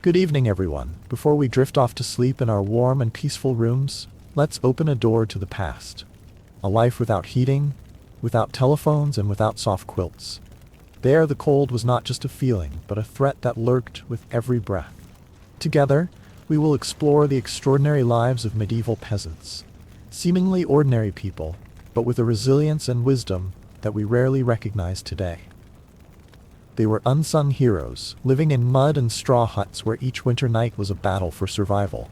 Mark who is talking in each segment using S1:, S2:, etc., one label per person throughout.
S1: Good evening, everyone. Before we drift off to sleep in our warm and peaceful rooms, let's open a door to the past. A life without heating, without telephones, and without soft quilts. There, the cold was not just a feeling, but a threat that lurked with every breath. Together, we will explore the extraordinary lives of medieval peasants. Seemingly ordinary people, but with a resilience and wisdom that we rarely recognize today. They were unsung heroes, living in mud and straw huts where each winter night was a battle for survival.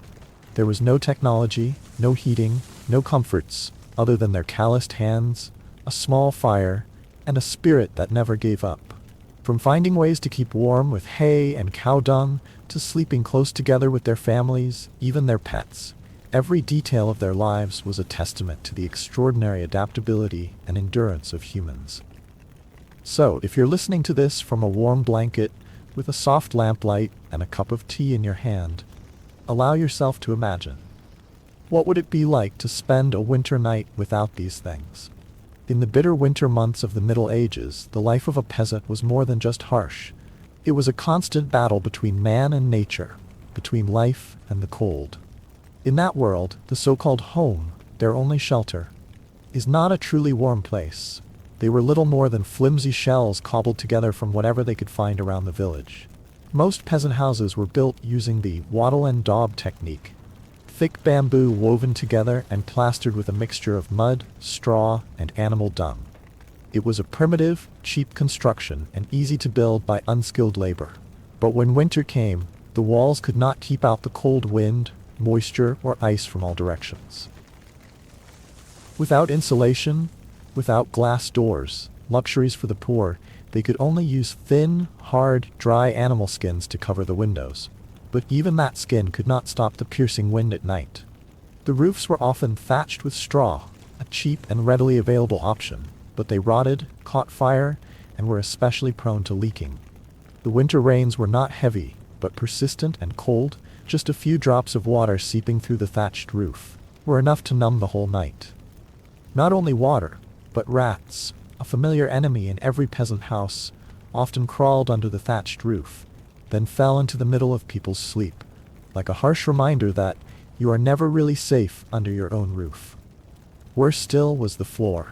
S1: There was no technology, no heating, no comforts, other than their calloused hands, a small fire, and a spirit that never gave up. From finding ways to keep warm with hay and cow dung, to sleeping close together with their families, even their pets, every detail of their lives was a testament to the extraordinary adaptability and endurance of humans. So, if you're listening to this from a warm blanket, with a soft lamplight and a cup of tea in your hand, allow yourself to imagine. What would it be like to spend a winter night without these things? In the bitter winter months of the Middle Ages, the life of a peasant was more than just harsh. It was a constant battle between man and nature, between life and the cold. In that world, the so-called home, their only shelter, is not a truly warm place. They were little more than flimsy shells cobbled together from whatever they could find around the village. Most peasant houses were built using the wattle and daub technique, thick bamboo woven together and plastered with a mixture of mud, straw, and animal dung. It was a primitive, cheap construction and easy to build by unskilled labor. But when winter came, the walls could not keep out the cold wind, moisture, or ice from all directions. Without insulation, without glass doors, luxuries for the poor, they could only use thin, hard, dry animal skins to cover the windows. But even that skin could not stop the piercing wind at night. The roofs were often thatched with straw, a cheap and readily available option, but they rotted, caught fire, and were especially prone to leaking. The winter rains were not heavy, but persistent and cold. Just a few drops of water seeping through the thatched roof were enough to numb the whole night. Not only water, but rats, a familiar enemy in every peasant house, often crawled under the thatched roof, then fell into the middle of people's sleep, like a harsh reminder that you are never really safe under your own roof. Worse still was the floor.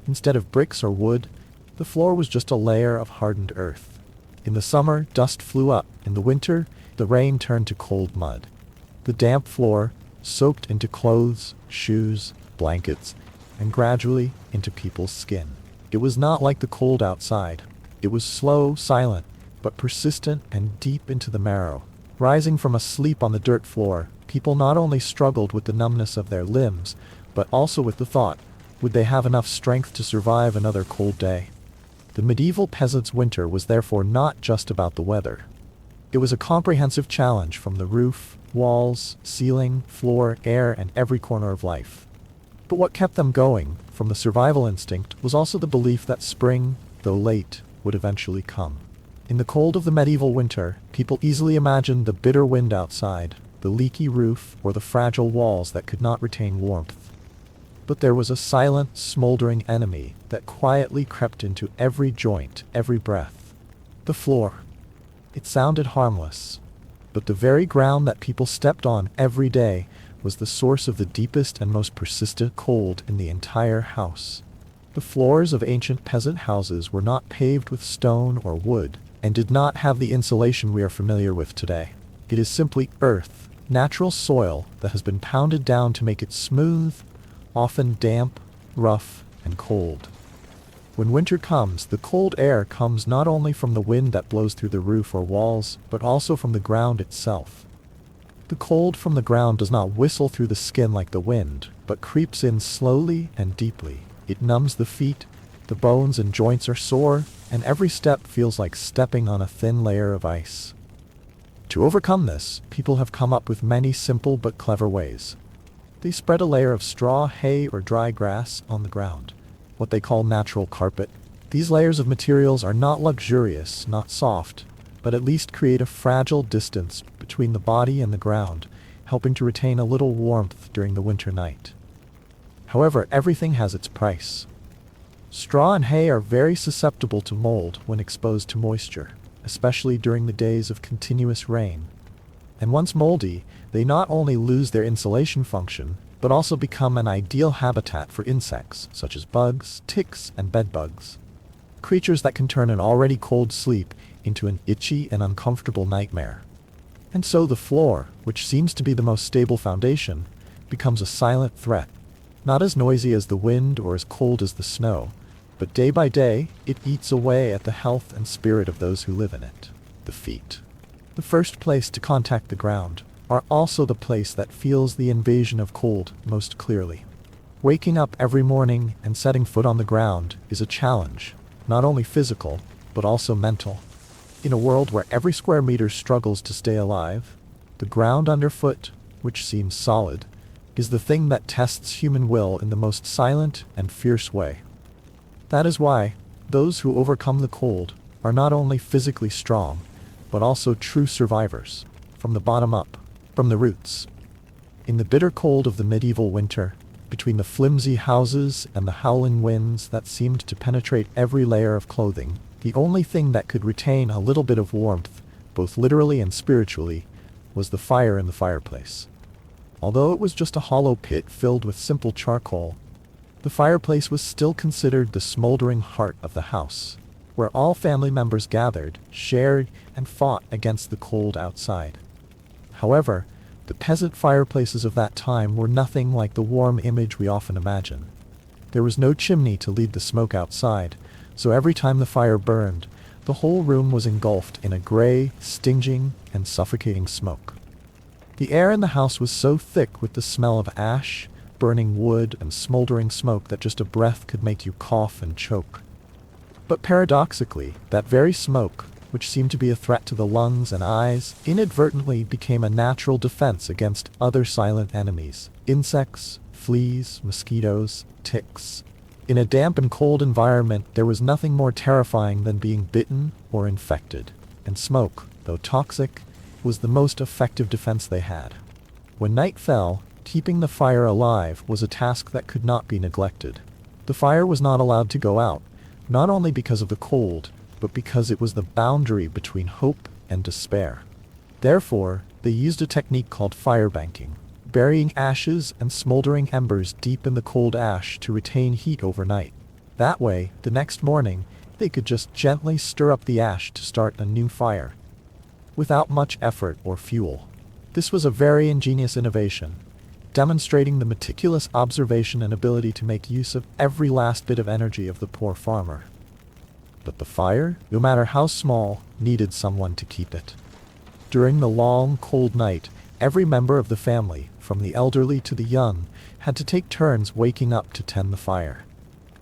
S1: Instead of bricks or wood, the floor was just a layer of hardened earth. In the summer, dust flew up. In the winter, the rain turned to cold mud. The damp floor soaked into clothes, shoes, blankets, and gradually into people's skin. It was not like the cold outside. It was slow, silent, but persistent and deep into the marrow. Rising from a sleep on the dirt floor, people not only struggled with the numbness of their limbs, but also with the thought, would they have enough strength to survive another cold day? The medieval peasant's winter was therefore not just about the weather. It was a comprehensive challenge from the roof, walls, ceiling, floor, air, and every corner of life. But what kept them going, from the survival instinct, was also the belief that spring, though late, would eventually come. In the cold of the medieval winter, people easily imagined the bitter wind outside, the leaky roof, or the fragile walls that could not retain warmth. But there was a silent, smoldering enemy that quietly crept into every joint, every breath. The floor. It sounded harmless, but the very ground that people stepped on every day was the source of the deepest and most persistent cold in the entire house. The floors of ancient peasant houses were not paved with stone or wood, and did not have the insulation we are familiar with today. It is simply earth, natural soil that has been pounded down to make it smooth, often damp, rough, and cold. When winter comes, the cold air comes not only from the wind that blows through the roof or walls, but also from the ground itself. The cold from the ground does not whistle through the skin like the wind, but creeps in slowly and deeply. It numbs the feet, the bones and joints are sore, and every step feels like stepping on a thin layer of ice. To overcome this, people have come up with many simple but clever ways. They spread a layer of straw, hay, or dry grass on the ground, what they call natural carpet. These layers of materials are not luxurious, not soft, but at least create a fragile distance between the body and the ground, helping to retain a little warmth during the winter night. However, everything has its price. Straw and hay are very susceptible to mold when exposed to moisture, especially during the days of continuous rain. And once moldy, they not only lose their insulation function, but also become an ideal habitat for insects such as bugs, ticks, and bedbugs. Creatures that can turn an already cold sleep into an itchy and uncomfortable nightmare. And so the floor, which seems to be the most stable foundation, becomes a silent threat. Not as noisy as the wind or as cold as the snow, but day by day, it eats away at the health and spirit of those who live in it. The feet. The first place to contact the ground, are also the place that feels the invasion of cold most clearly. Waking up every morning and setting foot on the ground is a challenge, not only physical, but also mental. In a world where every square meter struggles to stay alive, the ground underfoot, which seems solid, is the thing that tests human will in the most silent and fierce way. That is why those who overcome the cold are not only physically strong, but also true survivors, from the bottom up, from the roots. In the bitter cold of the medieval winter, between the flimsy houses and the howling winds that seemed to penetrate every layer of clothing, the only thing that could retain a little bit of warmth, both literally and spiritually, was the fire in the fireplace. Although it was just a hollow pit filled with simple charcoal, the fireplace was still considered the smoldering heart of the house, where all family members gathered, shared, and fought against the cold outside. However, the peasant fireplaces of that time were nothing like the warm image we often imagine. There was no chimney to lead the smoke outside, so every time the fire burned, the whole room was engulfed in a gray, stinging, and suffocating smoke. The air in the house was so thick with the smell of ash, burning wood, and smoldering smoke that just a breath could make you cough and choke. But paradoxically, that very smoke, which seemed to be a threat to the lungs and eyes, inadvertently became a natural defense against other silent enemies: insects, fleas, mosquitoes, ticks. In a damp and cold environment, there was nothing more terrifying than being bitten or infected, and smoke, though toxic, was the most effective defense they had. When night fell, keeping the fire alive was a task that could not be neglected. The fire was not allowed to go out, not only because of the cold, but because it was the boundary between hope and despair. Therefore, they used a technique called fire banking, burying ashes and smoldering embers deep in the cold ash to retain heat overnight. That way, the next morning, they could just gently stir up the ash to start a new fire, without much effort or fuel. This was a very ingenious innovation, demonstrating the meticulous observation and ability to make use of every last bit of energy of the poor farmer. But the fire, no matter how small, needed someone to keep it. During the long, cold night, every member of the family, from the elderly to the young, had to take turns waking up to tend the fire.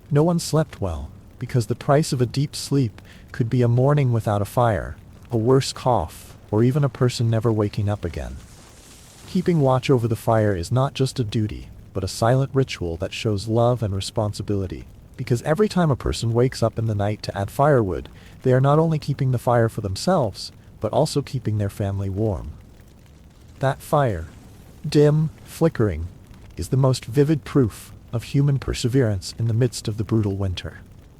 S1: No one slept well, because the price of a deep sleep could be a morning without a fire, a worse cough, or even a person never waking up again. Keeping watch over the fire is not just a duty, but a silent ritual that shows love and responsibility, because every time a person wakes up in the night to add firewood, they are not only keeping the fire for themselves, but also keeping their family warm. That fire, dim, flickering, is the most vivid proof of human perseverance in the midst of the brutal winter.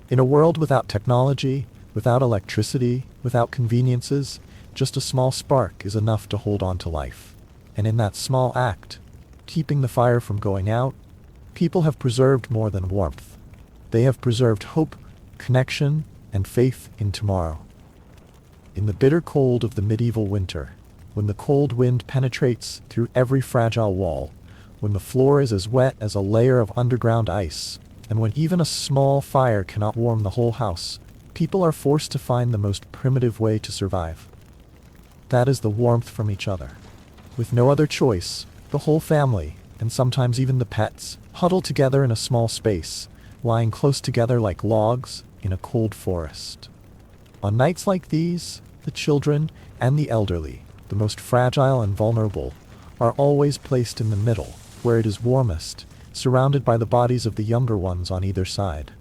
S1: In a world without technology, without electricity, without conveniences, just a small spark is enough to hold on to life. And in that small act, keeping the fire from going out, people have preserved more than warmth. They have preserved hope, connection, and faith in tomorrow. In the bitter cold of the medieval winter, when the cold wind penetrates through every fragile wall, when the floor is as wet as a layer of underground ice, and when even a small fire cannot warm the whole house, people are forced to find the most primitive way to survive. That is the warmth from each other. With no other choice, the whole family, and sometimes even the pets, huddle together in a small space, lying close together like logs in a cold forest. On nights like these, the children and the elderly, the most fragile and vulnerable, are always placed in the middle, where it is warmest, surrounded by the bodies of the younger ones on either side.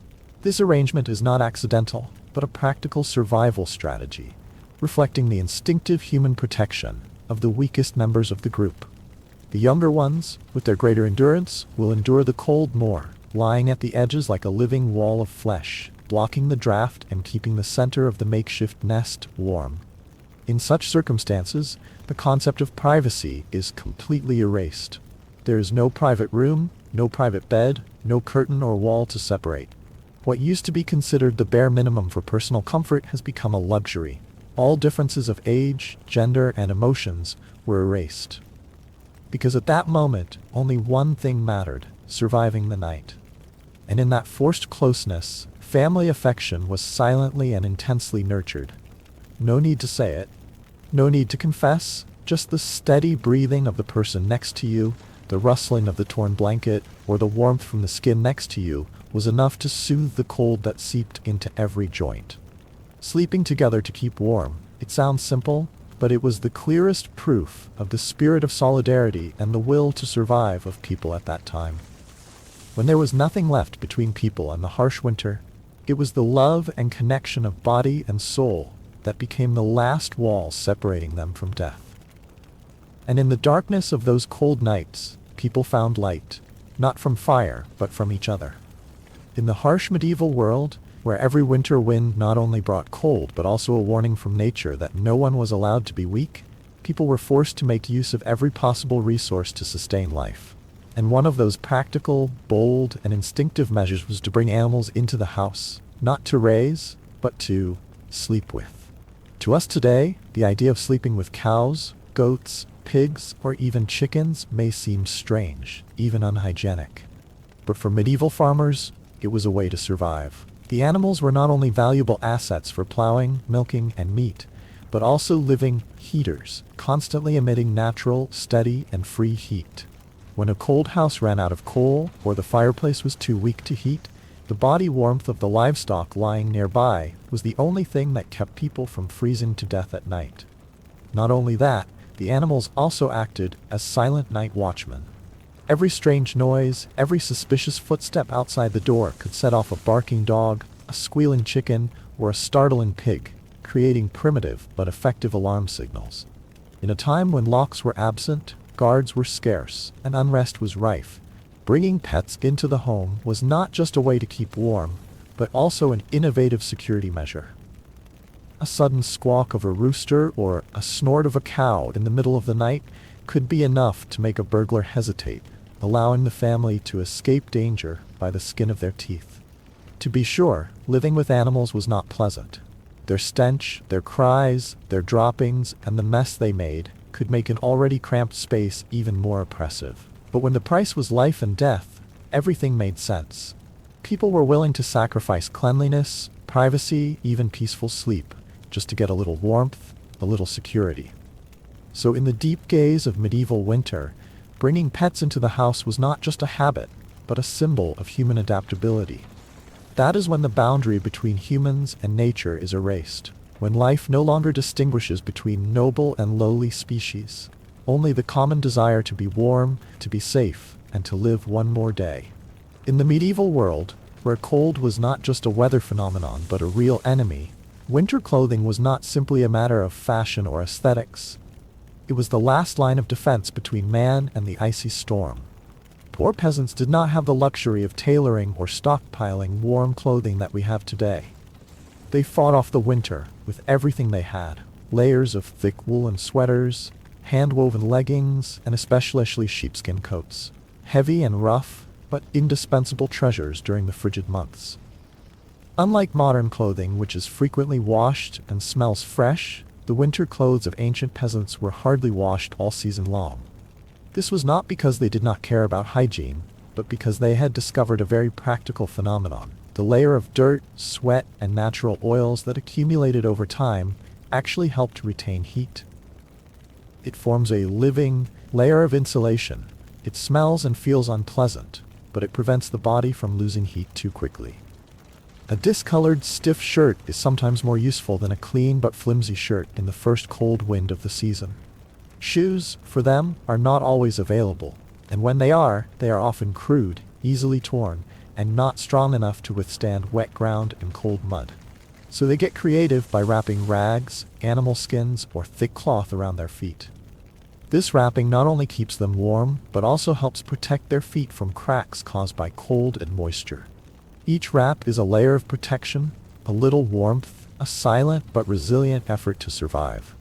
S1: This arrangement is not accidental, but a practical survival strategy, reflecting the instinctive human protection of the weakest members of the group. The younger ones, with their greater endurance, will endure the cold more, lying at the edges like a living wall of flesh, blocking the draft and keeping the center of the makeshift nest warm. In such circumstances, the concept of privacy is completely erased. There is no private room, no private bed, no curtain or wall to separate. What used to be considered the bare minimum for personal comfort has become a luxury. All differences of age, gender, and emotions were erased. Because at that moment, only one thing mattered: surviving the night. And in that forced closeness, family affection was silently and intensely nurtured. No need to say it. No need to confess. Just the steady breathing of the person next to you, the rustling of the torn blanket, or the warmth from the skin next to you was enough to soothe the cold that seeped into every joint. Sleeping together to keep warm. It sounds simple, but it was the clearest proof of the spirit of solidarity and the will to survive of people at that time. When there was nothing left between people and the harsh winter, it was the love and connection of body and soul that became the last wall separating them from death. And in the darkness of those cold nights, people found light, not from fire, but from each other. In the harsh medieval world, where every winter wind not only brought cold but also a warning from nature that no one was allowed to be weak, people were forced to make use of every possible resource to sustain life. And one of those practical, bold, and instinctive measures was to bring animals into the house, not to raise, but to sleep with. To us today, the idea of sleeping with cows, goats, pigs, or even chickens may seem strange, even unhygienic. But for medieval farmers, it was a way to survive. The animals were not only valuable assets for plowing, milking, and meat, but also living heaters, constantly emitting natural, steady, and free heat. When a cold house ran out of coal, or the fireplace was too weak to heat, the body warmth of the livestock lying nearby was the only thing that kept people from freezing to death at night. Not only that, the animals also acted as silent night watchmen. Every strange noise, every suspicious footstep outside the door could set off a barking dog, a squealing chicken, or a startling pig, creating primitive but effective alarm signals. In a time when locks were absent, guards were scarce, and unrest was rife, bringing pets into the home was not just a way to keep warm, but also an innovative security measure. A sudden squawk of a rooster or a snort of a cow in the middle of the night could be enough to make a burglar hesitate, allowing the family to escape danger by the skin of their teeth. To be sure, living with animals was not pleasant. Their stench, their cries, their droppings, and the mess they made could make an already cramped space even more oppressive. But when the price was life and death, everything made sense. People were willing to sacrifice cleanliness, privacy, even peaceful sleep, just to get a little warmth, a little security. So in the deep gaze of medieval winter, bringing pets into the house was not just a habit, but a symbol of human adaptability. That is when the boundary between humans and nature is erased, when life no longer distinguishes between noble and lowly species, only the common desire to be warm, to be safe, and to live one more day. In the medieval world, where cold was not just a weather phenomenon but a real enemy, winter clothing was not simply a matter of fashion or aesthetics. It was the last line of defense between man and the icy storm. Poor peasants did not have the luxury of tailoring or stockpiling warm clothing that we have today. They fought off the winter with everything they had: layers of thick woolen sweaters, hand-woven leggings, and especially sheepskin coats. Heavy and rough, but indispensable treasures during the frigid months. Unlike modern clothing, which is frequently washed and smells fresh, the winter clothes of ancient peasants were hardly washed all season long. This was not because they did not care about hygiene, but because they had discovered a very practical phenomenon. The layer of dirt, sweat, and natural oils that accumulated over time actually helped retain heat. It forms a living layer of insulation. It smells and feels unpleasant, but it prevents the body from losing heat too quickly. A discolored, stiff shirt is sometimes more useful than a clean but flimsy shirt in the first cold wind of the season. Shoes, for them, are not always available, and when they are often crude, easily torn, and not strong enough to withstand wet ground and cold mud. So they get creative by wrapping rags, animal skins, or thick cloth around their feet. This wrapping not only keeps them warm, but also helps protect their feet from cracks caused by cold and moisture. Each wrap is a layer of protection, a little warmth, a silent but resilient effort to survive.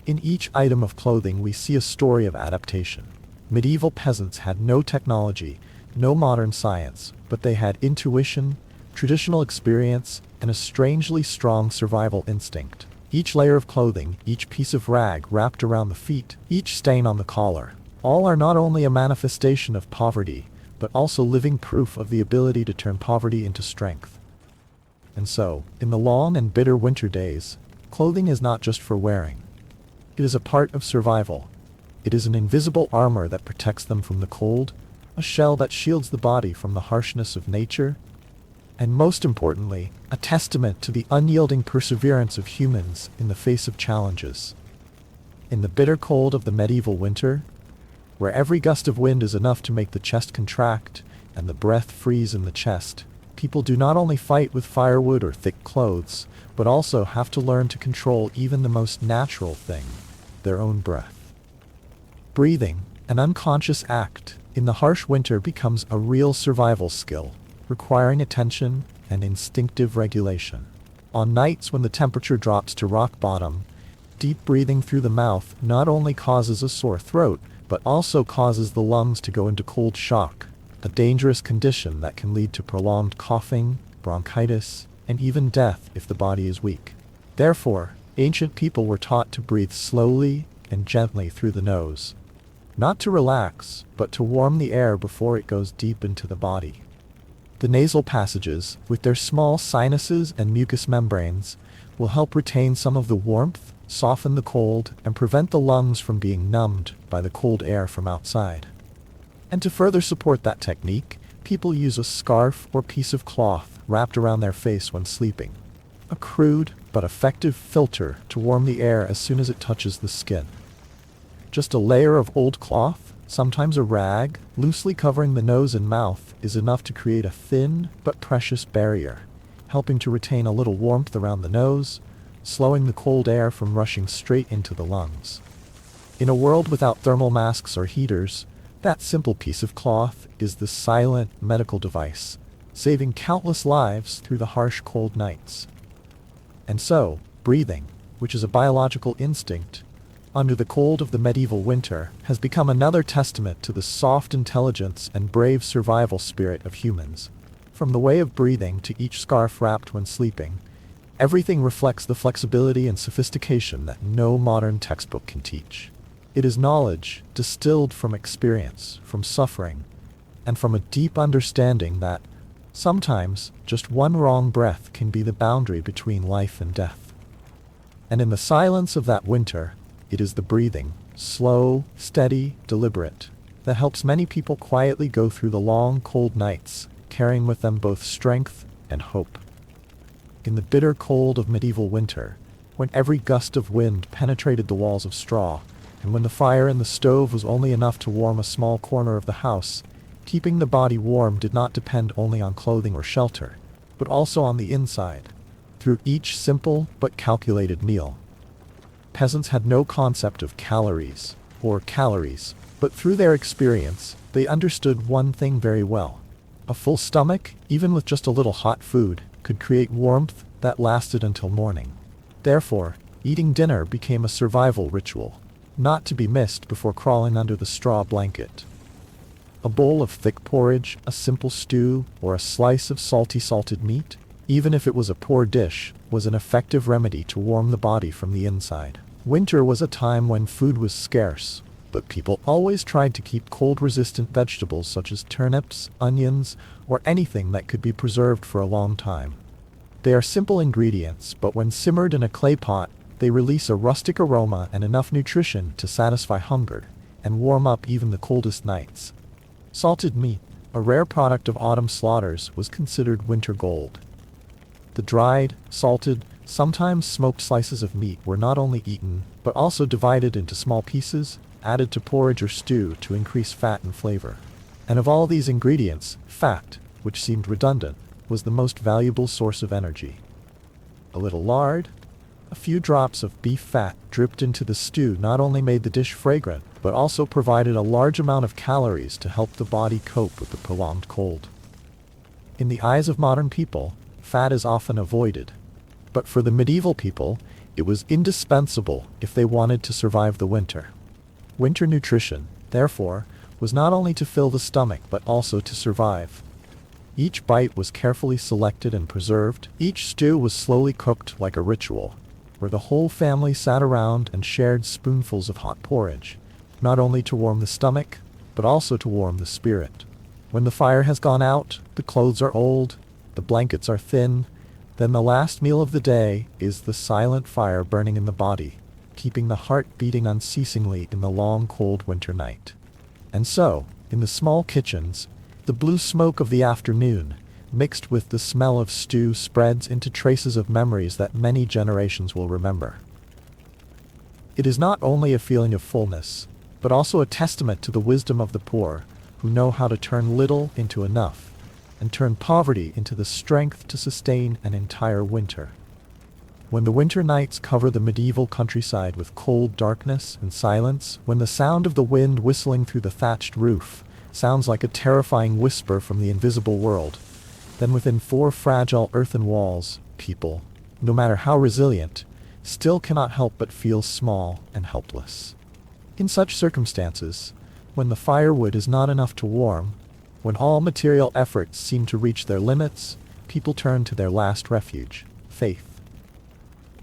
S1: In each item of clothing we see a story of adaptation. Medieval peasants had no technology, no modern science, but they had intuition, traditional experience, and a strangely strong survival instinct. Each layer of clothing, each piece of rag wrapped around the feet, each stain on the collar, all are not only a manifestation of poverty, but also living proof of the ability to turn poverty into strength. And so, in the long and bitter winter days, clothing is not just for wearing. It is a part of survival. It is an invisible armor that protects them from the cold, a shell that shields the body from the harshness of nature, and most importantly, a testament to the unyielding perseverance of humans in the face of challenges. In the bitter cold of the medieval winter, where every gust of wind is enough to make the chest contract and the breath freeze in the chest, people do not only fight with firewood or thick clothes, but also have to learn to control even the most natural thing, their own breath. Breathing, an unconscious act, in the harsh winter becomes a real survival skill, requiring attention and instinctive regulation. On nights when the temperature drops to rock bottom, deep breathing through the mouth not only causes a sore throat, but also causes the lungs to go into cold shock, a dangerous condition that can lead to prolonged coughing, bronchitis, and even death if the body is weak. Therefore, ancient people were taught to breathe slowly and gently through the nose. Not to relax, but to warm the air before it goes deep into the body. The nasal passages, with their small sinuses and mucous membranes, will help retain some of the warmth, soften the cold, and prevent the lungs from being numbed by the cold air from outside. And to further support that technique, people use a scarf or piece of cloth wrapped around their face when sleeping. A crude but effective filter to warm the air as soon as it touches the skin. Just a layer of old cloth, sometimes a rag, loosely covering the nose and mouth, is enough to create a thin but precious barrier, helping to retain a little warmth around the nose, slowing the cold air from rushing straight into the lungs. In a world without thermal masks or heaters, that simple piece of cloth is the silent medical device, saving countless lives through the harsh cold nights. And so, breathing, which is a biological instinct, under the cold of the medieval winter, has become another testament to the soft intelligence and brave survival spirit of humans. From the way of breathing to each scarf wrapped when sleeping, everything reflects the flexibility and sophistication that no modern textbook can teach. It is knowledge distilled from experience, from suffering, and from a deep understanding that sometimes just one wrong breath can be the boundary between life and death. And in the silence of that winter, it is the breathing, slow, steady, deliberate, that helps many people quietly go through the long, cold nights, carrying with them both strength and hope. In the bitter cold of medieval winter, when every gust of wind penetrated the walls of straw, and when the fire in the stove was only enough to warm a small corner of the house, keeping the body warm did not depend only on clothing or shelter, but also on the inside, through each simple but calculated meal. Peasants had no concept of calories, but through their experience, they understood one thing very well. A full stomach, even with just a little hot food, could create warmth that lasted until morning. Therefore, eating dinner became a survival ritual, not to be missed before crawling under the straw blanket. A bowl of thick porridge, a simple stew, or a slice of salted meat, even if it was a poor dish, was an effective remedy to warm the body from the inside. Winter was a time when food was scarce, but people always tried to keep cold-resistant vegetables such as turnips, onions, or anything that could be preserved for a long time. They are simple ingredients, but when simmered in a clay pot, they release a rustic aroma and enough nutrition to satisfy hunger and warm up even the coldest nights. Salted meat, a rare product of autumn slaughters, was considered winter gold. The dried, salted, sometimes smoked slices of meat were not only eaten, but also divided into small pieces, added to porridge or stew to increase fat and flavor. And of all these ingredients, fat, which seemed redundant, was the most valuable source of energy. A little lard, a few drops of beef fat dripped into the stew not only made the dish fragrant, but also provided a large amount of calories to help the body cope with the prolonged cold. In the eyes of modern people, fat is often avoided. But for the medieval people, It was indispensable if they wanted to survive the winter. Winter nutrition, therefore, was not only to fill the stomach but also to survive. Each bite was carefully selected and preserved. Each stew was slowly cooked like a ritual, where the whole family sat around and shared spoonfuls of hot porridge, not only to warm the stomach, but also to warm the spirit. When the fire has gone out, the clothes are old, the blankets are thin, then the last meal of the day is the silent fire burning in the body, keeping the heart beating unceasingly in the long cold winter night. And so, in the small kitchens, the blue smoke of the afternoon, mixed with the smell of stew, spreads into traces of memories that many generations will remember. It is not only a feeling of fullness, but also a testament to the wisdom of the poor, who know how to turn little into enough, and turn poverty into the strength to sustain an entire winter. When the winter nights cover the medieval countryside with cold darkness and silence, when the sound of the wind whistling through the thatched roof sounds like a terrifying whisper from the invisible world, then within four fragile earthen walls, people, no matter how resilient, still cannot help but feel small and helpless. In such circumstances, when the firewood is not enough to warm, when all material efforts seem to reach their limits, people turn to their last refuge, faith.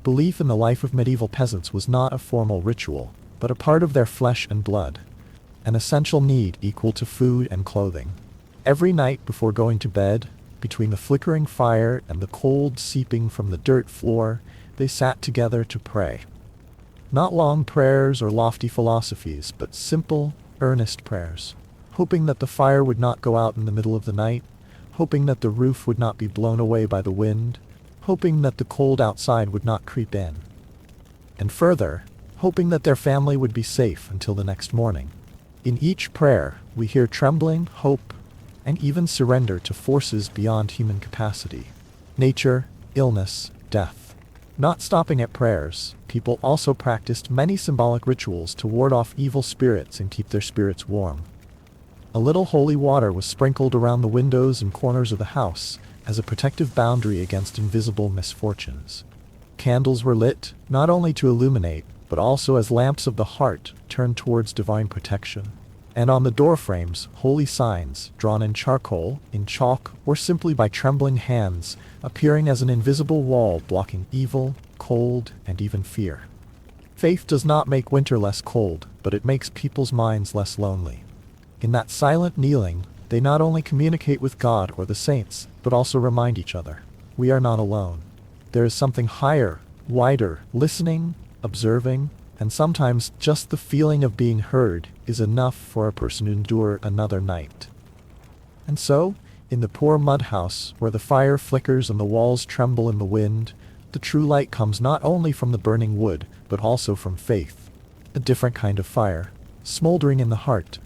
S1: Belief in the life of medieval peasants was not a formal ritual, but a part of their flesh and blood, an essential need equal to food and clothing. Every night before going to bed, between the flickering fire and the cold seeping from the dirt floor, they sat together to pray. Not long prayers or lofty philosophies, but simple, earnest prayers, hoping that the fire would not go out in the middle of the night, hoping that the roof would not be blown away by the wind, hoping that the cold outside would not creep in. And further, hoping that their family would be safe until the next morning. In each prayer, we hear trembling, hope, and even surrender to forces beyond human capacity. Nature, illness, death. Not stopping at prayers, people also practiced many symbolic rituals to ward off evil spirits and keep their spirits warm. A little holy water was sprinkled around the windows and corners of the house as a protective boundary against invisible misfortunes. Candles were lit, not only to illuminate, but also as lamps of the heart turned towards divine protection. And on the door frames, holy signs, drawn in charcoal, in chalk, or simply by trembling hands, appearing as an invisible wall blocking evil, cold, and even fear. Faith does not make winter less cold, but it makes people's minds less lonely. In that silent kneeling, they not only communicate with God or the saints, but also remind each other, we are not alone. There is something higher, wider, listening, observing, and sometimes just the feeling of being heard is enough for a person to endure another night. And so, in the poor mud house, where the fire flickers and the walls tremble in the wind, the true light comes not only from the burning wood, but also from faith. A different kind of fire, smoldering in the heart,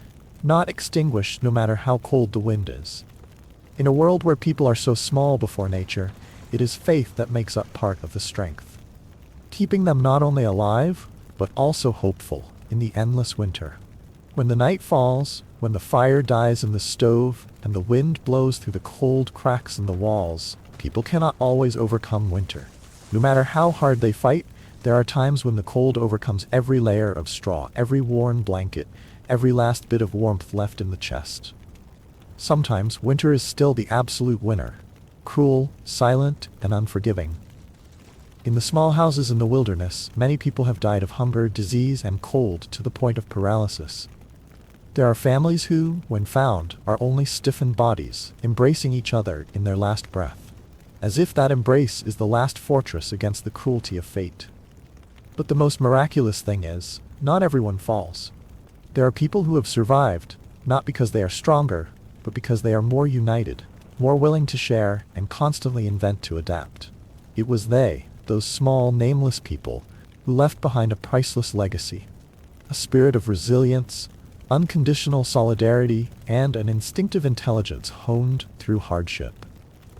S1: not extinguished no matter how cold the wind is. In a world where people are so small before nature, it is faith that makes up part of the strength, keeping them not only alive, but also hopeful in the endless winter. When the night falls, when the fire dies in the stove, and the wind blows through the cold cracks in the walls, people cannot always overcome winter. No matter how hard they fight, there are times when the cold overcomes every layer of straw, every worn blanket, every last bit of warmth left in the chest. Sometimes winter is still the absolute winner, cruel, silent, and unforgiving. In the small houses in the wilderness, many people have died of hunger, disease, and cold to the point of paralysis. There are families who, when found, are only stiffened bodies, embracing each other in their last breath, as if that embrace is the last fortress against the cruelty of fate. But the most miraculous thing is, not everyone falls. There are people who have survived, not because they are stronger, but because they are more united, more willing to share, and constantly invent to adapt. It was they, those small, nameless people, who left behind a priceless legacy, a spirit of resilience, unconditional solidarity, and an instinctive intelligence honed through hardship.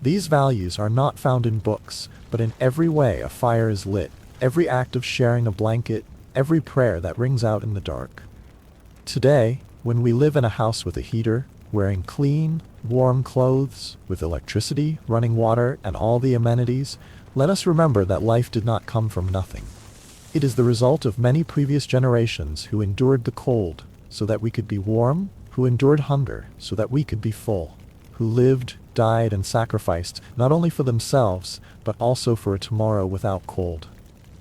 S1: These values are not found in books, but in every way a fire is lit, every act of sharing a blanket, every prayer that rings out in the dark. Today, when we live in a house with a heater, wearing clean, warm clothes, with electricity, running water, and all the amenities, let us remember that life did not come from nothing. It is the result of many previous generations who endured the cold so that we could be warm, who endured hunger so that we could be full, who lived, died, and sacrificed not only for themselves, but also for a tomorrow without cold.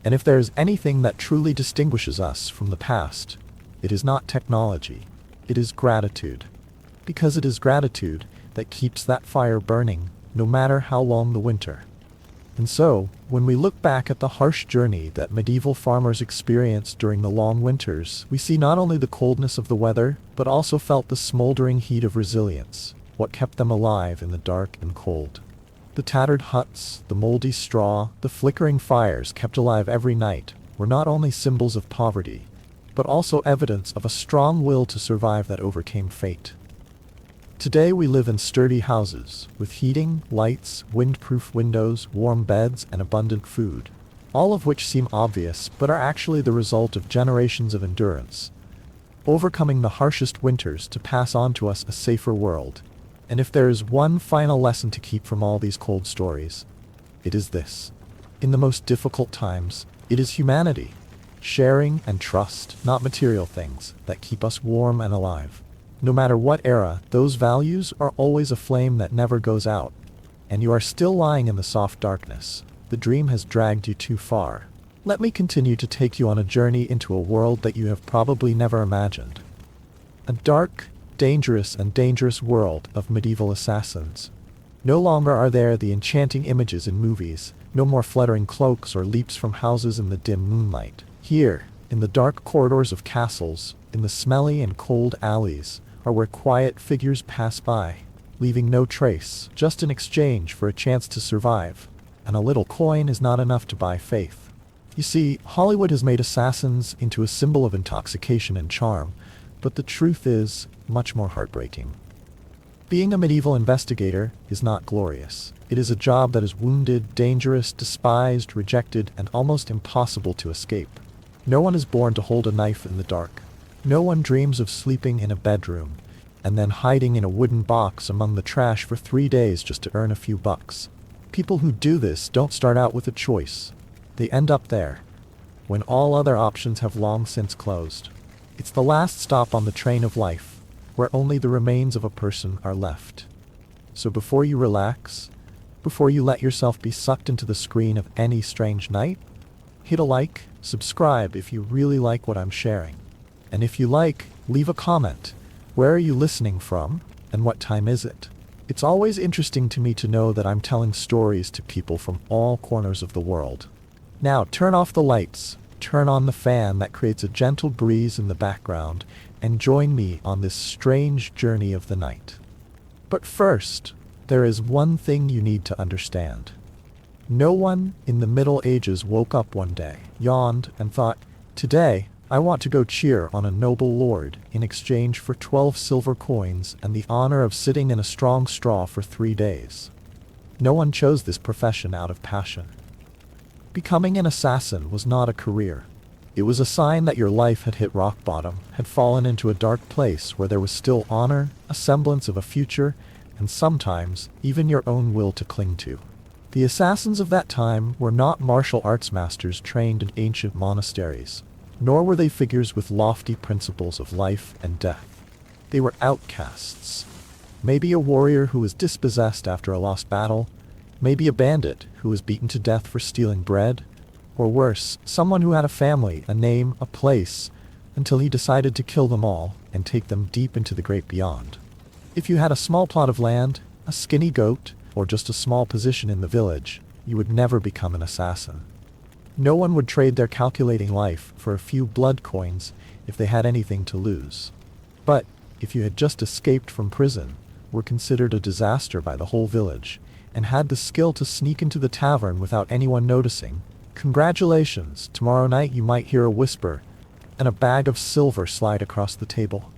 S1: And if there is anything that truly distinguishes us from the past, it is not technology, it is gratitude. Because it is gratitude that keeps that fire burning, no matter how long the winter. And so, when we look back at the harsh journey that medieval farmers experienced during the long winters, we see not only the coldness of the weather, but also felt the smoldering heat of resilience, what kept them alive in the dark and cold. The tattered huts, the moldy straw, the flickering fires kept alive every night, were not only symbols of poverty, but also evidence of a strong will to survive that overcame fate. Today we live in sturdy houses, with heating, lights, wind-proof windows, warm beds, and abundant food, all of which seem obvious but are actually the result of generations of endurance, overcoming the harshest winters to pass on to us a safer world. And if there is one final lesson to keep from all these cold stories, it is this. In the most difficult times, it is humanity, sharing and trust, not material things, that keep us warm and alive. No matter what era, those values are always a flame that never goes out. And you are still lying in the soft darkness. The dream has dragged you too far. Let me continue to take you on a journey into a world that you have probably never imagined. A dark, dangerous world of medieval assassins. No longer are there the enchanting images in movies, no more fluttering cloaks or leaps from houses in the dim moonlight. Here, in the dark corridors of castles, in the smelly and cold alleys, are where quiet figures pass by, leaving no trace, just in exchange for a chance to survive. And a little coin is not enough to buy faith. You see, Hollywood has made assassins into a symbol of intoxication and charm, but the truth is much more heartbreaking. Being a medieval investigator is not glorious. It is a job that is wounded, dangerous, despised, rejected, and almost impossible to escape. No one is born to hold a knife in the dark. No one dreams of sleeping in a bedroom and then hiding in a wooden box among the trash for 3 days just to earn a few bucks. People who do this don't start out with a choice. They end up there, when all other options have long since closed. It's the last stop on the train of life, where only the remains of a person are left. So before you relax, before you let yourself be sucked into the screen of any strange night, hit a like, subscribe if you really like what I'm sharing. And if you like, leave a comment. Where are you listening from, and what time is it? It's always interesting to me to know that I'm telling stories to people from all corners of the world. Now turn off the lights, turn on the fan that creates a gentle breeze in the background, and join me on this strange journey of the night. But first, there is one thing you need to understand. No one in the Middle Ages woke up one day, yawned, and thought, "Today, I want to go cheer on a noble lord in exchange for 12 silver coins and the honor of sitting in a strong straw for 3 days." No one chose this profession out of passion. Becoming an assassin was not a career. It was a sign that your life had hit rock bottom, had fallen into a dark place where there was still honor, a semblance of a future, and sometimes even your own will to cling to. The assassins of that time were not martial arts masters trained in ancient monasteries, nor were they figures with lofty principles of life and death. They were outcasts. Maybe a warrior who was dispossessed after a lost battle, maybe a bandit who was beaten to death for stealing bread, or worse, someone who had a family, a name, a place, until he decided to kill them all and take them deep into the great beyond. If you had a small plot of land, a skinny goat, or just a small position in the village, you would never become an assassin. No one would trade their calculating life for a few blood coins if they had anything to lose. But if you had just escaped from prison, were considered a disaster by the whole village, and had the skill to sneak into the tavern without anyone noticing, congratulations, tomorrow night you might hear a whisper and a bag of silver slide across the table.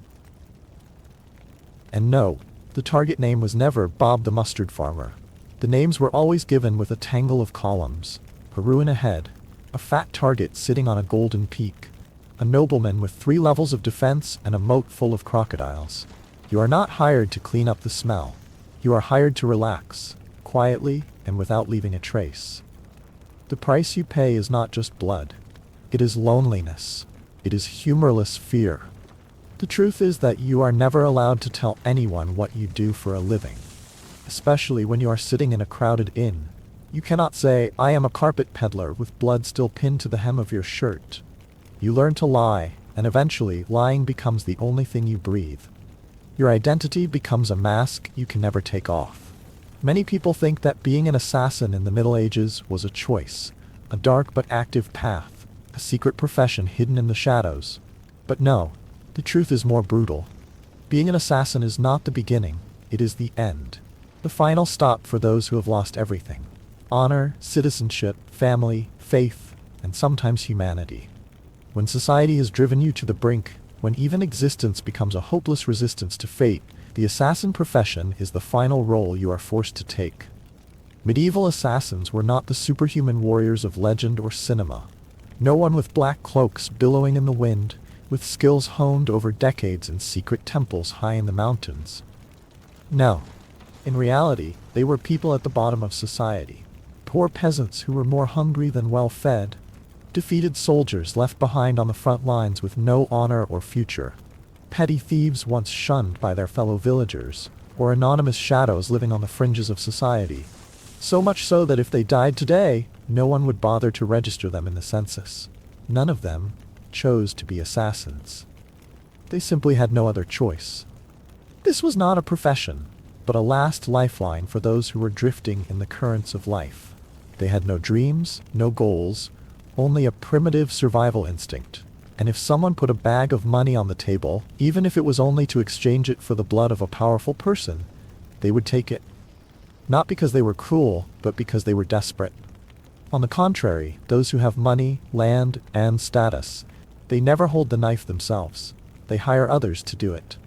S1: And no, the target name was never Bob the Mustard Farmer. The names were always given with a tangle of columns, a ruin ahead, a fat target sitting on a golden peak, a nobleman with 3 levels of defense and a moat full of crocodiles. You are not hired to clean up the smell. You are hired to relax, quietly and without leaving a trace. The price you pay is not just blood. It is loneliness. It is humorless fear. The truth is that you are never allowed to tell anyone what you do for a living. Especially when you are sitting in a crowded inn. You cannot say, "I am a carpet peddler," with blood still pinned to the hem of your shirt. You learn to lie, and eventually lying becomes the only thing you breathe. Your identity becomes a mask you can never take off. Many people think that being an assassin in the Middle Ages was a choice, a dark but active path, a secret profession hidden in the shadows. But no, the truth is more brutal. Being an assassin is not the beginning, it is the end. The final stop for those who have lost everything. Honor, citizenship, family, faith, and sometimes humanity. When society has driven you to the brink, when even existence becomes a hopeless resistance to fate, the assassin profession is the final role you are forced to take. Medieval assassins were not the superhuman warriors of legend or cinema. No one with black cloaks billowing in the wind, with skills honed over decades in secret temples high in the mountains. No. In reality, they were people at the bottom of society. Poor peasants who were more hungry than well-fed. Defeated soldiers left behind on the front lines with no honor or future. Petty thieves once shunned by their fellow villagers, or anonymous shadows living on the fringes of society. So much so that if they died today, no one would bother to register them in the census. None of them chose to be assassins. They simply had no other choice. This was not a profession, but a last lifeline for those who were drifting in the currents of life. They had no dreams, no goals, only a primitive survival instinct. And if someone put a bag of money on the table, even if it was only to exchange it for the blood of a powerful person, they would take it. Not because they were cruel, but because they were desperate. On the contrary, those who have money, land, and status, they never hold the knife themselves. They hire others to do it.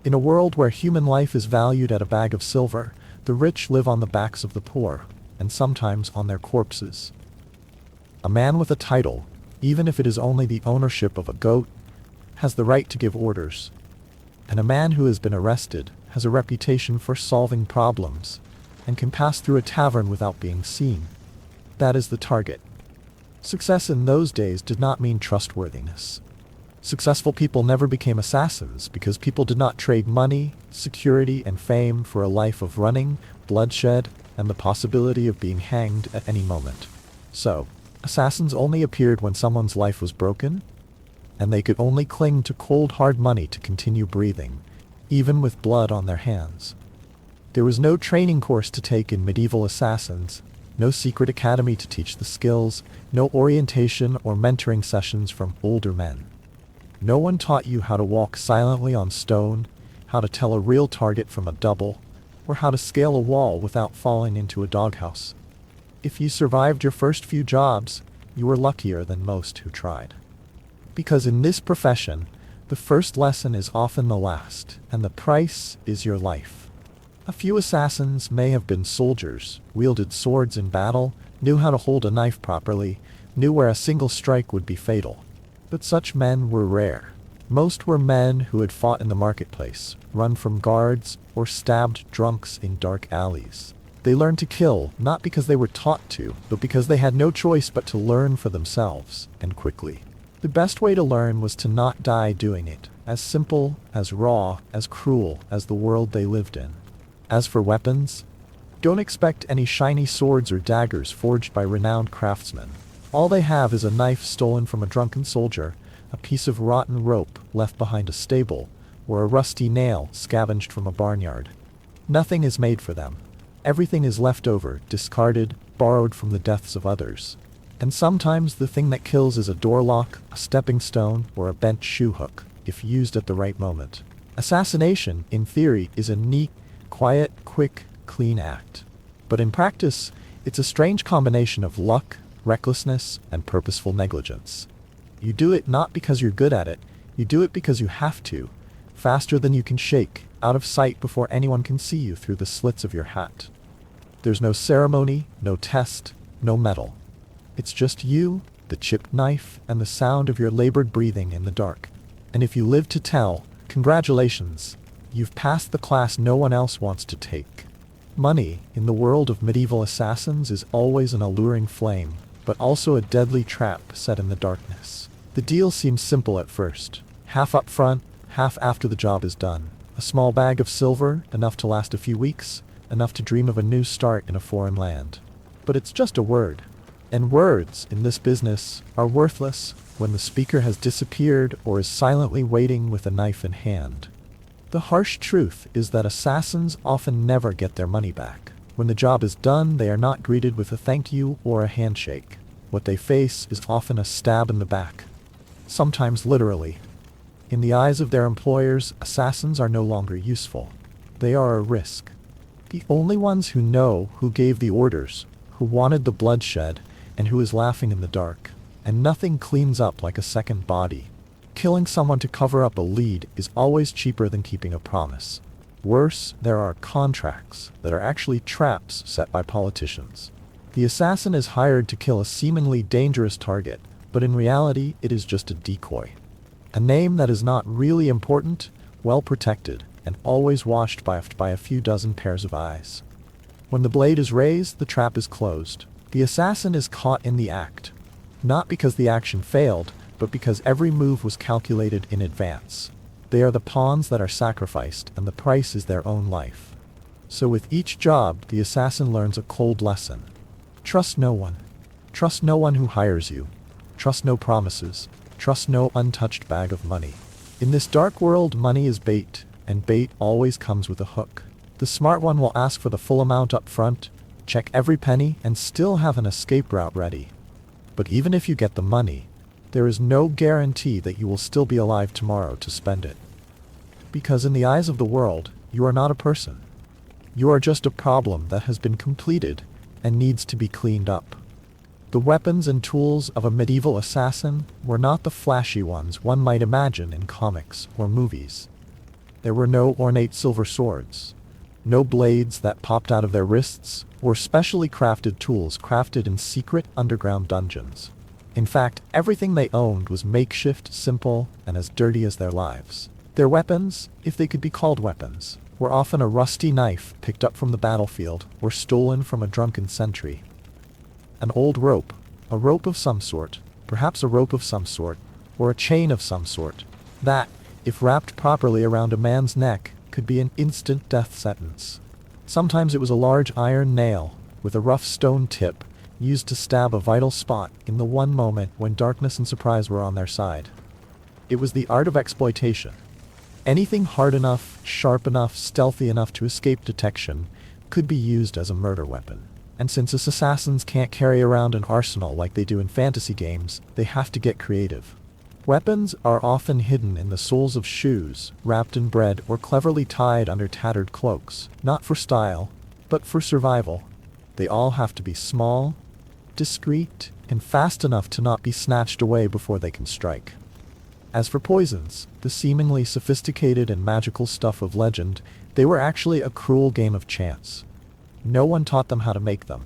S1: In a world where human life is valued at a bag of silver, the rich live on the backs of the poor, and sometimes on their corpses. A man with a title, even if it is only the ownership of a goat, has the right to give orders. And a man who has been arrested has a reputation for solving problems, and can pass through a tavern without being seen. That is the target. Success in those days did not mean trustworthiness. Successful people never became assassins because people did not trade money, security, and fame for a life of running, bloodshed, and the possibility of being hanged at any moment. So, assassins only appeared when someone's life was broken, and they could only cling to cold hard money to continue breathing, even with blood on their hands. There was no training course to take in medieval assassins, no secret academy to teach the skills, no orientation or mentoring sessions from older men. No one taught you how to walk silently on stone, how to tell a real target from a double, or how to scale a wall without falling into a doghouse. If you survived your first few jobs, you were luckier than most who tried. Because in this profession, the first lesson is often the last, and the price is your life. A few assassins may have been soldiers, wielded swords in battle, knew how to hold a knife properly, knew where a single strike would be fatal. But such men were rare. Most were men who had fought in the marketplace, run from guards, or stabbed drunks in dark alleys. They learned to kill, not because they were taught to, but because they had no choice but to learn for themselves, and quickly. The best way to learn was to not die doing it, as simple, as raw, as cruel as the world they lived in. As for weapons, don't expect any shiny swords or daggers forged by renowned craftsmen. All they have is a knife stolen from a drunken soldier, a piece of rotten rope left behind a stable, or a rusty nail scavenged from a barnyard. Nothing is made for them. Everything is left over, discarded, borrowed from the deaths of others. And sometimes the thing that kills is a door lock, a stepping stone, or a bent shoe hook, if used at the right moment. Assassination, in theory, is a neat, quiet, quick, clean act. But in practice, it's a strange combination of luck, recklessness, and purposeful negligence. You do it not because you're good at it, you do it because you have to, faster than you can shake, out of sight before anyone can see you through the slits of your hat. There's no ceremony, no test, no medal. It's just you, the chipped knife, and the sound of your labored breathing in the dark. And if you live to tell, congratulations, you've passed the class no one else wants to take. Money, in the world of medieval assassins, is always an alluring flame, but also a deadly trap set in the darkness. The deal seems simple at first. Half up front, half after the job is done. A small bag of silver, enough to last a few weeks, enough to dream of a new start in a foreign land. But it's just a word. And words, in this business, are worthless when the speaker has disappeared or is silently waiting with a knife in hand. The harsh truth is that assassins often never get their money back. When the job is done, they are not greeted with a thank you or a handshake. What they face is often a stab in the back. Sometimes literally. In the eyes of their employers, assassins are no longer useful. They are a risk. The only ones who know who gave the orders, who wanted the bloodshed, and who is laughing in the dark. And nothing cleans up like a second body. Killing someone to cover up a lead is always cheaper than keeping a promise. Worse, there are contracts that are actually traps set by politicians. The assassin is hired to kill a seemingly dangerous target, but in reality it is just a decoy. A name that is not really important, well protected, and always watched by a few dozen pairs of eyes. When the blade is raised, the trap is closed. The assassin is caught in the act. Not because the action failed, but because every move was calculated in advance. They are the pawns that are sacrificed, and the price is their own life. So with each job, the assassin learns a cold lesson. Trust no one. Trust no one who hires you. Trust no promises. Trust no untouched bag of money. In this dark world, money is bait, and bait always comes with a hook. The smart one will ask for the full amount up front, check every penny, and still have an escape route ready. But even if you get the money, there is no guarantee that you will still be alive tomorrow to spend it. Because in the eyes of the world, you are not a person. You are just a problem that has been completed and needs to be cleaned up. The weapons and tools of a medieval assassin were not the flashy ones one might imagine in comics or movies. There were no ornate silver swords, no blades that popped out of their wrists, or specially crafted tools crafted in secret underground dungeons. In fact, everything they owned was makeshift, simple, and as dirty as their lives. Their weapons, if they could be called weapons, were often a rusty knife picked up from the battlefield or stolen from a drunken sentry. An old rope, a rope of some sort, perhaps a rope of some sort, or a chain of some sort, that, if wrapped properly around a man's neck, could be an instant death sentence. Sometimes it was a large iron nail, with a rough stone tip, used to stab a vital spot in the one moment when darkness and surprise were on their side. It was the art of exploitation. Anything hard enough, sharp enough, stealthy enough to escape detection could be used as a murder weapon. And since assassins can't carry around an arsenal like they do in fantasy games, they have to get creative. Weapons are often hidden in the soles of shoes, wrapped in bread, or cleverly tied under tattered cloaks, not for style, but for survival. They all have to be small, discreet, and fast enough to not be snatched away before they can strike. As for poisons, the seemingly sophisticated and magical stuff of legend, they were actually a cruel game of chance. No one taught them how to make them.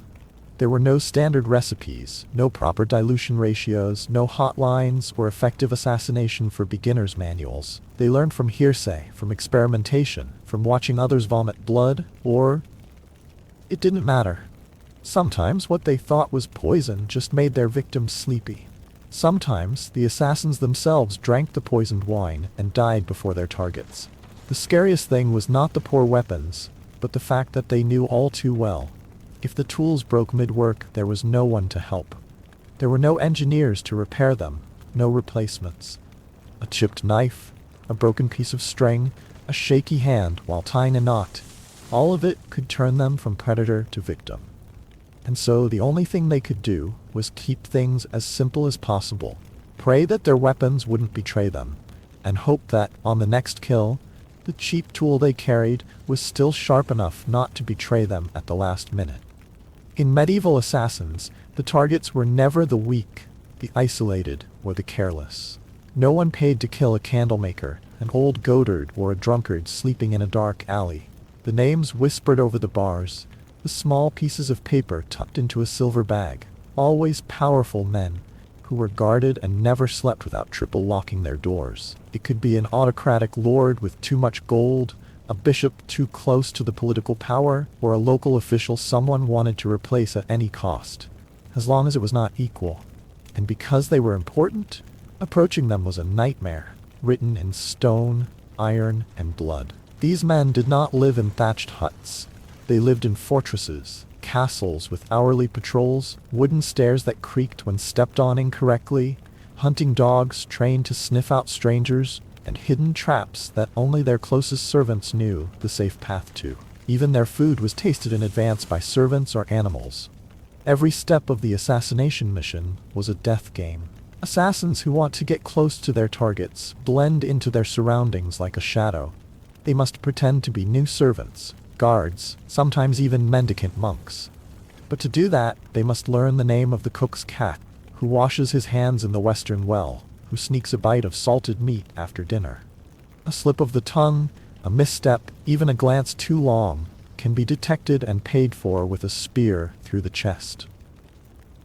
S1: There were no standard recipes, no proper dilution ratios, no hotlines or effective assassination for beginners manuals. They learned from hearsay, from experimentation, from watching others vomit blood, or... it didn't matter. Sometimes what they thought was poison just made their victims sleepy. Sometimes the assassins themselves drank the poisoned wine and died before their targets. The scariest thing was not the poor weapons, but the fact that they knew all too well. If the tools broke mid-work, there was no one to help. There were no engineers to repair them, no replacements. A chipped knife, a broken piece of string, a shaky hand while tying a knot, all of it could turn them from predator to victim. And so the only thing they could do was keep things as simple as possible, pray that their weapons wouldn't betray them, and hope that, on the next kill, the cheap tool they carried was still sharp enough not to betray them at the last minute. In medieval assassins, the targets were never the weak, the isolated, or the careless. No one paid to kill a candlemaker, an old goatherd, or a drunkard sleeping in a dark alley. The names whispered over the bars, the small pieces of paper tucked into a silver bag, always powerful men, who were guarded and never slept without triple locking their doors. It could be an autocratic lord with too much gold, a bishop too close to the political power, or a local official someone wanted to replace at any cost, as long as it was not equal. And because they were important, approaching them was a nightmare, written in stone, iron, and blood. These men did not live in thatched huts. They lived in fortresses, castles with hourly patrols, wooden stairs that creaked when stepped on incorrectly, hunting dogs trained to sniff out strangers, and hidden traps that only their closest servants knew the safe path to. Even their food was tasted in advance by servants or animals. Every step of the assassination mission was a death game. Assassins who want to get close to their targets blend into their surroundings like a shadow. They must pretend to be new servants, guards, sometimes even mendicant monks. But to do that, they must learn the name of the cook's cat, who washes his hands in the western well, who sneaks a bite of salted meat after dinner. A slip of the tongue, a misstep, even a glance too long, can be detected and paid for with a spear through the chest.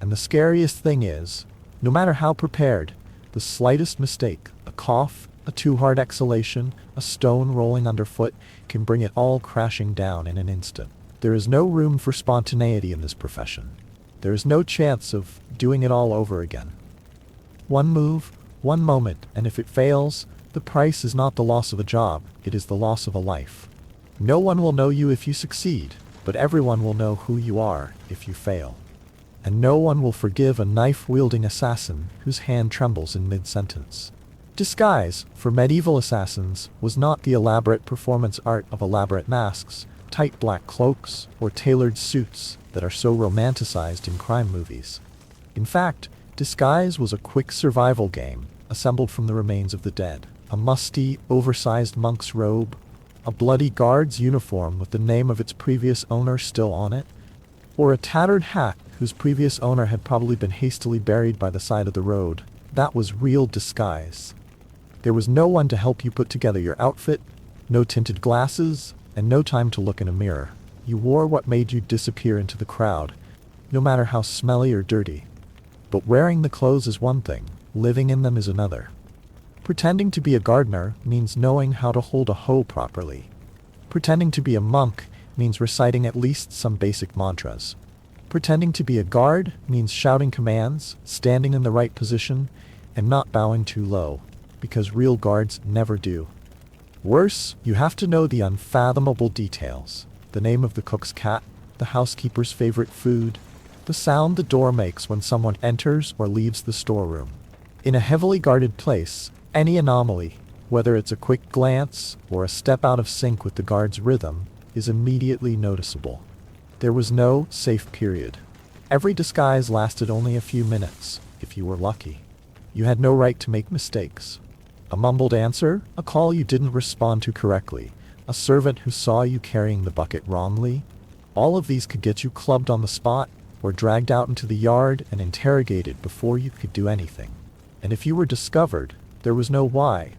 S1: And the scariest thing is, no matter how prepared, the slightest mistake, a cough, a too hard exhalation, a stone rolling underfoot, can bring it all crashing down in an instant. There is no room for spontaneity in this profession. There is no chance of doing it all over again. One move, one moment, and if it fails, the price is not the loss of a job, it is the loss of a life. No one will know you if you succeed, but everyone will know who you are if you fail. And no one will forgive a knife-wielding assassin whose hand trembles in mid-sentence. Disguise, for medieval assassins, was not the elaborate performance art of elaborate masks, tight black cloaks, or tailored suits that are so romanticized in crime movies. In fact, disguise was a quick survival game, assembled from the remains of the dead. A musty, oversized monk's robe, a bloody guard's uniform with the name of its previous owner still on it, or a tattered hat whose previous owner had probably been hastily buried by the side of the road. That was real disguise. There was no one to help you put together your outfit, no tinted glasses, and no time to look in a mirror. You wore what made you disappear into the crowd, no matter how smelly or dirty. But wearing the clothes is one thing, living in them is another. Pretending to be a gardener means knowing how to hold a hoe properly. Pretending to be a monk means reciting at least some basic mantras. Pretending to be a guard means shouting commands, standing in the right position, and not bowing too low, because real guards never do. Worse, you have to know the unfathomable details. The name of the cook's cat, the housekeeper's favorite food, the sound the door makes when someone enters or leaves the storeroom. In a heavily guarded place, any anomaly, whether it's a quick glance or a step out of sync with the guard's rhythm, is immediately noticeable. There was no safe period. Every disguise lasted only a few minutes, if you were lucky. You had no right to make mistakes. A mumbled answer, a call you didn't respond to correctly, a servant who saw you carrying the bucket wrongly, all of these could get you clubbed on the spot or dragged out into the yard and interrogated before you could do anything. And if you were discovered, there was no why.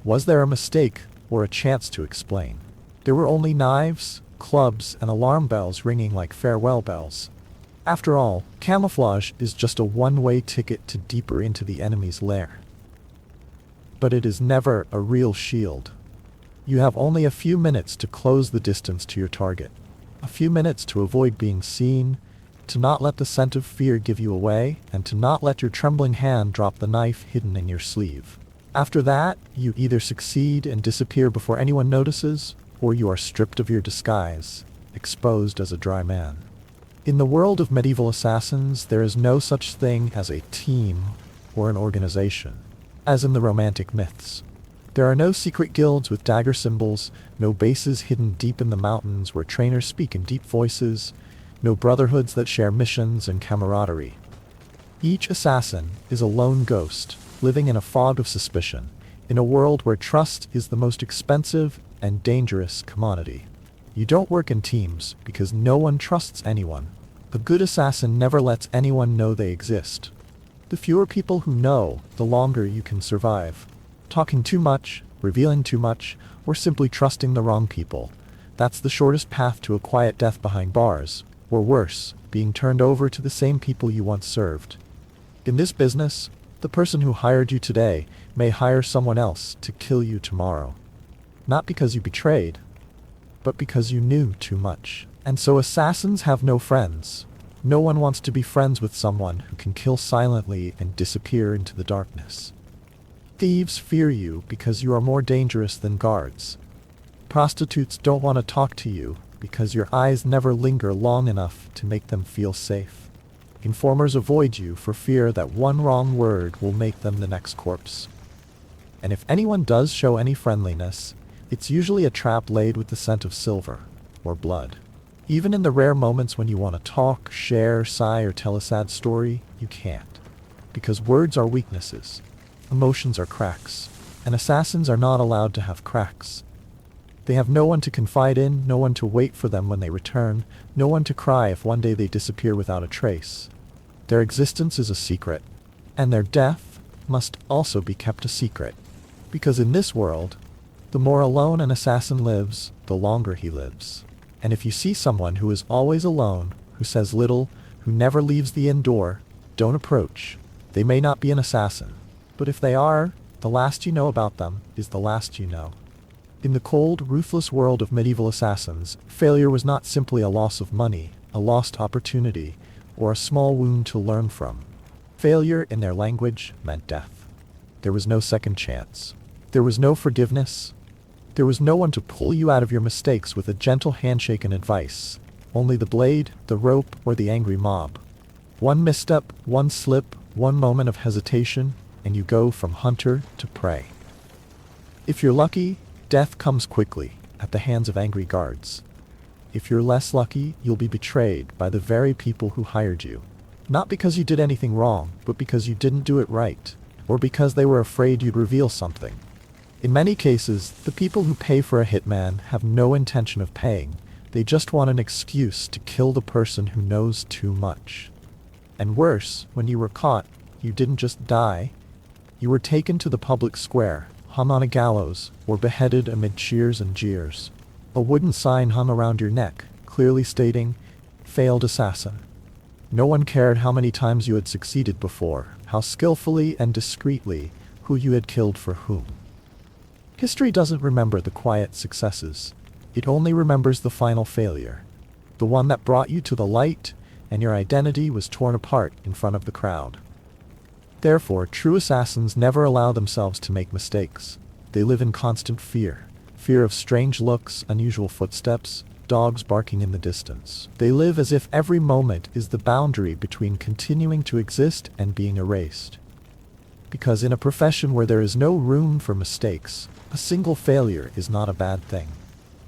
S1: Was there a mistake or a chance to explain? There were only knives, clubs, and alarm bells ringing like farewell bells. After all, camouflage is just a one-way ticket to deeper into the enemy's lair. But it is never a real shield. You have only a few minutes to close the distance to your target. A few minutes to avoid being seen, to not let the scent of fear give you away, and to not let your trembling hand drop the knife hidden in your sleeve. After that, you either succeed and disappear before anyone notices, or you are stripped of your disguise, exposed as a dry man. In the world of medieval assassins, there is no such thing as a team or an organization, as in the romantic myths. There are no secret guilds with dagger symbols, no bases hidden deep in the mountains where trainers speak in deep voices, no brotherhoods that share missions and camaraderie. Each assassin is a lone ghost, living in a fog of suspicion, in a world where trust is the most expensive and dangerous commodity. You don't work in teams because no one trusts anyone. A good assassin never lets anyone know they exist. The fewer people who know, the longer you can survive. Talking too much, revealing too much, or simply trusting the wrong people. That's the shortest path to a quiet death behind bars, or worse, being turned over to the same people you once served. In this business, the person who hired you today may hire someone else to kill you tomorrow. Not because you betrayed, but because you knew too much. And so assassins have no friends. No one wants to be friends with someone who can kill silently and disappear into the darkness. Thieves fear you because you are more dangerous than guards. Prostitutes don't want to talk to you because your eyes never linger long enough to make them feel safe. Informers avoid you for fear that one wrong word will make them the next corpse. And if anyone does show any friendliness, it's usually a trap laid with the scent of silver or blood. Even in the rare moments when you want to talk, share, sigh, or tell a sad story, you can't. Because words are weaknesses. Emotions are cracks. And assassins are not allowed to have cracks. They have no one to confide in, no one to wait for them when they return, no one to cry if one day they disappear without a trace. Their existence is a secret. And their death must also be kept a secret. Because in this world, the more alone an assassin lives, the longer he lives. And if you see someone who is always alone, who says little, who never leaves the inn door, don't approach. They may not be an assassin. But if they are, the last you know about them is the last you know. In the cold, ruthless world of medieval assassins, failure was not simply a loss of money, a lost opportunity, or a small wound to learn from. Failure, in their language, meant death. There was no second chance. There was no forgiveness. There was no one to pull you out of your mistakes with a gentle handshake and advice. Only the blade, the rope, or the angry mob. One misstep, one slip, one moment of hesitation, and you go from hunter to prey. If you're lucky, death comes quickly, at the hands of angry guards. If you're less lucky, you'll be betrayed by the very people who hired you. Not because you did anything wrong, but because you didn't do it right, or because they were afraid you'd reveal something. In many cases, the people who pay for a hitman have no intention of paying. They just want an excuse to kill the person who knows too much. And worse, when you were caught, you didn't just die. You were taken to the public square, hung on a gallows, or beheaded amid cheers and jeers. A wooden sign hung around your neck, clearly stating, "Failed assassin." No one cared how many times you had succeeded before, how skillfully and discreetly, who you had killed for whom. History doesn't remember the quiet successes. It only remembers the final failure. The one that brought you to the light, and your identity was torn apart in front of the crowd. Therefore, true assassins never allow themselves to make mistakes. They live in constant fear. Fear of strange looks, unusual footsteps, dogs barking in the distance. They live as if every moment is the boundary between continuing to exist and being erased. Because in a profession where there is no room for mistakes, a single failure is not a bad thing.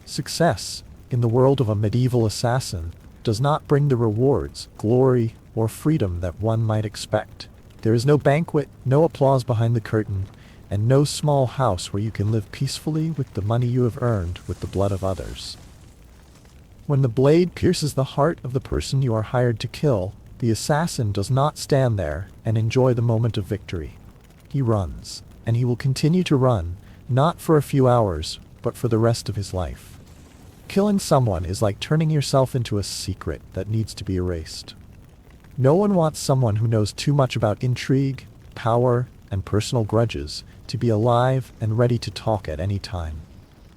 S1: Success, in the world of a medieval assassin, does not bring the rewards, glory, or freedom that one might expect. There is no banquet, no applause behind the curtain, and no small house where you can live peacefully with the money you have earned with the blood of others. When the blade pierces the heart of the person you are hired to kill, the assassin does not stand there and enjoy the moment of victory. He runs, and he will continue to run, not for a few hours, but for the rest of his life. Killing someone is like turning yourself into a secret that needs to be erased. No one wants someone who knows too much about intrigue, power, and personal grudges to be alive and ready to talk at any time.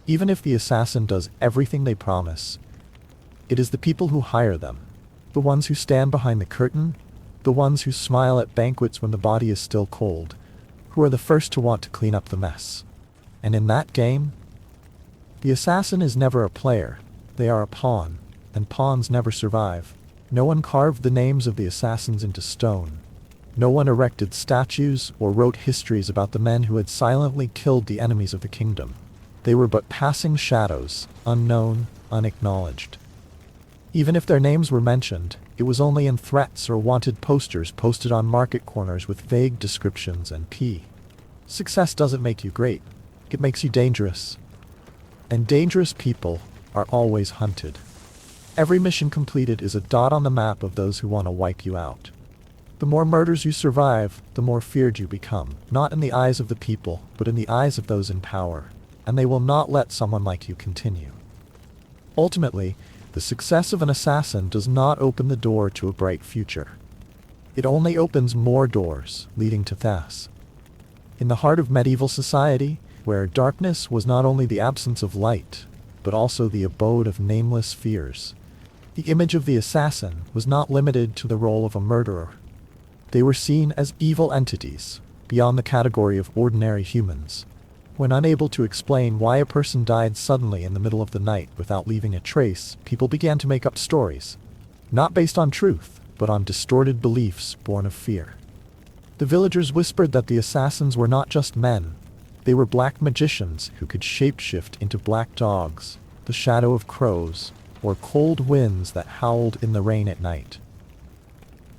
S1: Even if the assassin does everything they promise, it is the people who hire them, the ones who stand behind the curtain, the ones who smile at banquets when the body is still cold, who are the first to want to clean up the mess. And in that game, the assassin is never a player. They are a pawn, and pawns never survive. No one carved the names of the assassins into stone. No one erected statues or wrote histories about the men who had silently killed the enemies of the kingdom. They were but passing shadows, unknown, unacknowledged. Even if their names were mentioned, it was only in threats or wanted posters posted on market corners with vague descriptions and Success doesn't make you great. It makes you dangerous. And dangerous people are always hunted. Every mission completed is a dot on the map of those who want to wipe you out. The more murders you survive, the more feared you become, not in the eyes of the people, but in the eyes of those in power. And they will not let someone like you continue. Ultimately, the success of an assassin does not open the door to a bright future. It only opens more doors, leading to thefts. In the heart of medieval society, where darkness was not only the absence of light, but also the abode of nameless fears. The image of the assassin was not limited to the role of a murderer. They were seen as evil entities, beyond the category of ordinary humans. When unable to explain why a person died suddenly in the middle of the night without leaving a trace, people began to make up stories. Not based on truth, but on distorted beliefs born of fear. The villagers whispered that the assassins were not just men. They were black magicians who could shapeshift into black dogs, the shadow of crows, or cold winds that howled in the rain at night.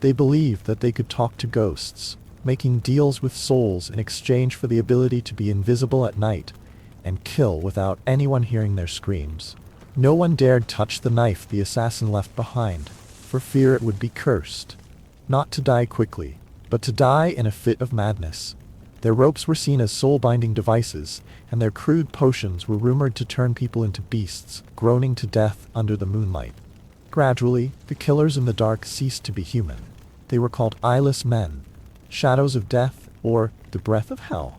S1: They believed that they could talk to ghosts, making deals with souls in exchange for the ability to be invisible at night and kill without anyone hearing their screams. No one dared touch the knife the assassin left behind, for fear it would be cursed. Not to die quickly, but to die in a fit of madness. Their ropes were seen as soul-binding devices, and their crude potions were rumored to turn people into beasts, groaning to death under the moonlight. Gradually, the killers in the dark ceased to be human. They were called eyeless men, shadows of death, or the breath of hell.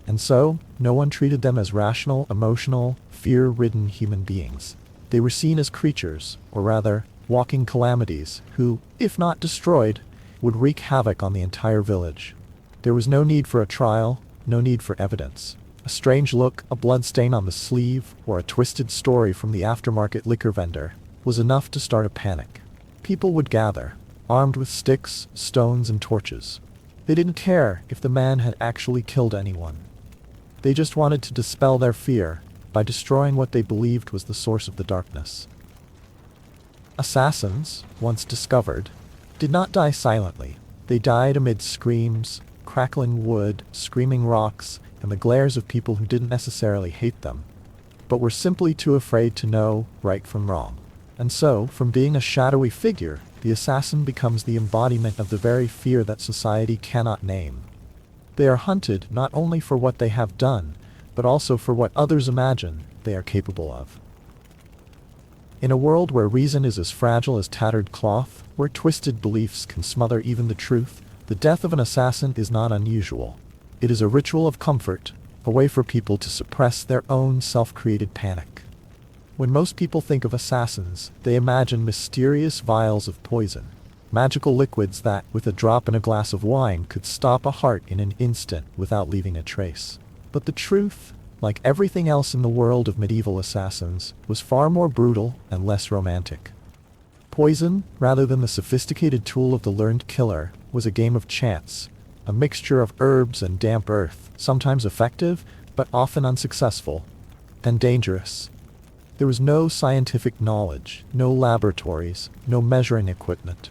S1: And so, no one treated them as rational, emotional, fear-ridden human beings. They were seen as creatures, or rather, walking calamities, who, if not destroyed, would wreak havoc on the entire village. There was no need for a trial, no need for evidence. A strange look, a bloodstain on the sleeve, or a twisted story from the aftermarket liquor vendor was enough to start a panic. People would gather, armed with sticks, stones, and torches. They didn't care if the man had actually killed anyone. They just wanted to dispel their fear by destroying what they believed was the source of the darkness. Assassins, once discovered, did not die silently. They died amid screams, crackling wood, screaming rocks, and the glares of people who didn't necessarily hate them, but were simply too afraid to know right from wrong. And so, from being a shadowy figure, the assassin becomes the embodiment of the very fear that society cannot name. They are hunted not only for what they have done, but also for what others imagine they are capable of. In a world where reason is as fragile as tattered cloth, where twisted beliefs can smother even the truth, the death of an assassin is not unusual. It is a ritual of comfort, a way for people to suppress their own self-created panic. When most people think of assassins, they imagine mysterious vials of poison, magical liquids that, with a drop in a glass of wine, could stop a heart in an instant without leaving a trace. But the truth, like everything else in the world of medieval assassins, was far more brutal and less romantic. Poison, rather than the sophisticated tool of the learned killer, was a game of chance, a mixture of herbs and damp earth, sometimes effective, but often unsuccessful, and dangerous. There was no scientific knowledge, no laboratories, no measuring equipment.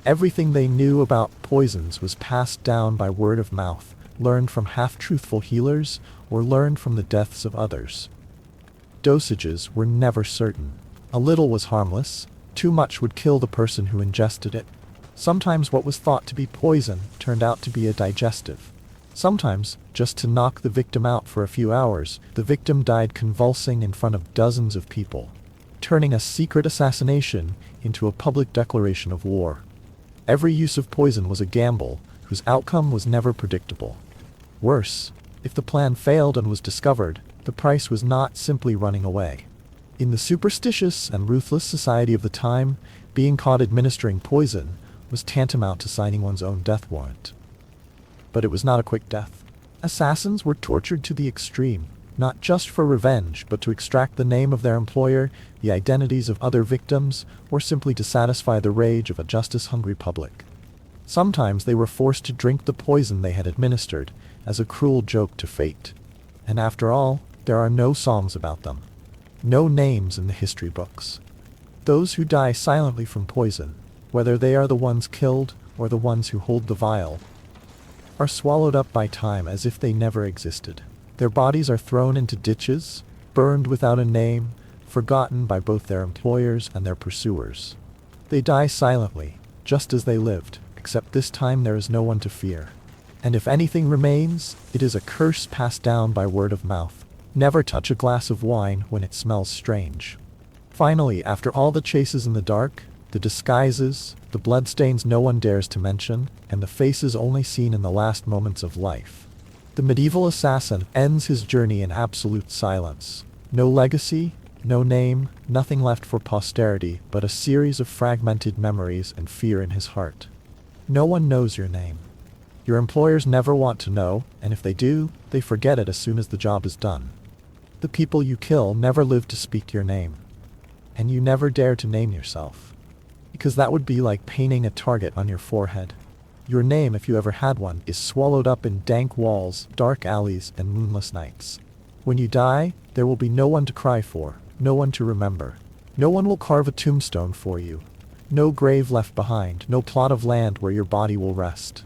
S1: Everything they knew about poisons was passed down by word of mouth, learned from half-truthful healers, or learned from the deaths of others. Dosages were never certain. A little was harmless, too much would kill the person who ingested it. Sometimes what was thought to be poison turned out to be a digestive. Sometimes, just to knock the victim out for a few hours, the victim died convulsing in front of dozens of people, turning a secret assassination into a public declaration of war. Every use of poison was a gamble, whose outcome was never predictable. Worse, if the plan failed and was discovered, the price was not simply running away. In the superstitious and ruthless society of the time, being caught administering poison was tantamount to signing one's own death warrant. But it was not a quick death. Assassins were tortured to the extreme, not just for revenge, but to extract the name of their employer, the identities of other victims, or simply to satisfy the rage of a justice-hungry public. Sometimes they were forced to drink the poison they had administered, as a cruel joke to fate. And after all, there are no songs about them. No names in the history books. Those who die silently from poison, whether they are the ones killed or the ones who hold the vial, are swallowed up by time as if they never existed. Their bodies are thrown into ditches, burned without a name, forgotten by both their employers and their pursuers. They die silently, just as they lived, except this time there is no one to fear. And if anything remains, it is a curse passed down by word of mouth. Never touch a glass of wine when it smells strange. Finally, after all the chases in the dark, the disguises, the bloodstains no one dares to mention, and the faces only seen in the last moments of life, the medieval assassin ends his journey in absolute silence. No legacy, No name, nothing left for posterity but a series of fragmented memories and fear in his heart. No one knows your name. Your employers never want to know, and if they do, they forget it as soon as the job is done. The people you kill never live to speak your name. And you never dare to name yourself. Because that would be like painting a target on your forehead. Your name, if you ever had one, is swallowed up in dank walls, dark alleys, and moonless nights. When you die, there will be no one to cry for, no one to remember. No one will carve a tombstone for you. No grave left behind, no plot of land where your body will rest.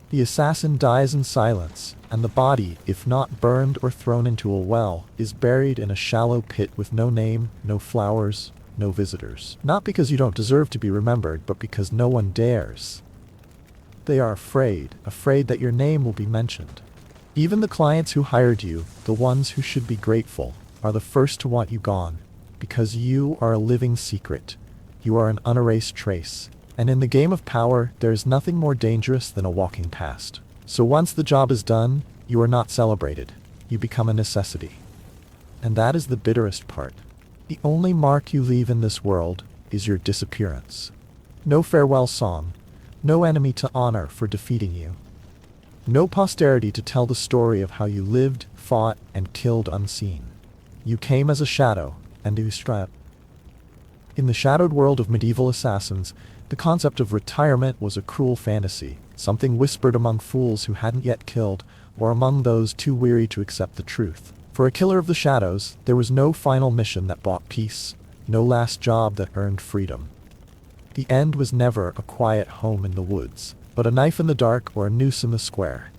S1: The assassin dies in silence, and the body, if not burned or thrown into a well, is buried in a shallow pit with no name, no flowers, no visitors. Not because you don't deserve to be remembered, but because no one dares. They are afraid that your name will be mentioned. Even the clients who hired you, the ones who should be grateful, are the first to want you gone, because you are a living secret. You are an unerased trace. And in the game of power, there is nothing more dangerous than a walking past. So once the job is done, you are not celebrated. You become a necessity. And that is the bitterest part. The only mark you leave in this world is your disappearance. No farewell song. No enemy to honor for defeating you. No posterity to tell the story of how you lived, fought, and killed unseen. You came as a shadow, and you struck. In the shadowed world of medieval assassins, the concept of retirement was a cruel fantasy, something whispered among fools who hadn't yet killed, or among those too weary to accept the truth. For a killer of the shadows, there was no final mission that bought peace, no last job that earned freedom. The end was never a quiet home in the woods, but a knife in the dark or a noose in the square.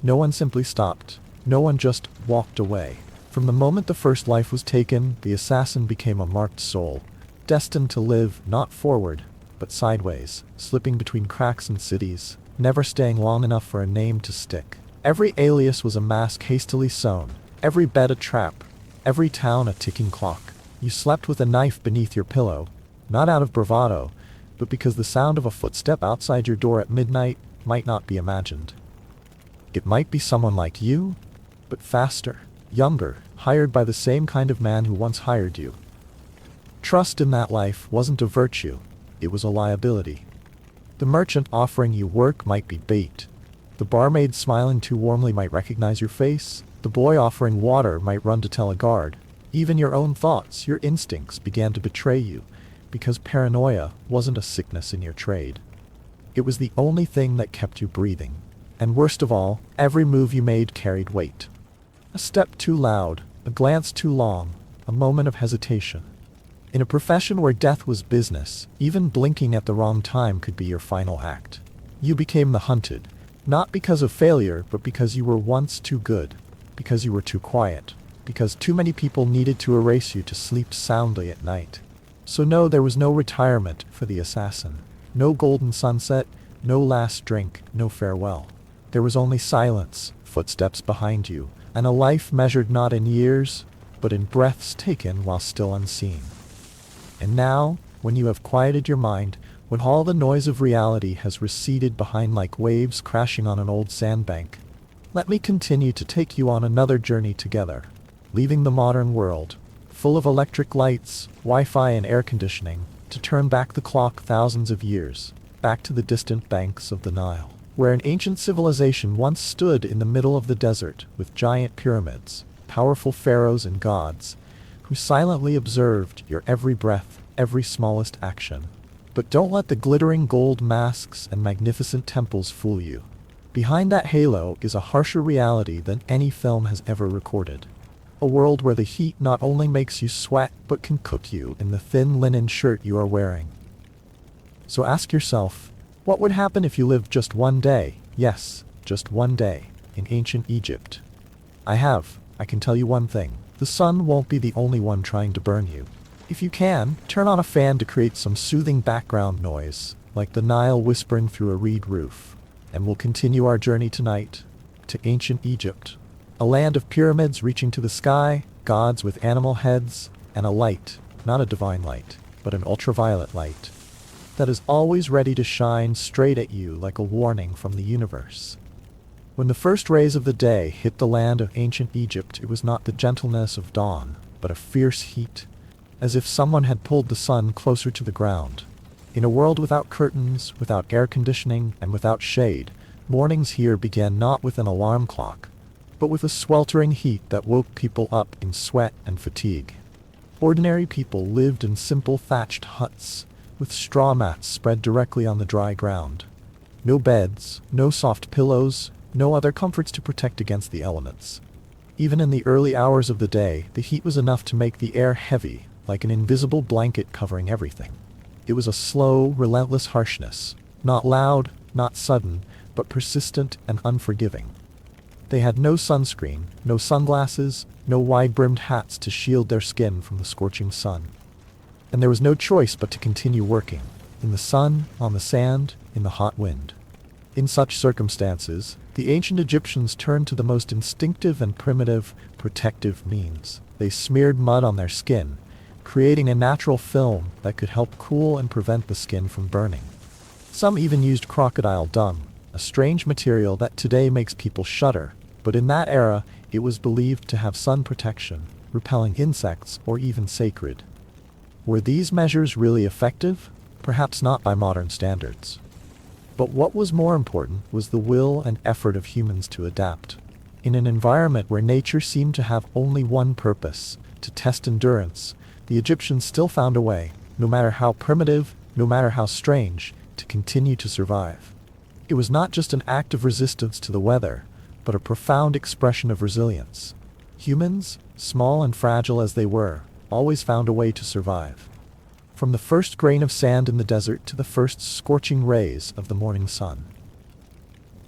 S1: No one simply stopped. No one just walked away. From the moment the first life was taken, the assassin became a marked soul, destined to live not forward, but sideways, slipping between cracks in cities, never staying long enough for a name to stick. Every alias was a mask hastily sewn, every bed a trap, every town a ticking clock. You slept with a knife beneath your pillow, not out of bravado, but because the sound of a footstep outside your door at midnight might not be imagined. It might be someone like you, but faster, younger, hired by the same kind of man who once hired you. Trust in that life wasn't a virtue. It was a liability. The merchant offering you work might be bait. The barmaid smiling too warmly might recognize your face. The boy offering water might run to tell a guard. Even your own thoughts, your instincts began to betray you, because paranoia wasn't a sickness in your trade. It was the only thing that kept you breathing. And worst of all, every move you made carried weight. A step too loud, a glance too long, a moment of hesitation. In a profession where death was business, even blinking at the wrong time could be your final act. You became the hunted, not because of failure, but because you were once too good, because you were too quiet, because too many people needed to erase you to sleep soundly at night. So no, there was no retirement for the assassin. No golden sunset, no last drink, no farewell. There was only silence, footsteps behind you, and a life measured not in years, but in breaths taken while still unseen. And now, when you have quieted your mind, when all the noise of reality has receded behind like waves crashing on an old sandbank, let me continue to take you on another journey together, leaving the modern world, full of electric lights, Wi-Fi and air conditioning, to turn back the clock thousands of years, back to the distant banks of the Nile, where an ancient civilization once stood in the middle of the desert with giant pyramids, powerful pharaohs and gods, who silently observed your every breath, every smallest action. But don't let the glittering gold masks and magnificent temples fool you. Behind that halo is a harsher reality than any film has ever recorded. A world where the heat not only makes you sweat, but can cook you in the thin linen shirt you are wearing. So ask yourself, what would happen if you lived just one day, yes, just one day, in ancient Egypt? I can tell you one thing. The sun won't be the only one trying to burn you. If you can, turn on a fan to create some soothing background noise, like the Nile whispering through a reed roof. And we'll continue our journey tonight to ancient Egypt, a land of pyramids reaching to the sky, gods with animal heads, and a light, not a divine light, but an ultraviolet light, that is always ready to shine straight at you like a warning from the universe. When the first rays of the day hit the land of ancient Egypt, it was not the gentleness of dawn, but a fierce heat, as if someone had pulled the sun closer to the ground. In a world without curtains, without air conditioning, and without shade, mornings here began not with an alarm clock, but with a sweltering heat that woke people up in sweat and fatigue. Ordinary people lived in simple thatched huts, with straw mats spread directly on the dry ground. No beds, no soft pillows, no other comforts to protect against the elements. Even in the early hours of the day, the heat was enough to make the air heavy, like an invisible blanket covering everything. It was a slow, relentless harshness, not loud, not sudden, but persistent and unforgiving. They had no sunscreen, no sunglasses, no wide-brimmed hats to shield their skin from the scorching sun. And there was no choice but to continue working, in the sun, on the sand, in the hot wind. In such circumstances, the ancient Egyptians turned to the most instinctive and primitive, protective means. They smeared mud on their skin, creating a natural film that could help cool and prevent the skin from burning. Some even used crocodile dung, a strange material that today makes people shudder, but in that era it was believed to have sun protection, repelling insects, or even sacred. Were these measures really effective? Perhaps not by modern standards. But what was more important was the will and effort of humans to adapt. In an environment where nature seemed to have only one purpose, to test endurance, the Egyptians still found a way, no matter how primitive, no matter how strange, to continue to survive. It was not just an act of resistance to the weather, but a profound expression of resilience. Humans, small and fragile as they were, always found a way to survive. From the first grain of sand in the desert to the first scorching rays of the morning sun.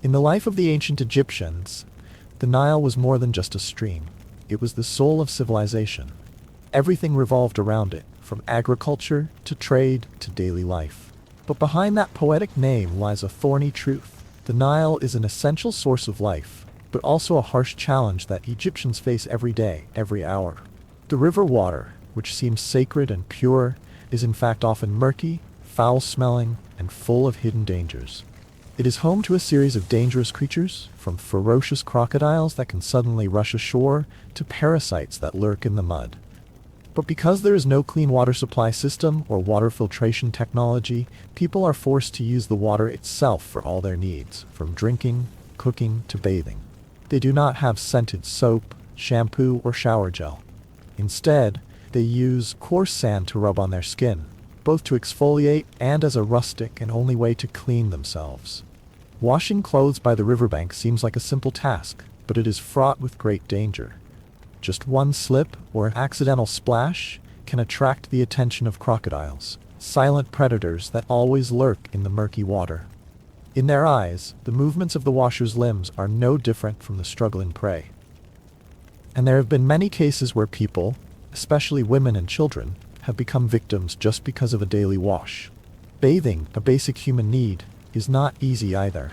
S1: In the life of the ancient Egyptians, the Nile was more than just a stream. It was the soul of civilization. Everything revolved around it, from agriculture to trade to daily life. But behind that poetic name lies a thorny truth. The Nile is an essential source of life, but also a harsh challenge that Egyptians face every day, every hour. The river water, which seems sacred and pure, is in fact often murky, foul-smelling, and full of hidden dangers. It is home to a series of dangerous creatures, from ferocious crocodiles that can suddenly rush ashore to parasites that lurk in the mud. But because there is no clean water supply system or water filtration technology, people are forced to use the water itself for all their needs, from drinking, cooking, to bathing. They do not have scented soap, shampoo, or shower gel. Instead, they use coarse sand to rub on their skin, both to exfoliate and as a rustic and only way to clean themselves. Washing clothes by the riverbank seems like a simple task, but it is fraught with great danger. Just one slip or an accidental splash can attract the attention of crocodiles, silent predators that always lurk in the murky water. In their eyes, the movements of the washer's limbs are no different from the struggling prey. And there have been many cases where people, especially women and children, have become victims just because of a daily wash. Bathing, a basic human need, is not easy either.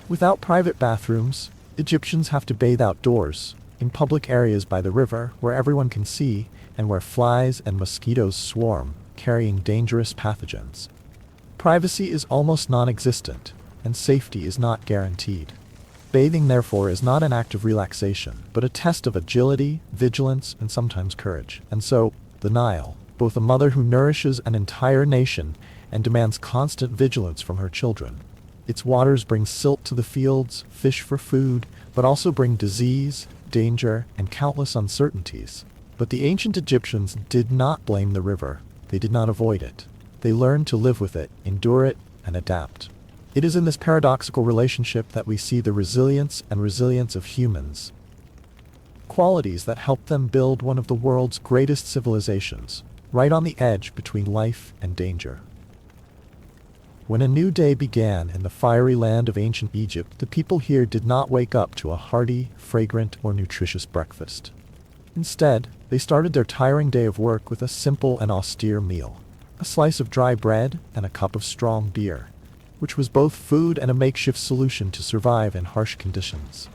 S1: Without private bathrooms, Egyptians have to bathe outdoors, in public areas by the river where everyone can see and where flies and mosquitoes swarm, carrying dangerous pathogens. Privacy is almost non-existent, and safety is not guaranteed. Bathing, therefore, is not an act of relaxation, but a test of agility, vigilance, and sometimes courage. And so, the Nile, both a mother who nourishes an entire nation and demands constant vigilance from her children. Its waters bring silt to the fields, fish for food, but also bring disease, danger, and countless uncertainties. But the ancient Egyptians did not blame the river. They did not avoid it. They learned to live with it, endure it, and adapt. It is in this paradoxical relationship that we see the resilience of humans, qualities that help them build one of the world's greatest civilizations, right on the edge between life and danger. When a new day began in the fiery land of ancient Egypt, the people here did not wake up to a hearty, fragrant, or nutritious breakfast. Instead, they started their tiring day of work with a simple and austere meal, a slice of dry bread and a cup of strong beer, which was both food and a makeshift solution to survive in harsh conditions.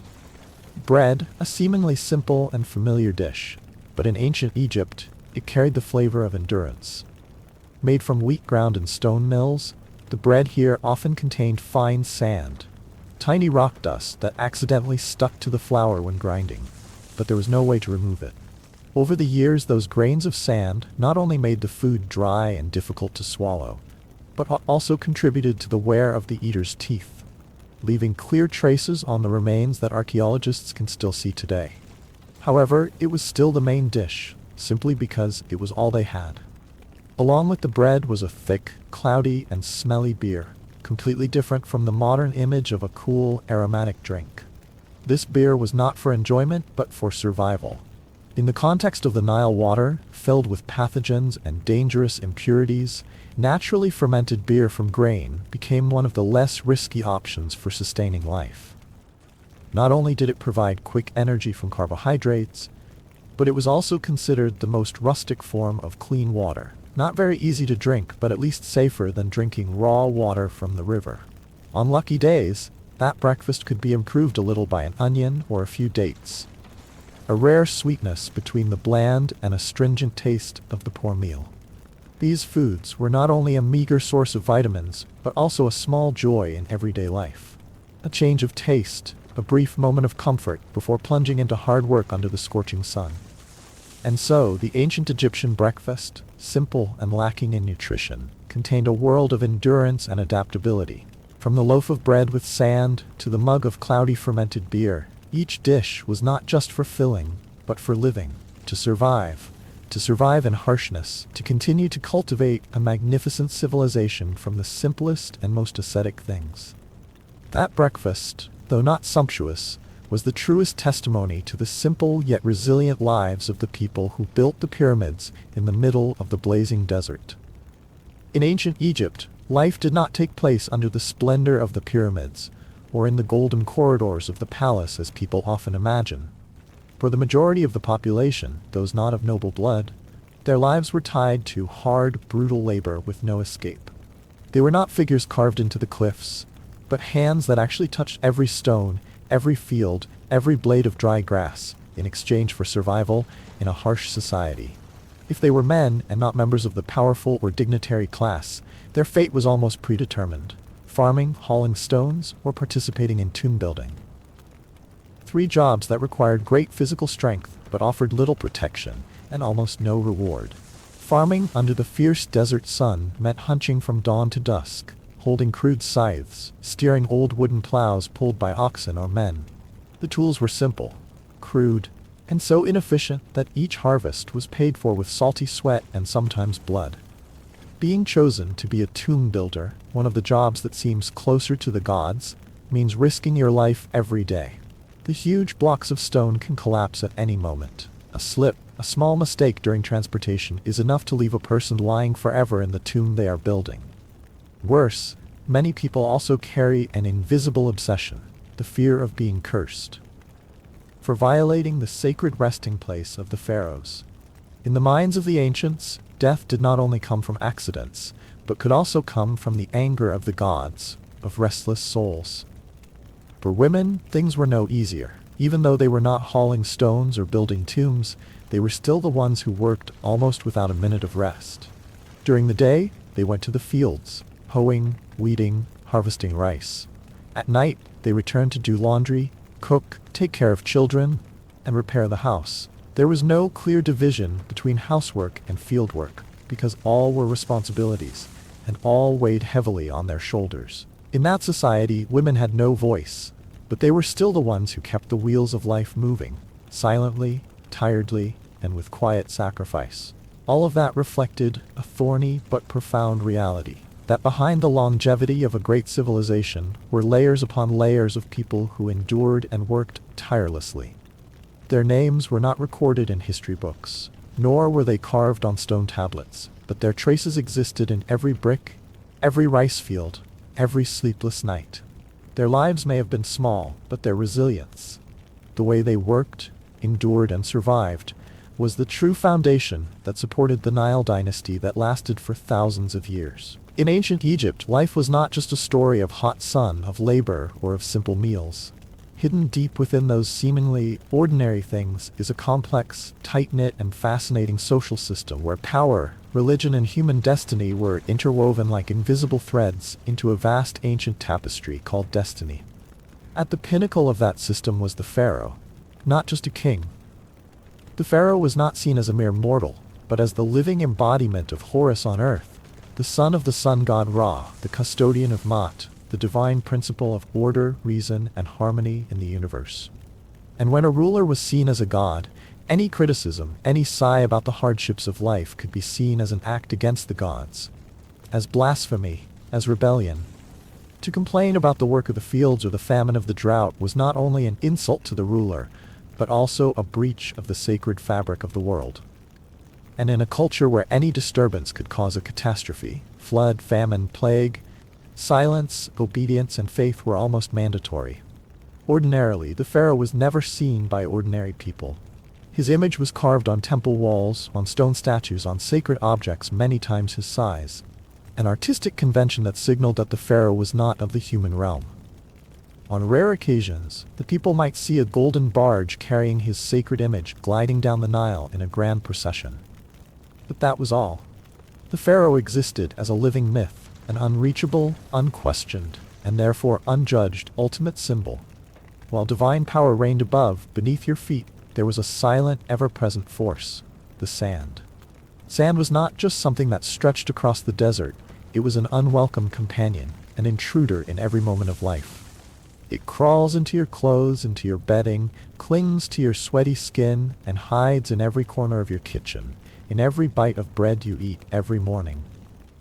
S1: Bread, a seemingly simple and familiar dish, but in ancient Egypt, it carried the flavor of endurance. Made from wheat ground in stone mills, the bread here often contained fine sand, tiny rock dust that accidentally stuck to the flour when grinding, but there was no way to remove it. Over the years, those grains of sand not only made the food dry and difficult to swallow, but also contributed to the wear of the eater's teeth, leaving clear traces on the remains that archaeologists can still see today. However, it was still the main dish, simply because it was all they had. Along with the bread was a thick, cloudy, and smelly beer, completely different from the modern image of a cool, aromatic drink. This beer was not for enjoyment, but for survival. In the context of the Nile water, filled with pathogens and dangerous impurities, naturally fermented beer from grain became one of the less risky options for sustaining life. Not only did it provide quick energy from carbohydrates, but it was also considered the most rustic form of clean water. Not very easy to drink, but at least safer than drinking raw water from the river. On lucky days, that breakfast could be improved a little by an onion or a few dates. A rare sweetness between the bland and astringent taste of the poor meal. These foods were not only a meager source of vitamins, but also a small joy in everyday life. A change of taste, a brief moment of comfort before plunging into hard work under the scorching sun. And so, the ancient Egyptian breakfast, simple and lacking in nutrition, contained a world of endurance and adaptability. From the loaf of bread with sand to the mug of cloudy fermented beer, each dish was not just for filling, but for living, to survive in harshness, to continue to cultivate a magnificent civilization from the simplest and most ascetic things. That breakfast, though not sumptuous, was the truest testimony to the simple yet resilient lives of the people who built the pyramids in the middle of the blazing desert. In ancient Egypt, life did not take place under the splendor of the pyramids, or in the golden corridors of the palace as people often imagine. For the majority of the population, those not of noble blood, their lives were tied to hard, brutal labor with no escape. They were not figures carved into the cliffs, but hands that actually touched every stone, every field, every blade of dry grass, in exchange for survival in a harsh society. If they were men and not members of the powerful or dignitary class, their fate was almost predetermined: farming, hauling stones, or participating in tomb building. 3 jobs that required great physical strength but offered little protection and almost no reward. Farming under the fierce desert sun meant hunching from dawn to dusk, holding crude scythes, steering old wooden plows pulled by oxen or men. The tools were simple, crude, and so inefficient that each harvest was paid for with salty sweat and sometimes blood. Being chosen to be a tomb builder, one of the jobs that seems closer to the gods, means risking your life every day. The huge blocks of stone can collapse at any moment. A slip, a small mistake during transportation is enough to leave a person lying forever in the tomb they are building. Worse, many people also carry an invisible obsession, the fear of being cursed, for violating the sacred resting place of the pharaohs. In the minds of the ancients, death did not only come from accidents, but could also come from the anger of the gods, of restless souls. For women, things were no easier. Even though they were not hauling stones or building tombs, they were still the ones who worked almost without a minute of rest. During the day, they went to the fields, hoeing, weeding, harvesting rice. At night, they returned to do laundry, cook, take care of children, and repair the house. There was no clear division between housework and fieldwork, because all were responsibilities, and all weighed heavily on their shoulders. In that society, women had no voice, but they were still the ones who kept the wheels of life moving, silently, tiredly, and with quiet sacrifice. All of that reflected a thorny but profound reality, that behind the longevity of a great civilization were layers upon layers of people who endured and worked tirelessly. Their names were not recorded in history books, nor were they carved on stone tablets, but their traces existed in every brick, every rice field, every sleepless night. Their lives may have been small, but their resilience, the way they worked, endured, and survived, was the true foundation that supported the Nile dynasty that lasted for thousands of years. In ancient Egypt, life was not just a story of hot sun, of labor, or of simple meals. Hidden deep within those seemingly ordinary things is a complex, tight-knit, and fascinating social system where power, religion, and human destiny were interwoven like invisible threads into a vast ancient tapestry called destiny. At the pinnacle of that system was the pharaoh, not just a king, The pharaoh was not seen as a mere mortal, but as the living embodiment of Horus on earth, the son of the sun god Ra, the custodian of Maat, the divine principle of order, reason, and harmony in the universe. And when a ruler was seen as a god, any criticism, any sigh about the hardships of life could be seen as an act against the gods, as blasphemy, as rebellion. To complain about the work of the fields or the famine of the drought was not only an insult to the ruler, but also a breach of the sacred fabric of the world. And in a culture where any disturbance could cause a catastrophe, flood, famine, plague, silence, obedience, and faith were almost mandatory. Ordinarily, the pharaoh was never seen by ordinary people. His image was carved on temple walls, on stone statues, on sacred objects many times his size, an artistic convention that signaled that the pharaoh was not of the human realm. On rare occasions, the people might see a golden barge carrying his sacred image gliding down the Nile in a grand procession. But that was all. The pharaoh existed as a living myth, an unreachable, unquestioned, and therefore unjudged ultimate symbol. While divine power reigned above, beneath your feet, there was a silent, ever-present force, the sand. Sand was not just something that stretched across the desert, it was an unwelcome companion, an intruder in every moment of life. It crawls into your clothes, into your bedding, clings to your sweaty skin, and hides in every corner of your kitchen, in every bite of bread you eat every morning.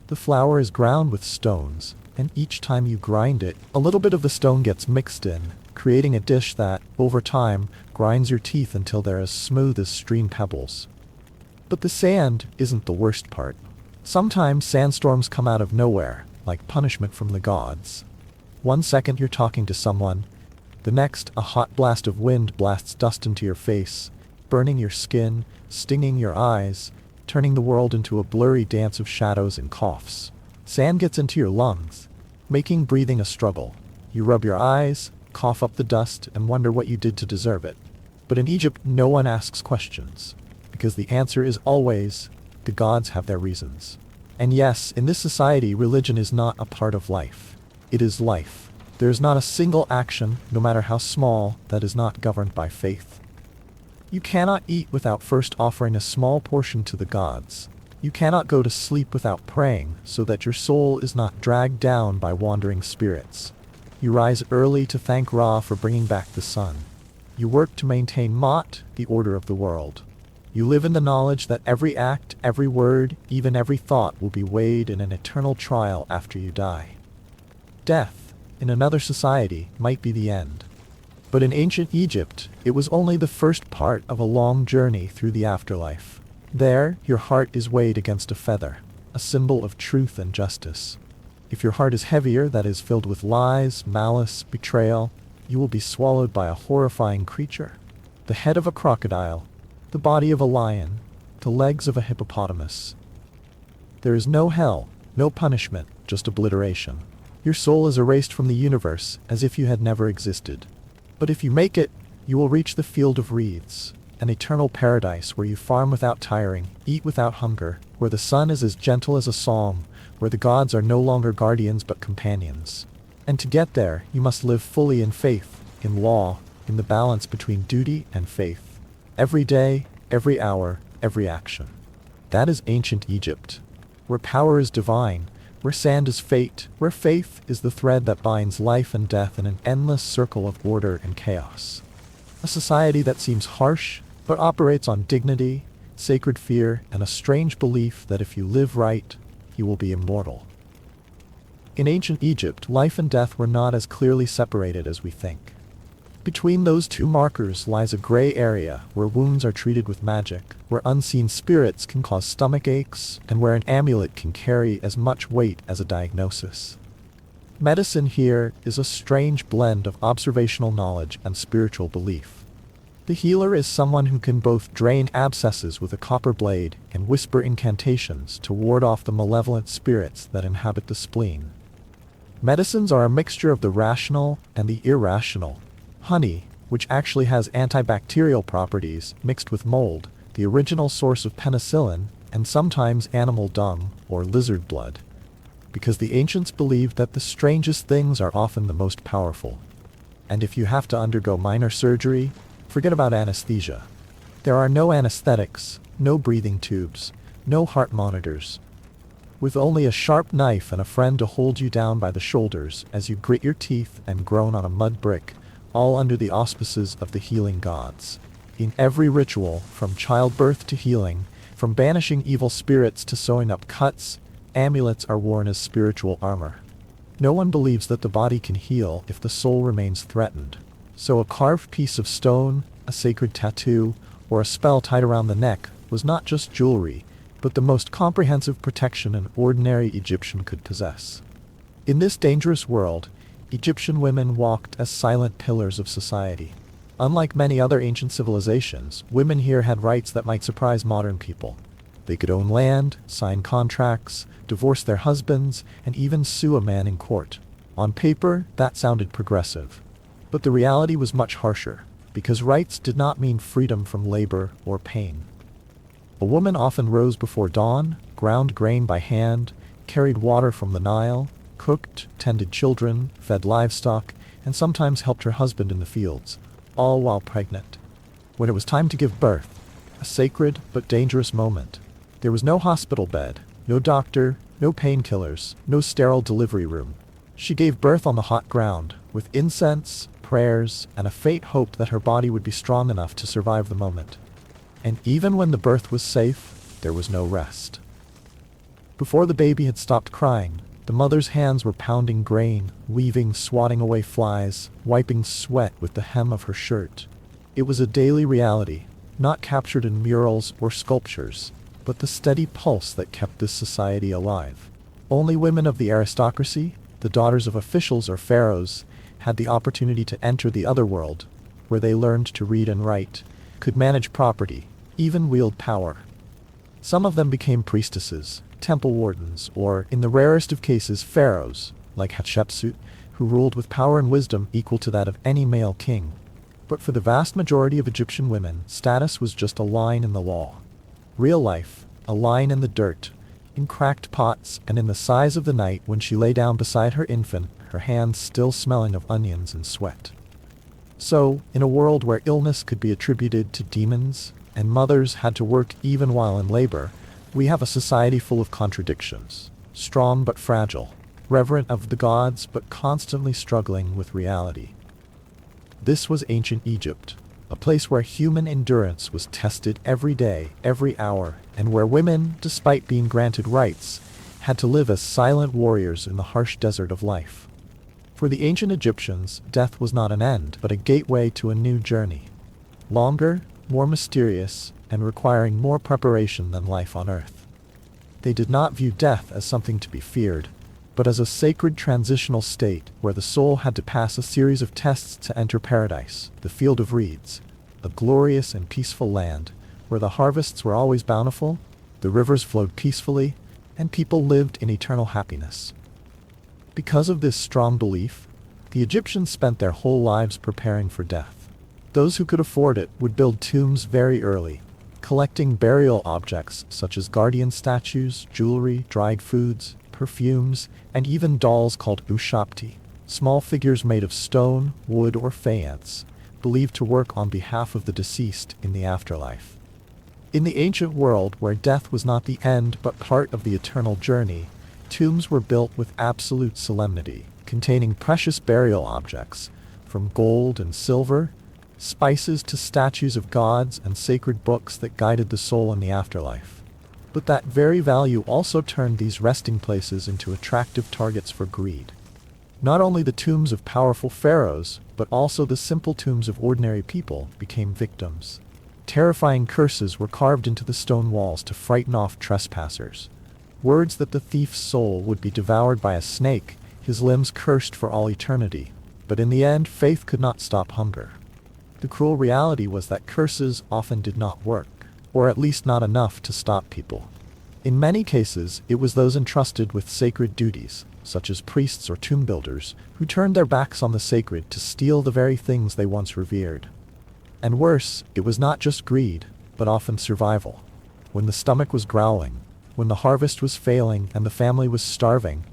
S1: The flour is ground with stones, and each time you grind it, a little bit of the stone gets mixed in, creating a dish that, over time, grinds your teeth until they're as smooth as stream pebbles. But the sand isn't the worst part. Sometimes sandstorms come out of nowhere, like punishment from the gods. One second you're talking to someone, the next a hot blast of wind blasts dust into your face, burning your skin, stinging your eyes, turning the world into a blurry dance of shadows and coughs. Sand gets into your lungs, making breathing a struggle. You rub your eyes, cough up the dust, and wonder what you did to deserve it. But in Egypt, no one asks questions, because the answer is always, the gods have their reasons. And yes, in this society, religion is not a part of life. It is life. There is not a single action, no matter how small, that is not governed by faith. You cannot eat without first offering a small portion to the gods. You cannot go to sleep without praying, so that your soul is not dragged down by wandering spirits. You rise early to thank Ra for bringing back the sun. You work to maintain Maat, the order of the world. You live in the knowledge that every act, every word, even every thought will be weighed in an eternal trial after you die. Death, in another society, might be the end. But in ancient Egypt, it was only the first part of a long journey through the afterlife. There, your heart is weighed against a feather, a symbol of truth and justice. If your heart is heavier, that is filled with lies, malice, betrayal, you will be swallowed by a horrifying creature. The head of a crocodile, the body of a lion, the legs of a hippopotamus. There is no hell, no punishment, just obliteration. Your soul is erased from the universe as if you had never existed. But if you make it, you will reach the field of reeds, an eternal paradise where you farm without tiring, eat without hunger, where the sun is as gentle as a psalm, where the gods are no longer guardians but companions. And to get there, you must live fully in faith, in law, in the balance between duty and faith. Every day, every hour, every action. That is ancient Egypt, where power is divine, where sand is fate, where faith is the thread that binds life and death in an endless circle of order and chaos. A society that seems harsh, but operates on dignity, sacred fear, and a strange belief that if you live right, you will be immortal. In ancient Egypt, life and death were not as clearly separated as we think. Between those two markers lies a gray area where wounds are treated with magic, where unseen spirits can cause stomach aches, and where an amulet can carry as much weight as a diagnosis. Medicine here is a strange blend of observational knowledge and spiritual belief. The healer is someone who can both drain abscesses with a copper blade and whisper incantations to ward off the malevolent spirits that inhabit the spleen. Medicines are a mixture of the rational and the irrational. Honey, which actually has antibacterial properties, mixed with mold, the original source of penicillin, and sometimes animal dung or lizard blood. Because the ancients believed that the strangest things are often the most powerful. And if you have to undergo minor surgery, forget about anesthesia. There are no anesthetics, no breathing tubes, no heart monitors. With only a sharp knife and a friend to hold you down by the shoulders as you grit your teeth and groan on a mud brick, all under the auspices of the healing gods. In every ritual, from childbirth to healing, from banishing evil spirits to sewing up cuts, amulets are worn as spiritual armor. No one believes that the body can heal if the soul remains threatened. So a carved piece of stone, a sacred tattoo, or a spell tied around the neck was not just jewelry, but the most comprehensive protection an ordinary Egyptian could possess. In this dangerous world, Egyptian women walked as silent pillars of society. Unlike many other ancient civilizations, women here had rights that might surprise modern people. They could own land, sign contracts, divorce their husbands, and even sue a man in court. On paper, that sounded progressive. But the reality was much harsher, because rights did not mean freedom from labor or pain. A woman often rose before dawn, ground grain by hand, carried water from the Nile, cooked, tended children, fed livestock, and sometimes helped her husband in the fields, all while pregnant. When it was time to give birth, a sacred but dangerous moment, there was no hospital bed, no doctor, no painkillers, no sterile delivery room. She gave birth on the hot ground, with incense, prayers, and a faint hope that her body would be strong enough to survive the moment. And even when the birth was safe, there was no rest. Before the baby had stopped crying, the mother's hands were pounding grain, weaving, swatting away flies, wiping sweat with the hem of her shirt. It was a daily reality, not captured in murals or sculptures, but the steady pulse that kept this society alive. Only women of the aristocracy, the daughters of officials or pharaohs, had the opportunity to enter the other world, where they learned to read and write, could manage property, even wield power. Some of them became priestesses, temple wardens, or, in the rarest of cases, pharaohs, like Hatshepsut, who ruled with power and wisdom equal to that of any male king. But for the vast majority of Egyptian women, status was just a line in the law. Real life, a line in the dirt, in cracked pots, and in the sighs of the night when she lay down beside her infant, her hands still smelling of onions and sweat. So, in a world where illness could be attributed to demons, and mothers had to work even while in labor, we have a society full of contradictions, strong but fragile, reverent of the gods but constantly struggling with reality. This was ancient Egypt, a place where human endurance was tested every day, every hour, and where women, despite being granted rights, had to live as silent warriors in the harsh desert of life. For the ancient Egyptians, death was not an end, but a gateway to a new journey. Longer, more mysterious, and requiring more preparation than life on earth. They did not view death as something to be feared, but as a sacred transitional state where the soul had to pass a series of tests to enter paradise, the field of reeds, a glorious and peaceful land where the harvests were always bountiful, the rivers flowed peacefully, and people lived in eternal happiness. Because of this strong belief, the Egyptians spent their whole lives preparing for death. Those who could afford it would build tombs very early, collecting burial objects such as guardian statues, jewelry, dried foods, perfumes, and even dolls called ushapti, small figures made of stone, wood, or faience, believed to work on behalf of the deceased in the afterlife. In the ancient world where death was not the end but part of the eternal journey, tombs were built with absolute solemnity, containing precious burial objects, from gold and silver, spices to statues of gods and sacred books that guided the soul in the afterlife. But that very value also turned these resting places into attractive targets for greed. Not only the tombs of powerful pharaohs, but also the simple tombs of ordinary people became victims. Terrifying curses were carved into the stone walls to frighten off trespassers. Words that the thief's soul would be devoured by a snake, his limbs cursed for all eternity. But in the end, faith could not stop hunger. The cruel reality was that curses often did not work, or at least not enough to stop people. In many cases, it was those entrusted with sacred duties, such as priests or tomb builders, who turned their backs on the sacred to steal the very things they once revered. And worse, it was not just greed, but often survival. When the stomach was growling, when the harvest was failing and the family was starving,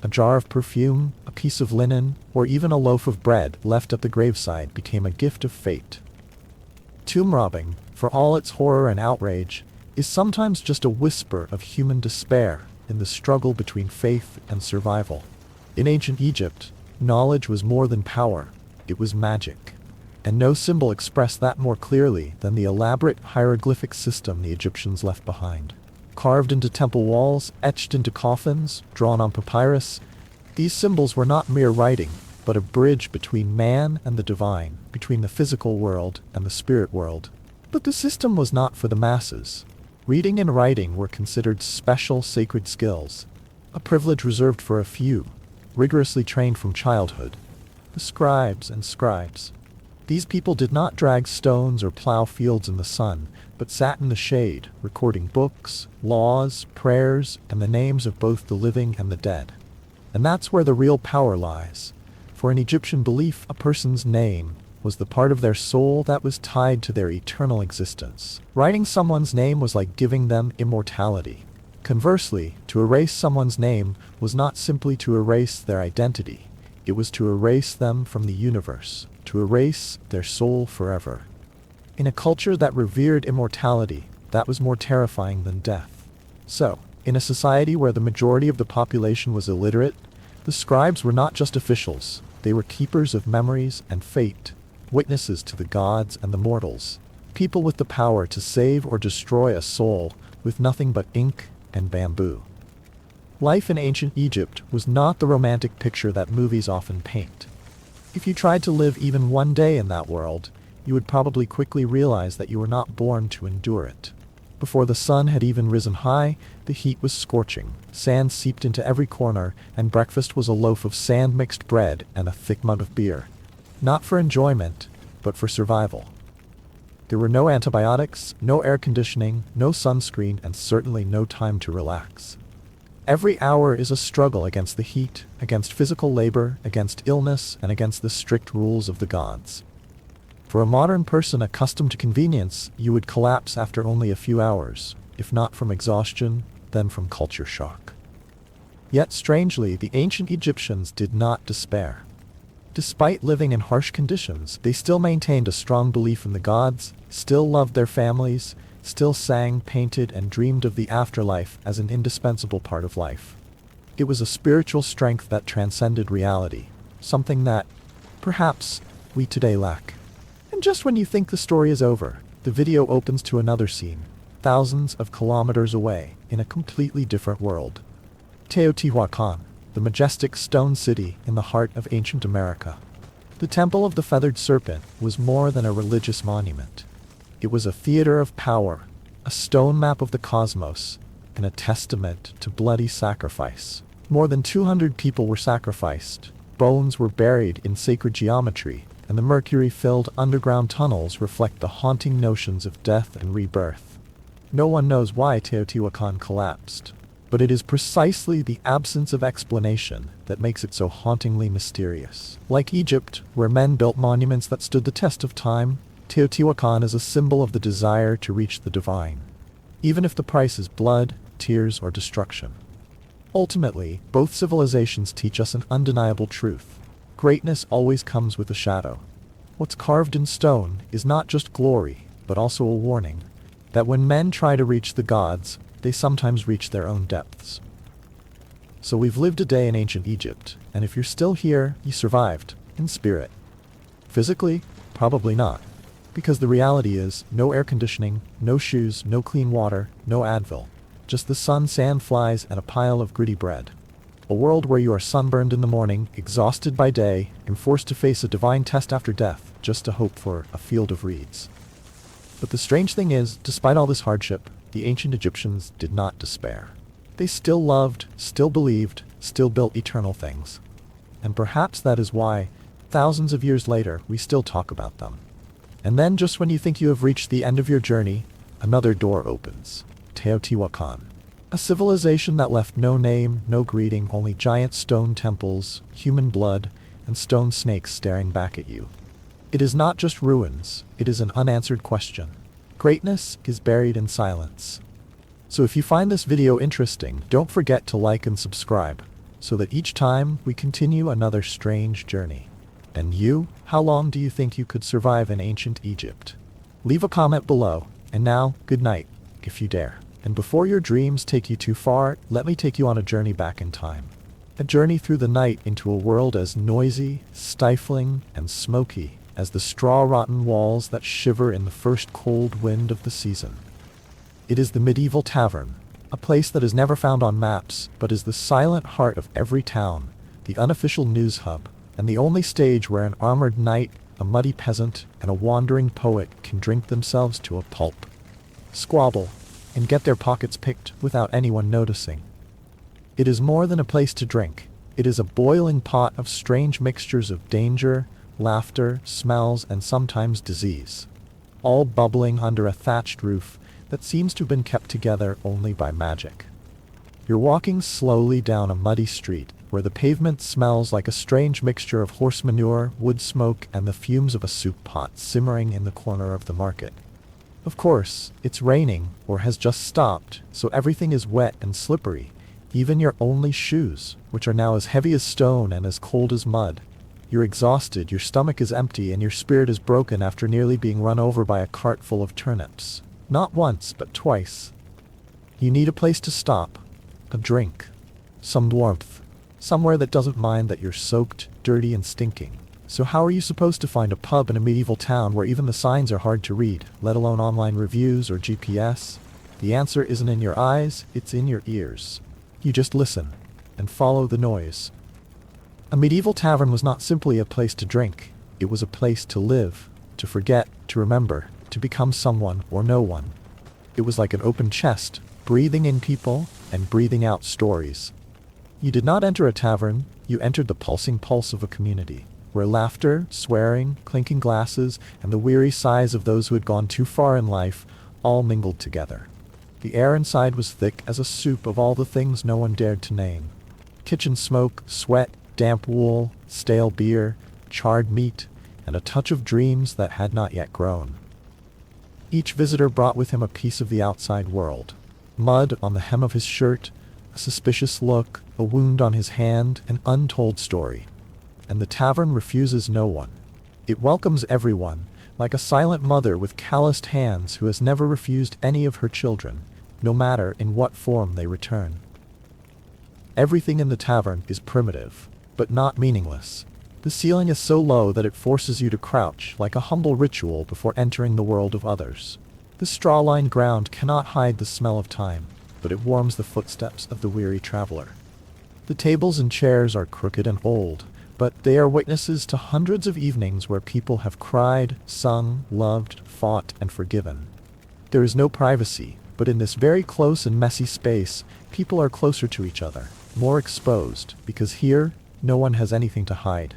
S1: a jar of perfume, a piece of linen, or even a loaf of bread left at the graveside became a gift of fate. Tomb robbing, for all its horror and outrage, is sometimes just a whisper of human despair in the struggle between faith and survival. In ancient Egypt, knowledge was more than power, it was magic. And no symbol expressed that more clearly than the elaborate hieroglyphic system the Egyptians left behind. Carved into temple walls, etched into coffins, drawn on papyrus, these symbols were not mere writing, but a bridge between man and the divine, between the physical world and the spirit world. But the system was not for the masses. Reading and writing were considered special sacred skills, a privilege reserved for a few, rigorously trained from childhood. The scribes and scribes. These people did not drag stones or plow fields in the sun, but sat in the shade, recording books, laws, prayers, and the names of both the living and the dead. And that's where the real power lies. For in Egyptian belief, a person's name was the part of their soul that was tied to their eternal existence. Writing someone's name was like giving them immortality. Conversely, to erase someone's name was not simply to erase their identity. It was to erase them from the universe, to erase their soul forever. In a culture that revered immortality, that was more terrifying than death. So, in a society where the majority of the population was illiterate, the scribes were not just officials, they were keepers of memories and fate, witnesses to the gods and the mortals, people with the power to save or destroy a soul with nothing but ink and bamboo. Life in ancient Egypt was not the romantic picture that movies often paint. If you tried to live even one day in that world, you would probably quickly realize that you were not born to endure it. Before the sun had even risen high, the heat was scorching, sand seeped into every corner, and breakfast was a loaf of sand-mixed bread and a thick mug of beer. Not for enjoyment, but for survival. There were no antibiotics, no air conditioning, no sunscreen, and certainly no time to relax. Every hour is a struggle against the heat, against physical labor, against illness, and against the strict rules of the gods. For a modern person accustomed to convenience, you would collapse after only a few hours, if not from exhaustion, then from culture shock. Yet strangely, the ancient Egyptians did not despair. Despite living in harsh conditions, they still maintained a strong belief in the gods, still loved their families, still sang, painted, and dreamed of the afterlife as an indispensable part of life. It was a spiritual strength that transcended reality, something that, perhaps, we today lack. And just when you think the story is over, the video opens to another scene, thousands of kilometers away, in a completely different world. Teotihuacan, the majestic stone city in the heart of ancient America. The Temple of the Feathered Serpent was more than a religious monument. It was a theater of power, a stone map of the cosmos, and a testament to bloody sacrifice. More than 200 people were sacrificed, bones were buried in sacred geometry, and the mercury-filled underground tunnels reflect the haunting notions of death and rebirth. No one knows why Teotihuacan collapsed, but it is precisely the absence of explanation that makes it so hauntingly mysterious. Like Egypt, where men built monuments that stood the test of time, Teotihuacan is a symbol of the desire to reach the divine, even if the price is blood, tears, or destruction. Ultimately, both civilizations teach us an undeniable truth. Greatness always comes with a shadow. What's carved in stone is not just glory, but also a warning that when men try to reach the gods, they sometimes reach their own depths. So we've lived a day in ancient Egypt, and if you're still here, you survived, in spirit. Physically, probably not, because the reality is no air conditioning, no shoes, no clean water, no Advil, just the sun, sand, flies, and a pile of gritty bread. A world where you are sunburned in the morning, exhausted by day, and forced to face a divine test after death, just to hope for a field of reeds. But the strange thing is, despite all this hardship, the ancient Egyptians did not despair. They still loved, still believed, still built eternal things. And perhaps that is why, thousands of years later, we still talk about them. And then just when you think you have reached the end of your journey, another door opens. Teotihuacan. A civilization that left no name, no greeting, only giant stone temples, human blood, and stone snakes staring back at you. It is not just ruins, it is an unanswered question. Greatness is buried in silence. So if you find this video interesting, don't forget to like and subscribe, so that each time we continue another strange journey. And you, how long do you think you could survive in ancient Egypt? Leave a comment below. And now, good night, if you dare. And before your dreams take you too far, let me take you on a journey back in time. A journey through the night into a world as noisy, stifling, and smoky as the straw-rotten walls that shiver in the first cold wind of the season. It is the medieval tavern, a place that is never found on maps, but is the silent heart of every town, the unofficial news hub, and the only stage where an armored knight, a muddy peasant, and a wandering poet can drink themselves to a pulp, squabble, and get their pockets picked without anyone noticing. It is more than a place to drink. It is a boiling pot of strange mixtures of danger, laughter, smells, and sometimes disease, all bubbling under a thatched roof that seems to have been kept together only by magic. You're walking slowly down a muddy street where the pavement smells like a strange mixture of horse manure, wood smoke, and the fumes of a soup pot simmering in the corner of the market. Of course, it's raining or has just stopped, so everything is wet and slippery, even your only shoes, which are now as heavy as stone and as cold as mud. You're exhausted, your stomach is empty, and your spirit is broken after nearly being run over by a cart full of turnips. Not once, but twice. You need a place to stop, a drink, some warmth, somewhere that doesn't mind that you're soaked, dirty, and stinking. So how are you supposed to find a pub in a medieval town where even the signs are hard to read, let alone online reviews or GPS? The answer isn't in your eyes, it's in your ears. You just listen and follow the noise. A medieval tavern was not simply a place to drink. It was a place to live, to forget, to remember, to become someone or no one. It was like an open chest, breathing in people and breathing out stories. You did not enter a tavern, you entered the pulsing pulse of a community, where laughter, swearing, clinking glasses, and the weary sighs of those who had gone too far in life all mingled together. The air inside was thick as a soup of all the things no one dared to name. Kitchen smoke, sweat, damp wool, stale beer, charred meat, and a touch of dreams that had not yet grown. Each visitor brought with him a piece of the outside world. Mud on the hem of his shirt, a suspicious look, a wound on his hand, an untold story. And the tavern refuses no one. It welcomes everyone, like a silent mother with calloused hands who has never refused any of her children, no matter in what form they return. Everything in the tavern is primitive, but not meaningless. The ceiling is so low that it forces you to crouch like a humble ritual before entering the world of others. The straw-lined ground cannot hide the smell of time, but it warms the footsteps of the weary traveler. The tables and chairs are crooked and old, but they are witnesses to hundreds of evenings where people have cried, sung, loved, fought, and forgiven. There is no privacy, but in this very close and messy space, people are closer to each other, more exposed, because here, no one has anything to hide.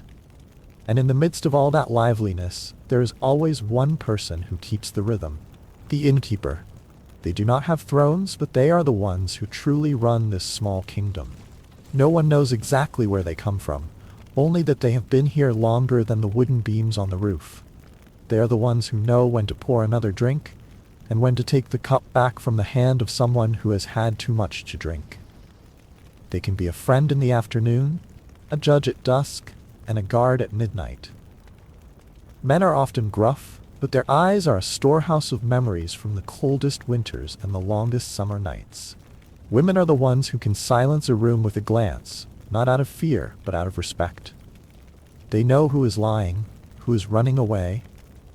S1: And in the midst of all that liveliness, there is always one person who keeps the rhythm, the innkeeper. They do not have thrones, but they are the ones who truly run this small kingdom. No one knows exactly where they come from, only that they have been here longer than the wooden beams on the roof. They are the ones who know when to pour another drink, and when to take the cup back from the hand of someone who has had too much to drink. They can be a friend in the afternoon, a judge at dusk, and a guard at midnight. Men are often gruff, but their eyes are a storehouse of memories from the coldest winters and the longest summer nights. Women are the ones who can silence a room with a glance, not out of fear, but out of respect. They know who is lying, who is running away,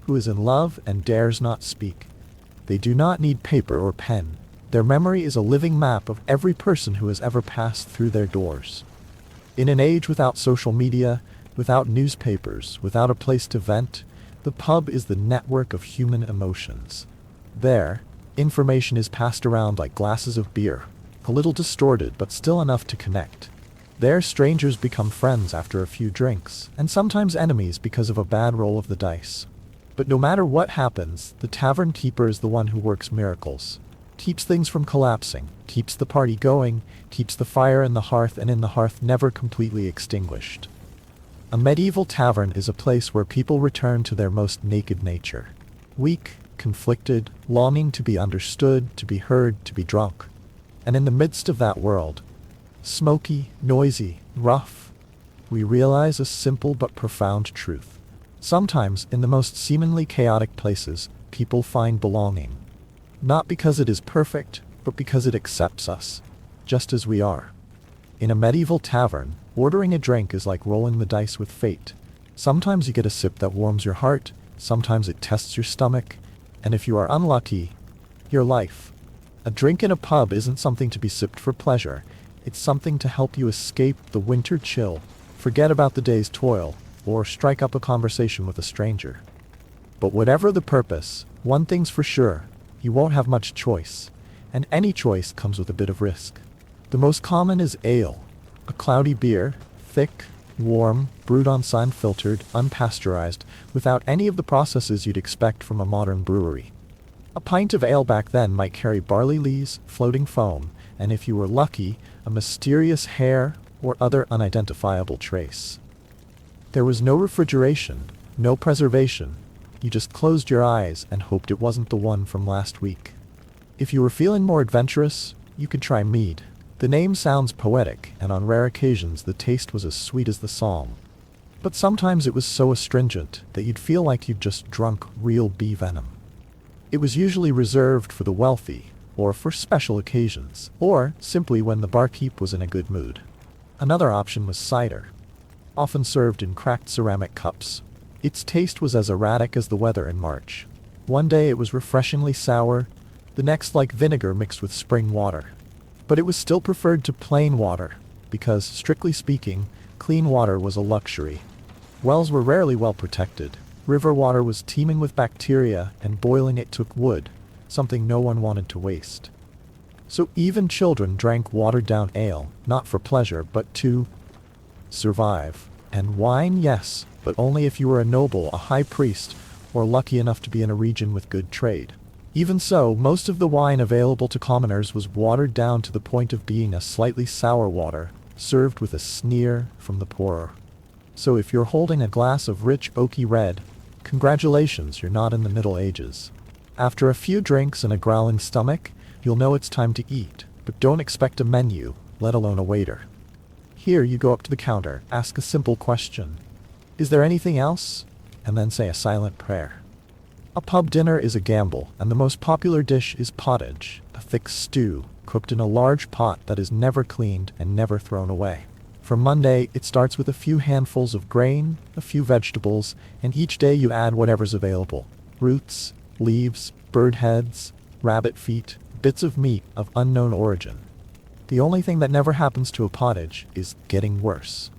S1: who is in love and dares not speak. They do not need paper or pen. Their memory is a living map of every person who has ever passed through their doors. In an age without social media, without newspapers, without a place to vent, the pub is the network of human emotions. There, information is passed around like glasses of beer, a little distorted but still enough to connect. There, strangers become friends after a few drinks, and sometimes enemies because of a bad roll of the dice. But no matter what happens, the tavern keeper is the one who works miracles. Keeps things from collapsing, keeps the party going, keeps the fire in the hearth and in the hearth never completely extinguished. A medieval tavern is a place where people return to their most naked nature. Weak, conflicted, longing to be understood, to be heard, to be drunk. And in the midst of that world, smoky, noisy, rough, we realize a simple but profound truth. Sometimes, in the most seemingly chaotic places, people find belonging. Not because it is perfect, but because it accepts us, just as we are. In a medieval tavern, ordering a drink is like rolling the dice with fate. Sometimes you get a sip that warms your heart, sometimes it tests your stomach, and if you are unlucky, your life. A drink in a pub isn't something to be sipped for pleasure, it's something to help you escape the winter chill, forget about the day's toil, or strike up a conversation with a stranger. But whatever the purpose, one thing's for sure, you won't have much choice, and any choice comes with a bit of risk. The most common is ale, a cloudy beer, thick, warm, brewed on sun-filtered, unpasteurized, without any of the processes you'd expect from a modern brewery. A pint of ale back then might carry barley lees, floating foam, and if you were lucky, a mysterious hair or other unidentifiable trace. There was no refrigeration, no preservation. You just closed your eyes and hoped it wasn't the one from last week. If you were feeling more adventurous, you could try mead. The name sounds poetic, and on rare occasions the taste was as sweet as the psalm. But sometimes it was so astringent that you'd feel like you'd just drunk real bee venom. It was usually reserved for the wealthy, or for special occasions, or simply when the barkeep was in a good mood. Another option was cider, often served in cracked ceramic cups. Its taste was as erratic as the weather in March. One day it was refreshingly sour, the next like vinegar mixed with spring water. But it was still preferred to plain water, because, strictly speaking, clean water was a luxury. Wells were rarely well protected. River water was teeming with bacteria, and boiling it took wood, something no one wanted to waste. So even children drank watered-down ale, not for pleasure, but to survive. And wine, yes, but only if you were a noble, a high priest, or lucky enough to be in a region with good trade. Even so, most of the wine available to commoners was watered down to the point of being a slightly sour water, served with a sneer from the poorer. So if you're holding a glass of rich oaky red, congratulations, you're not in the Middle Ages. After a few drinks and a growling stomach, you'll know it's time to eat, but don't expect a menu, let alone a waiter. Here you go up to the counter, ask a simple question. Is there anything else? And then say a silent prayer. A pub dinner is a gamble, and the most popular dish is pottage, a thick stew, cooked in a large pot that is never cleaned and never thrown away. For Monday, it starts with a few handfuls of grain, a few vegetables, and each day you add whatever's available. Roots, leaves, bird heads, rabbit feet, bits of meat of unknown origin. The only thing that never happens to a pottage is getting worse.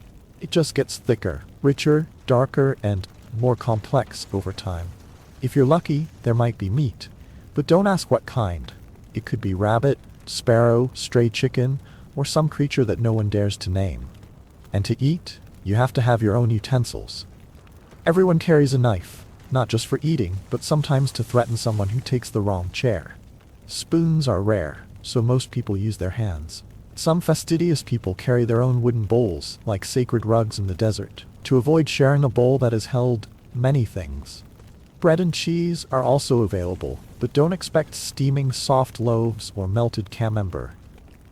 S1: It just gets thicker, richer, darker, and more complex over time. If you're lucky, there might be meat, but don't ask what kind. It could be rabbit, sparrow, stray chicken, or some creature that no one dares to name. And to eat, you have to have your own utensils. Everyone carries a knife, not just for eating, but sometimes to threaten someone who takes the wrong chair. Spoons are rare, so most people use their hands. Some fastidious people carry their own wooden bowls, like sacred rugs in the desert, to avoid sharing a bowl that has held many things. Bread and cheese are also available, but don't expect steaming soft loaves or melted camembert.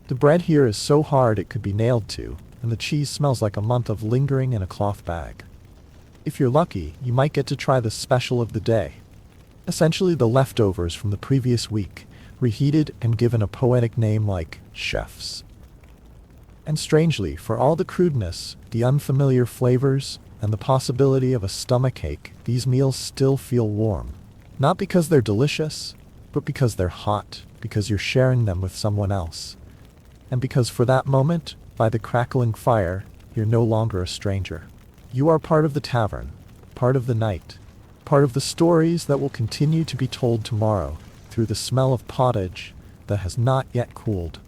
S1: The bread here is so hard it could be nailed to, and the cheese smells like a month of lingering in a cloth bag. If you're lucky, you might get to try the special of the day. Essentially the leftovers from the previous week, reheated and given a poetic name like chefs. And strangely, for all the crudeness, the unfamiliar flavors, and the possibility of a stomachache, these meals still feel warm. Not because they're delicious, but because they're hot, because you're sharing them with someone else. And because for that moment, by the crackling fire, you're no longer a stranger. You are part of the tavern, part of the night, part of the stories that will continue to be told tomorrow through the smell of pottage that has not yet cooled.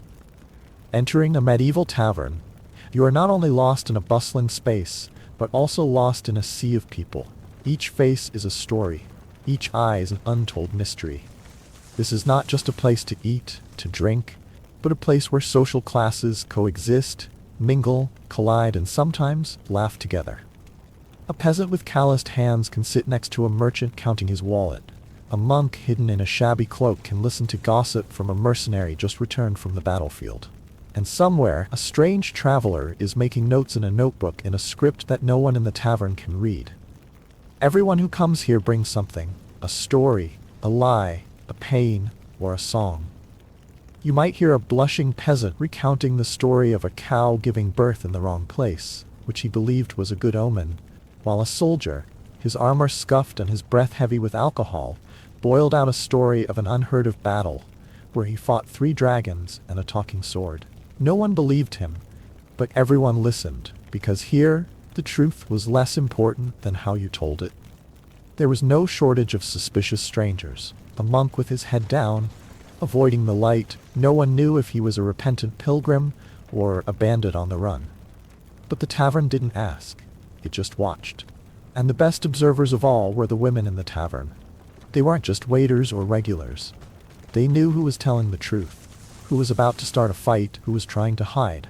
S1: Entering a medieval tavern, you are not only lost in a bustling space, but also lost in a sea of people. Each face is a story. Each eye is an untold mystery. This is not just a place to eat, to drink, but a place where social classes coexist, mingle, collide, and sometimes laugh together. A peasant with calloused hands can sit next to a merchant counting his wallet. A monk hidden in a shabby cloak can listen to gossip from a mercenary just returned from the battlefield. And somewhere, a strange traveler is making notes in a notebook in a script that no one in the tavern can read. Everyone who comes here brings something, a story, a lie, a pain, or a song. You might hear a blushing peasant recounting the story of a cow giving birth in the wrong place, which he believed was a good omen, while a soldier, his armor scuffed and his breath heavy with alcohol, boiled out a story of an unheard of battle, where he fought 3 dragons and a talking sword. No one believed him, but everyone listened, because here, the truth was less important than how you told it. There was no shortage of suspicious strangers. A monk with his head down, avoiding the light. No one knew if he was a repentant pilgrim or a bandit on the run. But the tavern didn't ask. It just watched. And the best observers of all were the women in the tavern. They weren't just waiters or regulars. They knew who was telling the truth, who was about to start a fight, who was trying to hide.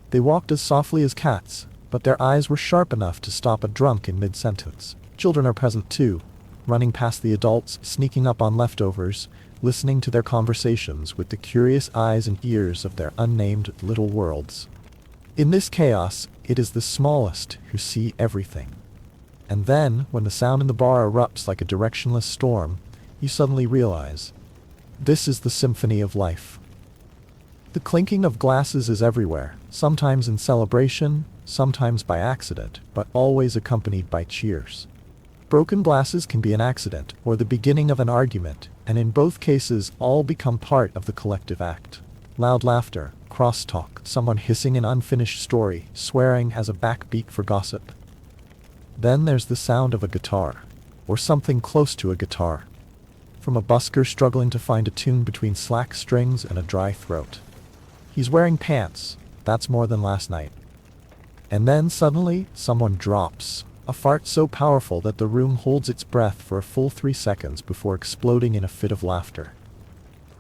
S1: They walked as softly as cats, but their eyes were sharp enough to stop a drunk in mid-sentence. Children are present too, running past the adults, sneaking up on leftovers, listening to their conversations with the curious eyes and ears of their unnamed little worlds. In this chaos, it is the smallest who see everything. And then, when the sound in the bar erupts like a directionless storm, you suddenly realize, this is the symphony of life. The clinking of glasses is everywhere, sometimes in celebration, sometimes by accident, but always accompanied by cheers. Broken glasses can be an accident, or the beginning of an argument, and in both cases all become part of the collective act. Loud laughter, crosstalk, someone hissing an unfinished story, swearing as a backbeat for gossip. Then there's the sound of a guitar, or something close to a guitar, from a busker struggling to find a tune between slack strings and a dry throat. He's wearing pants, that's more than last night. And then suddenly, someone drops, a fart so powerful that the room holds its breath for a full 3 seconds before exploding in a fit of laughter.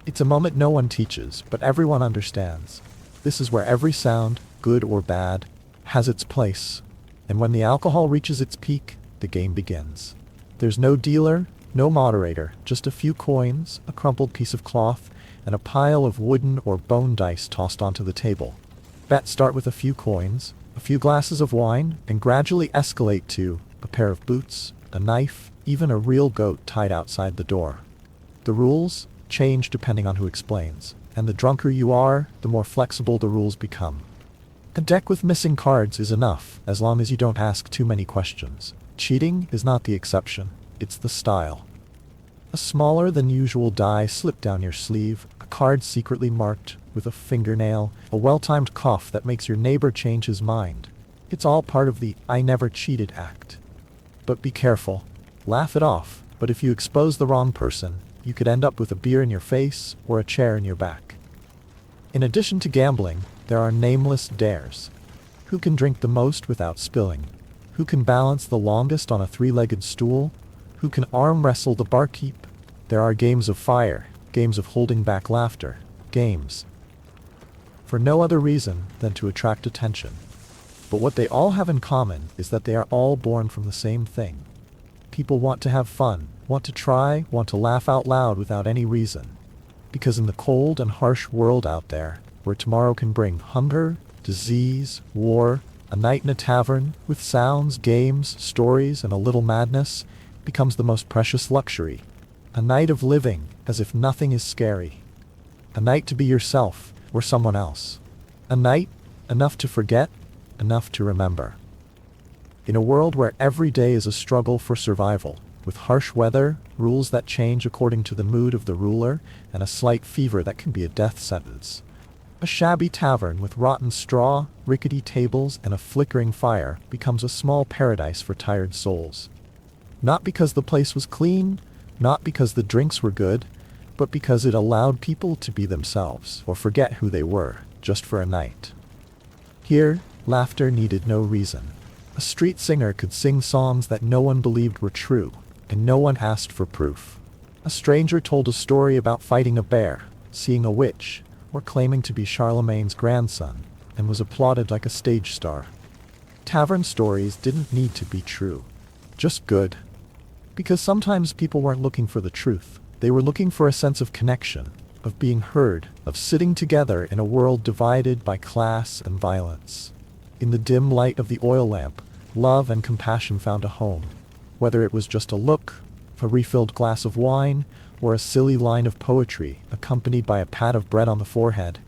S1: It's a moment no one teaches, but everyone understands. This is where every sound, good or bad, has its place. And when the alcohol reaches its peak, the game begins. There's no dealer, no moderator, just a few coins, a crumpled piece of cloth, and a pile of wooden or bone dice tossed onto the table. Bets start with a few coins, a few glasses of wine, and gradually escalate to a pair of boots, a knife, even a real goat tied outside the door. The rules change depending on who explains, and the drunker you are, the more flexible the rules become. A deck with missing cards is enough, as long as you don't ask too many questions. Cheating is not the exception, it's the style. A smaller than usual die slipped down your sleeve, a card secretly marked with a fingernail, a well-timed cough that makes your neighbor change his mind. It's all part of the "I never cheated" act. But be careful. Laugh it off, but if you expose the wrong person, you could end up with a beer in your face or a chair in your back. In addition to gambling, there are nameless dares. Who can drink the most without spilling? Who can balance the longest on a 3-legged stool? Who can arm wrestle the barkeep? There are games of fire, games of holding back laughter, games for no other reason than to attract attention. But what they all have in common is that they are all born from the same thing. People want to have fun, want to try, want to laugh out loud without any reason. Because in the cold and harsh world out there, where tomorrow can bring hunger, disease, war, a night in a tavern, with sounds, games, stories, and a little madness, becomes the most precious luxury. A night of living, as if nothing is scary. A night to be yourself, or someone else. A night, enough to forget, enough to remember. In a world where every day is a struggle for survival, with harsh weather, rules that change according to the mood of the ruler, and a slight fever that can be a death sentence. A shabby tavern with rotten straw, rickety tables, and a flickering fire becomes a small paradise for tired souls. Not because the place was clean, not because the drinks were good, but because it allowed people to be themselves, or forget who they were, just for a night. Here, laughter needed no reason. A street singer could sing songs that no one believed were true, and no one asked for proof. A stranger told a story about fighting a bear, seeing a witch, or claiming to be Charlemagne's grandson, and was applauded like a stage star. Tavern stories didn't need to be true, just good. Because sometimes people weren't looking for the truth. They were looking for a sense of connection, of being heard, of sitting together in a world divided by class and violence. In the dim light of the oil lamp, love and compassion found a home. Whether it was just a look, a refilled glass of wine, or a silly line of poetry accompanied by a pat of bread on the forehead.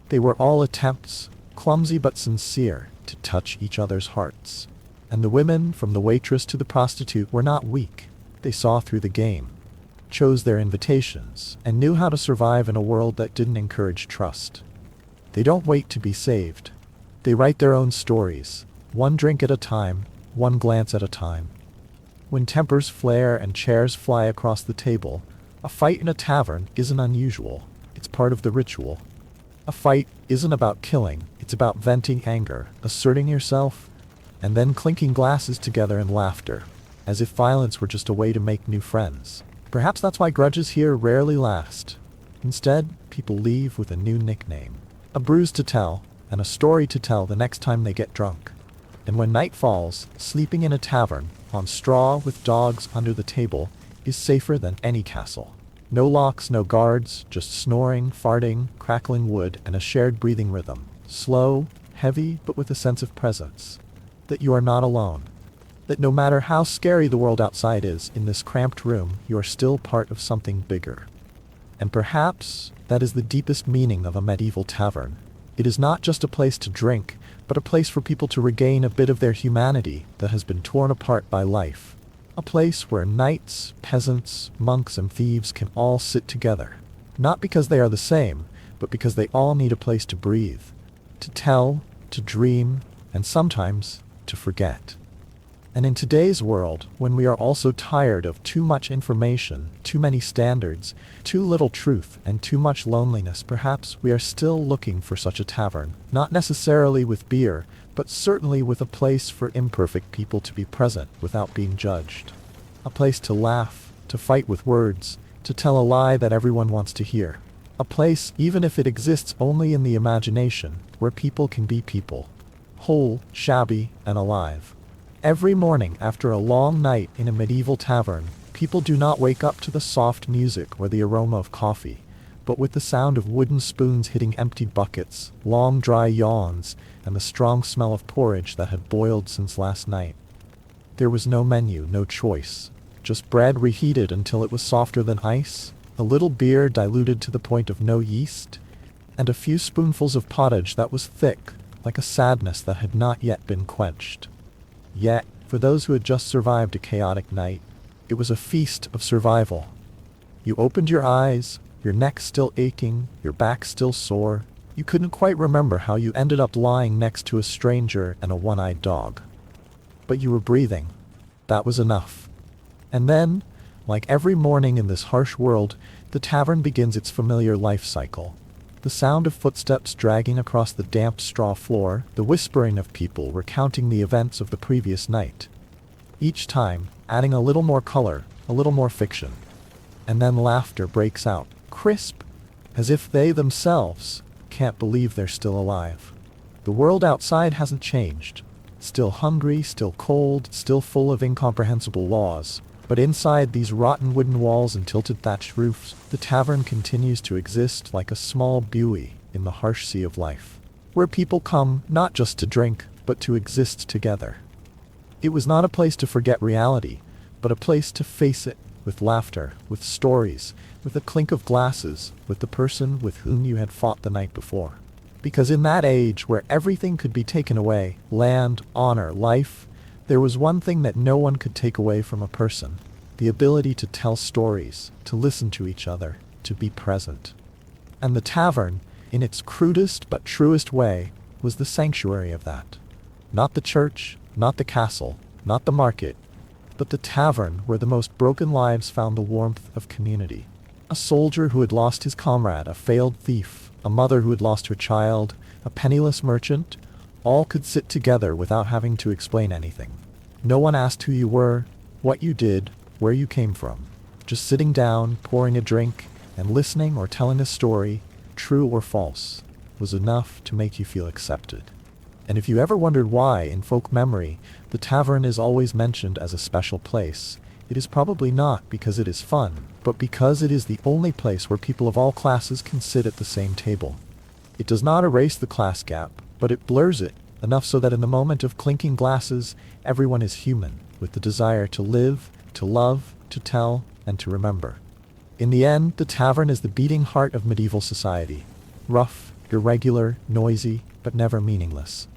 S1: They were all attempts, clumsy but sincere, to touch each other's hearts. And the women, from the waitress to the prostitute, were not weak. They saw through the game, chose their invitations, and knew how to survive in a world that didn't encourage trust. They don't wait to be saved. They write their own stories, one drink at a time, one glance at a time. When tempers flare and chairs fly across the table, a fight in a tavern isn't unusual. It's part of the ritual. A fight isn't about killing, it's about venting anger, asserting yourself, and then clinking glasses together in laughter, as if violence were just a way to make new friends. Perhaps that's why grudges here rarely last. Instead, people leave with a new nickname, a bruise to tell, and a story to tell the next time they get drunk. And when night falls, sleeping in a tavern, on straw with dogs under the table, is safer than any castle. No locks, no guards, just snoring, farting, crackling wood, and a shared breathing rhythm. Slow, heavy, but with a sense of presence. That you are not alone. That no matter how scary the world outside is, in this cramped room, you are still part of something bigger. And perhaps that is the deepest meaning of a medieval tavern. It is not just a place to drink, but a place for people to regain a bit of their humanity that has been torn apart by life. A place where knights, peasants, monks, and thieves can all sit together. Not because they are the same, but because they all need a place to breathe, to tell, to dream, and sometimes to forget. And in today's world, when we are also tired of too much information, too many standards, too little truth, and too much loneliness, perhaps we are still looking for such a tavern, not necessarily with beer, but certainly with a place for imperfect people to be present without being judged. A place to laugh, to fight with words, to tell a lie that everyone wants to hear. A place, even if it exists only in the imagination, where people can be people. Whole, shabby, and alive. Every morning after a long night in a medieval tavern, people do not wake up to the soft music or the aroma of coffee, but with the sound of wooden spoons hitting empty buckets, long dry yawns, and the strong smell of porridge that had boiled since last night. There was no menu, no choice. Just bread reheated until it was softer than ice, a little beer diluted to the point of no yeast, and a few spoonfuls of pottage that was thick, like a sadness that had not yet been quenched. Yet, for those who had just survived a chaotic night, it was a feast of survival. You opened your eyes, your neck still aching, your back still sore. You couldn't quite remember how you ended up lying next to a stranger and a one-eyed dog. But you were breathing. That was enough. And then, like every morning in this harsh world, the tavern begins its familiar life cycle. The sound of footsteps dragging across the damp straw floor, the whispering of people recounting the events of the previous night. Each time, adding a little more color, a little more fiction. And then laughter breaks out, crisp, as if they themselves can't believe they're still alive. The world outside hasn't changed. Still hungry, still cold, still full of incomprehensible laws. But inside these rotten wooden walls and tilted thatched roofs, the tavern continues to exist like a small buoy in the harsh sea of life, where people come not just to drink, but to exist together. It was not a place to forget reality, but a place to face it, with laughter, with stories, with a clink of glasses, with the person with whom you had fought the night before. Because in that age where everything could be taken away, land, honor, life, there was one thing that no one could take away from a person: the ability to tell stories, to listen to each other, to be present. And the tavern, in its crudest but truest way, was the sanctuary of that. Not the church, not the castle, not the market, but the tavern where the most broken lives found the warmth of community. A soldier who had lost his comrade, a failed thief, a mother who had lost her child, a penniless merchant, all could sit together without having to explain anything. No one asked who you were, what you did, where you came from. Just sitting down, pouring a drink, and listening or telling a story, true or false, was enough to make you feel accepted. And if you ever wondered why, in folk memory, the tavern is always mentioned as a special place, it is probably not because it is fun, but because it is the only place where people of all classes can sit at the same table. It does not erase the class gap, but it blurs it, enough so that in the moment of clinking glasses, everyone is human, with the desire to live, to love, to tell, and to remember. In the end, the tavern is the beating heart of medieval society. Rough, irregular, noisy, but never meaningless.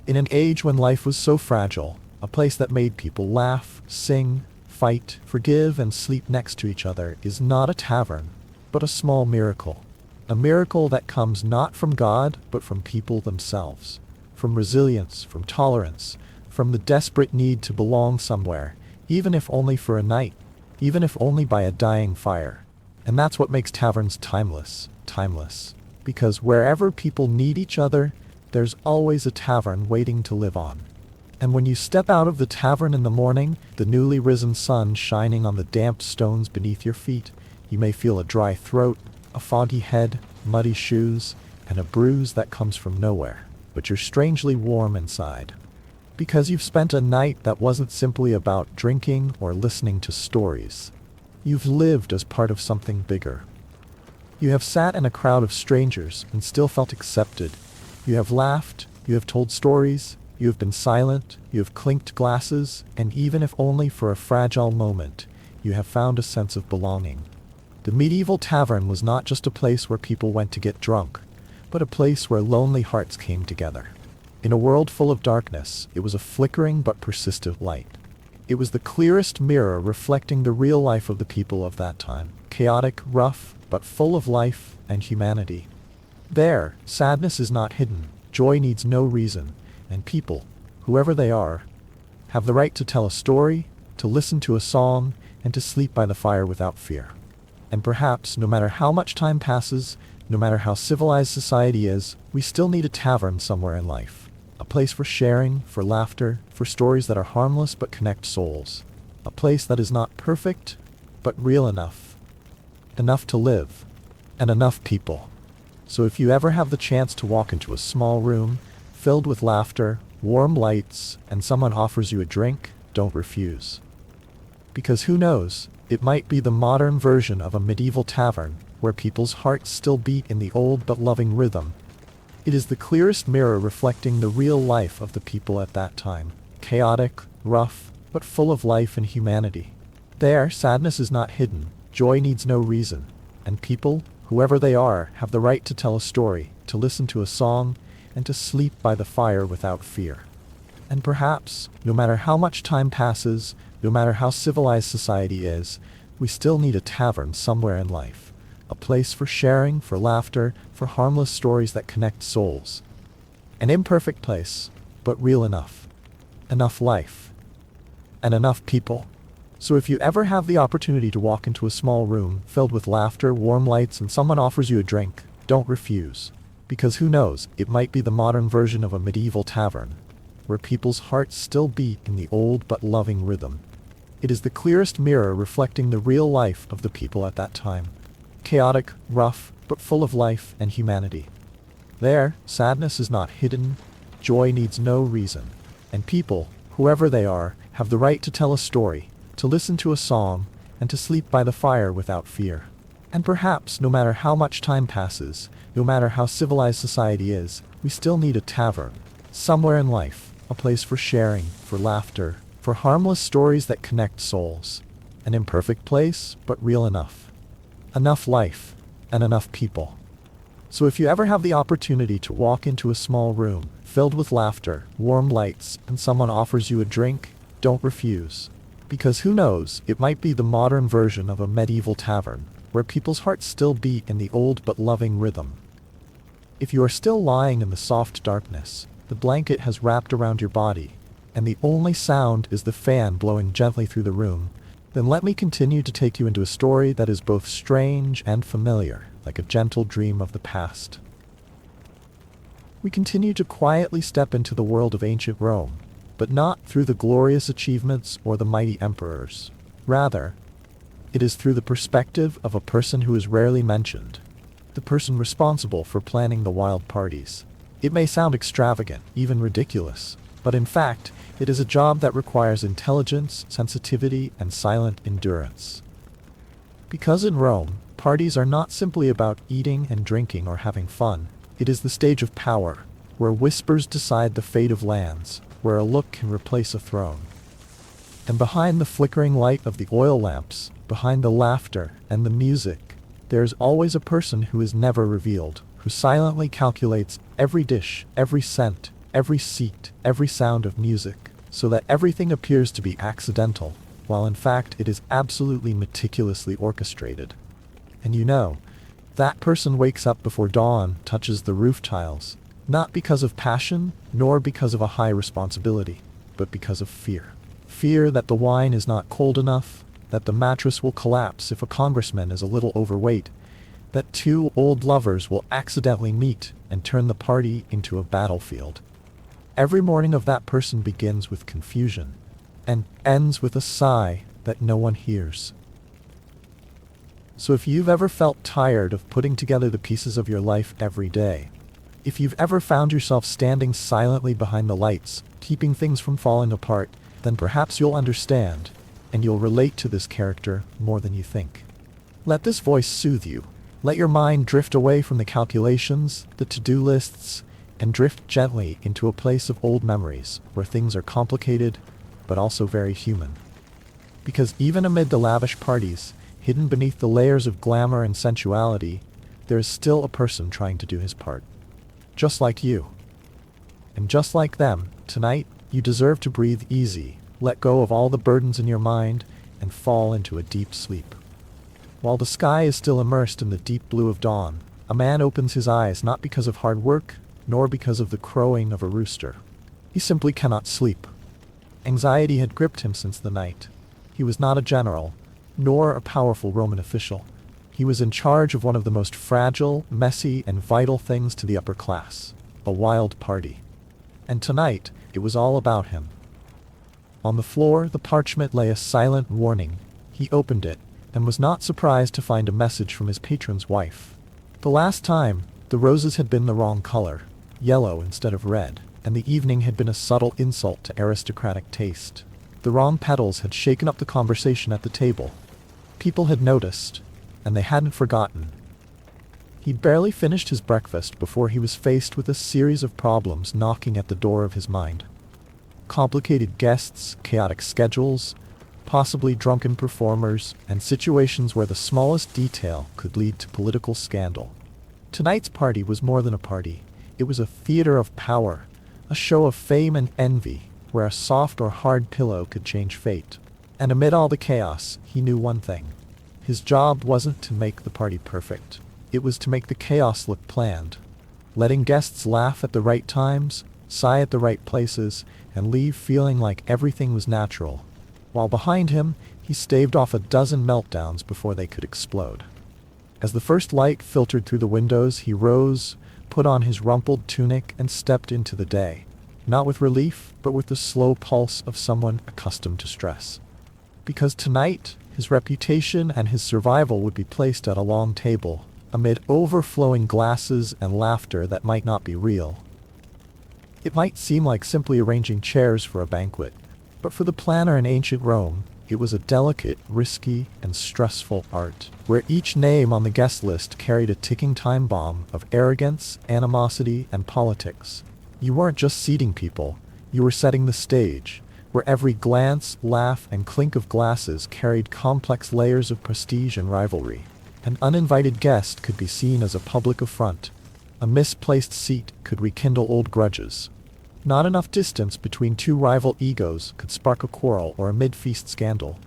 S1: In an age when life was so fragile, a place that made people laugh, sing, fight, forgive, and sleep next to each other is not a tavern, but a small miracle. A miracle that comes not from God, but from people themselves. From resilience, from tolerance, from the desperate need to belong somewhere, even if only for a night, even if only by a dying fire. And that's what makes taverns timeless. Because wherever people need each other, there's always a tavern waiting to live on. And when you step out of the tavern in the morning, the newly risen sun shining on the damp stones beneath your feet, you may feel a dry throat, a foggy head, muddy shoes, and a bruise that comes from nowhere. But you're strangely warm inside. Because you've spent a night that wasn't simply about drinking or listening to stories. You've lived as part of something bigger. You have sat in a crowd of strangers and still felt accepted. You have laughed, you have told stories, you have been silent, you have clinked glasses, and even if only for a fragile moment, you have found a sense of belonging. The medieval tavern was not just a place where people went to get drunk, but a place where lonely hearts came together. In a world full of darkness, it was a flickering but persistent light. It was the clearest mirror reflecting the real life of the people of that time. Chaotic, rough, but full of life and humanity. There, sadness is not hidden, joy needs no reason, and people, whoever they are, have the right to tell a story, to listen to a song, and to sleep by the fire without fear. And perhaps, no matter how much time passes, no matter how civilized society is, we still need a tavern somewhere in life. A place for sharing, for laughter, for stories that are harmless but connect souls. A place that is not perfect, but real enough. Enough to live. And enough people. So if you ever have the chance to walk into a small room, filled with laughter, warm lights, and someone offers you a drink, don't refuse. Because who knows, it might be the modern version of a medieval tavern, where people's hearts still beat in the old but loving rhythm. It is the clearest mirror reflecting the real life of the people at that time. Chaotic, rough, but full of life and humanity. There, sadness is not hidden, joy needs no reason, and people, whoever they are, have the right to tell a story, to listen to a song, and to sleep by the fire without fear. And perhaps, no matter how much time passes, no matter how civilized society is, we still need a tavern somewhere in life. A place for sharing, for laughter, for harmless stories that connect souls. An imperfect place, but real enough. Enough life. And enough people. So if you ever have the opportunity to walk into a small room filled with laughter, warm lights, and someone offers you a drink, don't refuse. Because who knows, it might be the modern version of a medieval tavern, where people's hearts still beat in the old but loving rhythm. It is the clearest mirror reflecting the real life of the people at that time. Chaotic, rough, but full of life and humanity. There, sadness is not hidden, joy needs no reason, and people, whoever they are, have the right to tell a story, to listen to a song, and to sleep by the fire without fear. And perhaps, no matter how much time passes, no matter how civilized society is, we still need a tavern, somewhere in life, a place for sharing, for laughter, for harmless stories that connect souls. An imperfect place, but real enough. Enough life, and enough people. So if you ever have the opportunity to walk into a small room, filled with laughter, warm lights, and someone offers you a drink, don't refuse. Because who knows, it might be the modern version of a medieval tavern, where people's hearts still beat in the old but loving rhythm. If you are still lying in the soft darkness, the blanket has wrapped around your body, and the only sound is the fan blowing gently through the room, then let me continue to take you into a story that is both strange and familiar, like a gentle dream of the past. We continue to quietly step into the world of ancient Rome, but not through the glorious achievements or the mighty emperors. Rather, it is through the perspective of a person who is rarely mentioned, the person responsible for planning the wild parties. It may sound extravagant, even ridiculous, but in fact, it is a job that requires intelligence, sensitivity, and silent endurance. Because in Rome, parties are not simply about eating and drinking or having fun. It is the stage of power, where whispers decide the fate of lands, where a look can replace a throne. And behind the flickering light of the oil lamps, behind the laughter and the music, there is always a person who is never revealed, who silently calculates every dish, every scent, every seat, every sound of music, so that everything appears to be accidental, while in fact it is absolutely meticulously orchestrated. And you know, that person wakes up before dawn, touches the roof tiles, not because of passion, nor because of a high responsibility, but because of fear. Fear that the wine is not cold enough, that the mattress will collapse if a congressman is a little overweight, that two old lovers will accidentally meet and turn the party into a battlefield. Every morning of that person begins with confusion, and ends with a sigh that no one hears. So if you've ever felt tired of putting together the pieces of your life every day, if you've ever found yourself standing silently behind the lights, keeping things from falling apart, then perhaps you'll understand, and you'll relate to this character more than you think. Let this voice soothe you. Let your mind drift away from the calculations, the to-do lists, and drift gently into a place of old memories, where things are complicated, but also very human. Because even amid the lavish parties, hidden beneath the layers of glamour and sensuality, there is still a person trying to do his part. Just like you. And just like them, tonight, you deserve to breathe easy, let go of all the burdens in your mind, and fall into a deep sleep. While the sky is still immersed in the deep blue of dawn, a man opens his eyes not because of hard work, nor because of the crowing of a rooster. He simply cannot sleep. Anxiety had gripped him since the night. He was not a general, nor a powerful Roman official. He was in charge of one of the most fragile, messy, and vital things to the upper class, a wild party. And tonight, it was all about him. On the floor, the parchment lay a silent warning. He opened it, and was not surprised to find a message from his patron's wife. The last time, the roses had been the wrong color, yellow instead of red, and the evening had been a subtle insult to aristocratic taste. The wrong petals had shaken up the conversation at the table. People had noticed, and they hadn't forgotten. He'd barely finished his breakfast before he was faced with a series of problems knocking at the door of his mind. Complicated guests, chaotic schedules, possibly drunken performers, and situations where the smallest detail could lead to political scandal. Tonight's party was more than a party. It was a theater of power, a show of fame and envy, where a soft or hard pillow could change fate. And amid all the chaos, he knew one thing. His job wasn't to make the party perfect. It was to make the chaos look planned, letting guests laugh at the right times, sigh at the right places, and leave feeling like everything was natural, while behind him, he staved off a dozen meltdowns before they could explode. As the first light filtered through the windows, he rose, put on his rumpled tunic, and stepped into the day, not with relief, but with the slow pulse of someone accustomed to stress. Because tonight, his reputation and his survival would be placed at a long table, amid overflowing glasses and laughter that might not be real. It might seem like simply arranging chairs for a banquet, but for the planner in ancient Rome, it was a delicate, risky, and stressful art, where each name on the guest list carried a ticking time bomb of arrogance, animosity, and politics. You weren't just seating people, you were setting the stage, where every glance, laugh, and clink of glasses carried complex layers of prestige and rivalry. An uninvited guest could be seen as a public affront. A misplaced seat could rekindle old grudges. Not enough distance between two rival egos could spark a quarrel or a mid-feast scandal.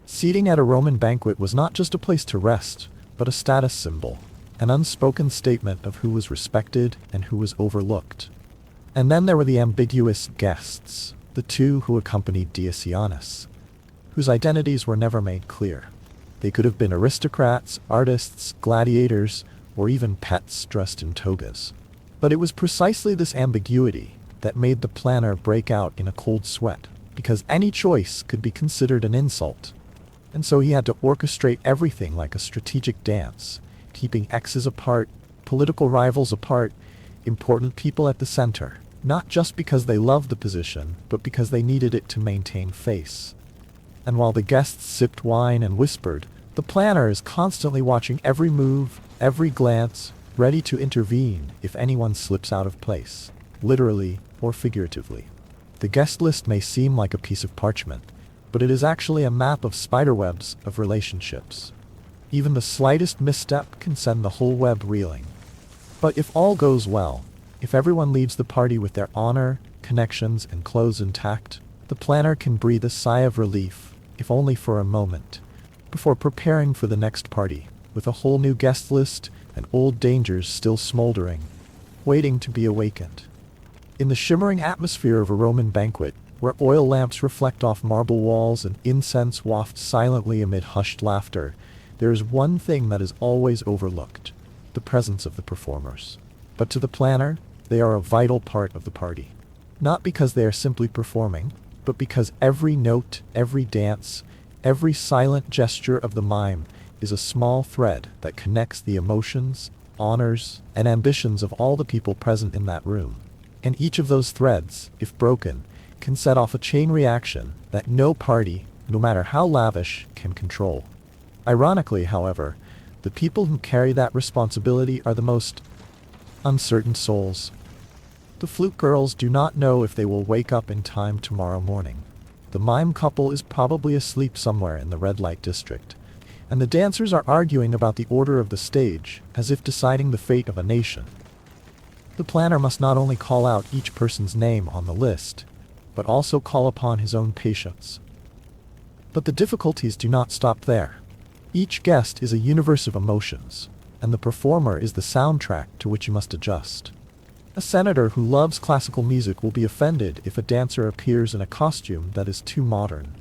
S1: Seating at a Roman banquet was not just a place to rest, but a status symbol, an unspoken statement of who was respected and who was overlooked. And then there were the ambiguous guests, the two who accompanied Dionysius, whose identities were never made clear. They could have been aristocrats, artists, gladiators, or even pets dressed in togas. But it was precisely this ambiguity that made the planner break out in a cold sweat, because any choice could be considered an insult. And so he had to orchestrate everything like a strategic dance, keeping exes apart, political rivals apart, important people at the center, not just because they loved the position, but because they needed it to maintain face. And while the guests sipped wine and whispered, the planner is constantly watching every move, every glance, ready to intervene if anyone slips out of place, literally or figuratively. The guest list may seem like a piece of parchment, but it is actually a map of spiderwebs of relationships. Even the slightest misstep can send the whole web reeling. But if all goes well, if everyone leaves the party with their honor, connections, and clothes intact, the planner can breathe a sigh of relief, if only for a moment, before preparing for the next party, with a whole new guest list and old dangers still smoldering, waiting to be awakened. In the shimmering atmosphere of a Roman banquet, where oil lamps reflect off marble walls and incense wafts silently amid hushed laughter, there is one thing that is always overlooked: the presence of the performers. But to the planner, they are a vital part of the party. Not because they are simply performing, but because every note, every dance, every silent gesture of the mime is a small thread that connects the emotions, honors, and ambitions of all the people present in that room. And each of those threads, if broken, can set off a chain reaction that no party, no matter how lavish, can control. Ironically, however, the people who carry that responsibility are the most uncertain souls. The flute girls do not know if they will wake up in time tomorrow morning. The mime couple is probably asleep somewhere in the red light district, and the dancers are arguing about the order of the stage, as if deciding the fate of a nation. The planner must not only call out each person's name on the list, but also call upon his own patience. But the difficulties do not stop there. Each guest is a universe of emotions, and the performer is the soundtrack to which you must adjust. A senator who loves classical music will be offended if a dancer appears in a costume that is too modern.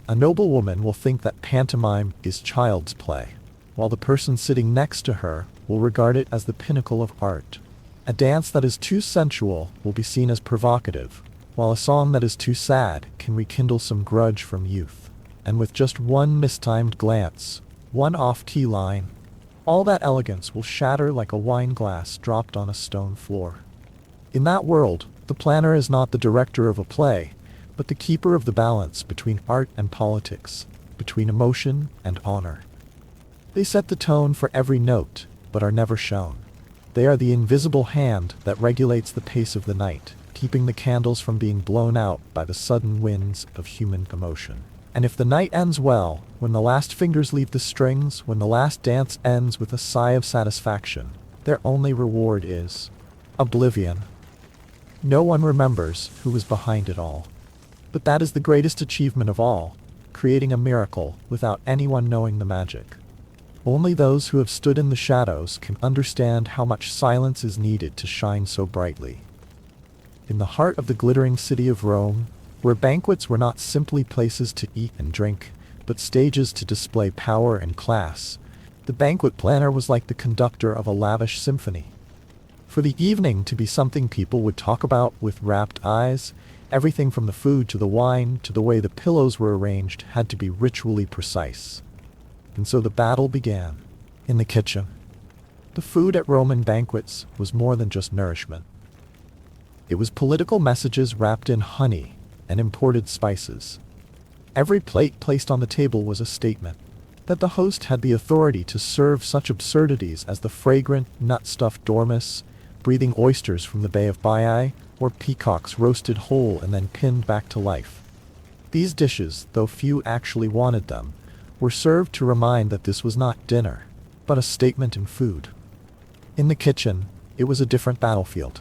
S1: A noblewoman will think that pantomime is child's play, while the person sitting next to her will regard it as the pinnacle of art. A dance that is too sensual will be seen as provocative, while a song that is too sad can rekindle some grudge from youth. And with just one mistimed glance, one off-key line, all that elegance will shatter like a wine glass dropped on a stone floor. In that world, the planner is not the director of a play, but the keeper of the balance between art and politics, between emotion and honor. They set the tone for every note, but are never shown. They are the invisible hand that regulates the pace of the night, keeping the candles from being blown out by the sudden winds of human commotion. And if the night ends well, when the last fingers leave the strings, when the last dance ends with a sigh of satisfaction, their only reward is oblivion. No one remembers who was behind it all. But that is the greatest achievement of all, creating a miracle without anyone knowing the magic. Only those who have stood in the shadows can understand how much silence is needed to shine so brightly. In the heart of the glittering city of Rome, where banquets were not simply places to eat and drink, but stages to display power and class, the banquet planner was like the conductor of a lavish symphony. For the evening to be something people would talk about with rapt eyes, everything from the food to the wine to the way the pillows were arranged had to be ritually precise. And so the battle began, in the kitchen. The food at Roman banquets was more than just nourishment. It was political messages wrapped in honey and imported spices. Every plate placed on the table was a statement that the host had the authority to serve such absurdities as the fragrant, nut-stuffed dormice, breathing oysters from the Bay of Baiae, or peacocks roasted whole and then pinned back to life. These dishes, though few actually wanted them, were served to remind that this was not dinner, but a statement in food. In the kitchen, it was a different battlefield.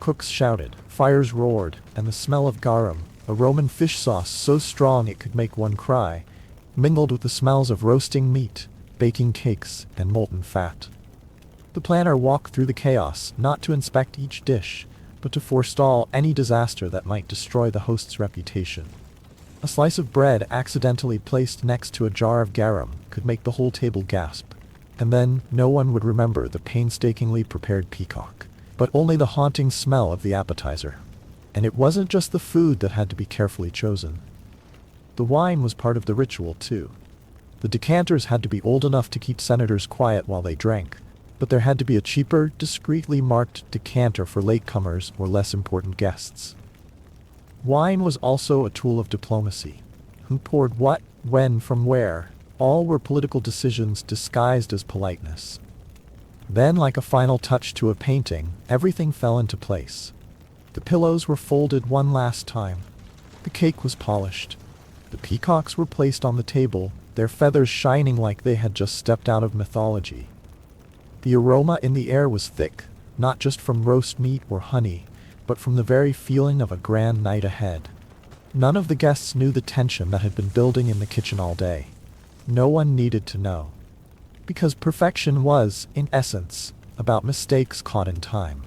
S1: Cooks shouted, fires roared, and the smell of garum, a Roman fish sauce so strong it could make one cry, mingled with the smells of roasting meat, baking cakes, and molten fat. The planner walked through the chaos not to inspect each dish, but to forestall any disaster that might destroy the host's reputation. A slice of bread accidentally placed next to a jar of garum could make the whole table gasp, and then no one would remember the painstakingly prepared peacock, but only the haunting smell of the appetizer. And it wasn't just the food that had to be carefully chosen. The wine was part of the ritual too. The decanters had to be old enough to keep senators quiet while they drank, but there had to be a cheaper, discreetly marked decanter for latecomers or less important guests. Wine was also a tool of diplomacy. Who poured what, when, from where, all were political decisions disguised as politeness. Then, like a final touch to a painting, everything fell into place. The pillows were folded one last time. The cake was polished. The peacocks were placed on the table, their feathers shining like they had just stepped out of mythology. The aroma in the air was thick, not just from roast meat or honey, but from the very feeling of a grand night ahead. None of the guests knew the tension that had been building in the kitchen all day. No one needed to know. Because perfection was, in essence, about mistakes caught in time.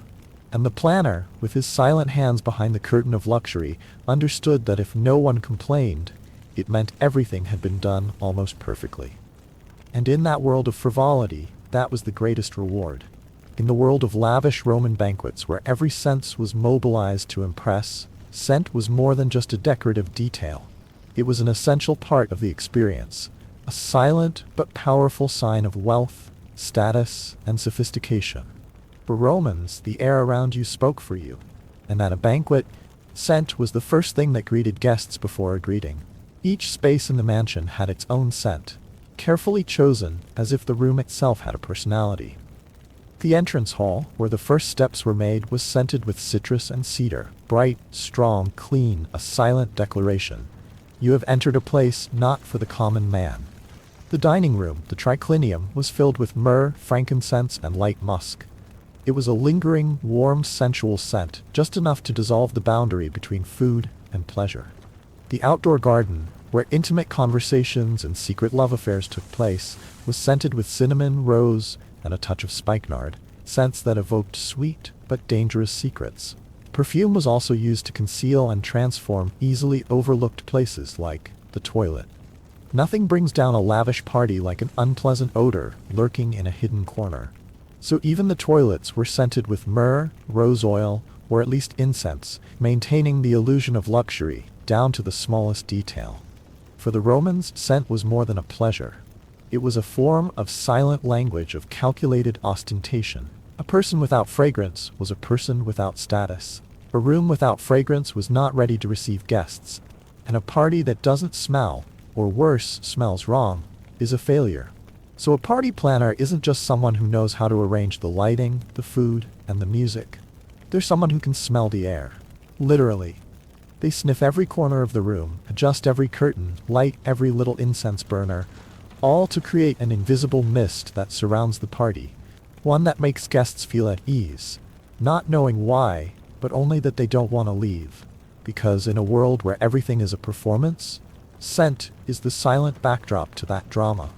S1: And the planner, with his silent hands behind the curtain of luxury, understood that if no one complained, it meant everything had been done almost perfectly. And in that world of frivolity, that was the greatest reward. In the world of lavish Roman banquets where every sense was mobilized to impress, scent was more than just a decorative detail. It was an essential part of the experience, a silent but powerful sign of wealth, status, and sophistication. For Romans, the air around you spoke for you, and at a banquet, scent was the first thing that greeted guests before a greeting. Each space in the mansion had its own scent, carefully chosen as if the room itself had a personality. The entrance hall, where the first steps were made, was scented with citrus and cedar, bright, strong, clean, a silent declaration. You have entered a place not for the common man. The dining room, the triclinium, was filled with myrrh, frankincense, and light musk. It was a lingering, warm, sensual scent, just enough to dissolve the boundary between food and pleasure. The outdoor garden, where intimate conversations and secret love affairs took place, was scented with cinnamon, rose, and a touch of spikenard, scents that evoked sweet but dangerous secrets. Perfume was also used to conceal and transform easily overlooked places like the toilet. Nothing brings down a lavish party like an unpleasant odor lurking in a hidden corner. So even the toilets were scented with myrrh, rose oil, or at least incense, maintaining the illusion of luxury down to the smallest detail. For the Romans, scent was more than a pleasure. It was a form of silent language of calculated ostentation. A person without fragrance was a person without status. A room without fragrance was not ready to receive guests. And a party that doesn't smell, or worse, smells wrong, is a failure. So a party planner isn't just someone who knows how to arrange the lighting, the food, and the music. They're someone who can smell the air. Literally. They sniff every corner of the room, adjust every curtain, light every little incense burner, all to create an invisible mist that surrounds the party, one that makes guests feel at ease, not knowing why, but only that they don't want to leave. Because in a world where everything is a performance, scent is the silent backdrop to that drama.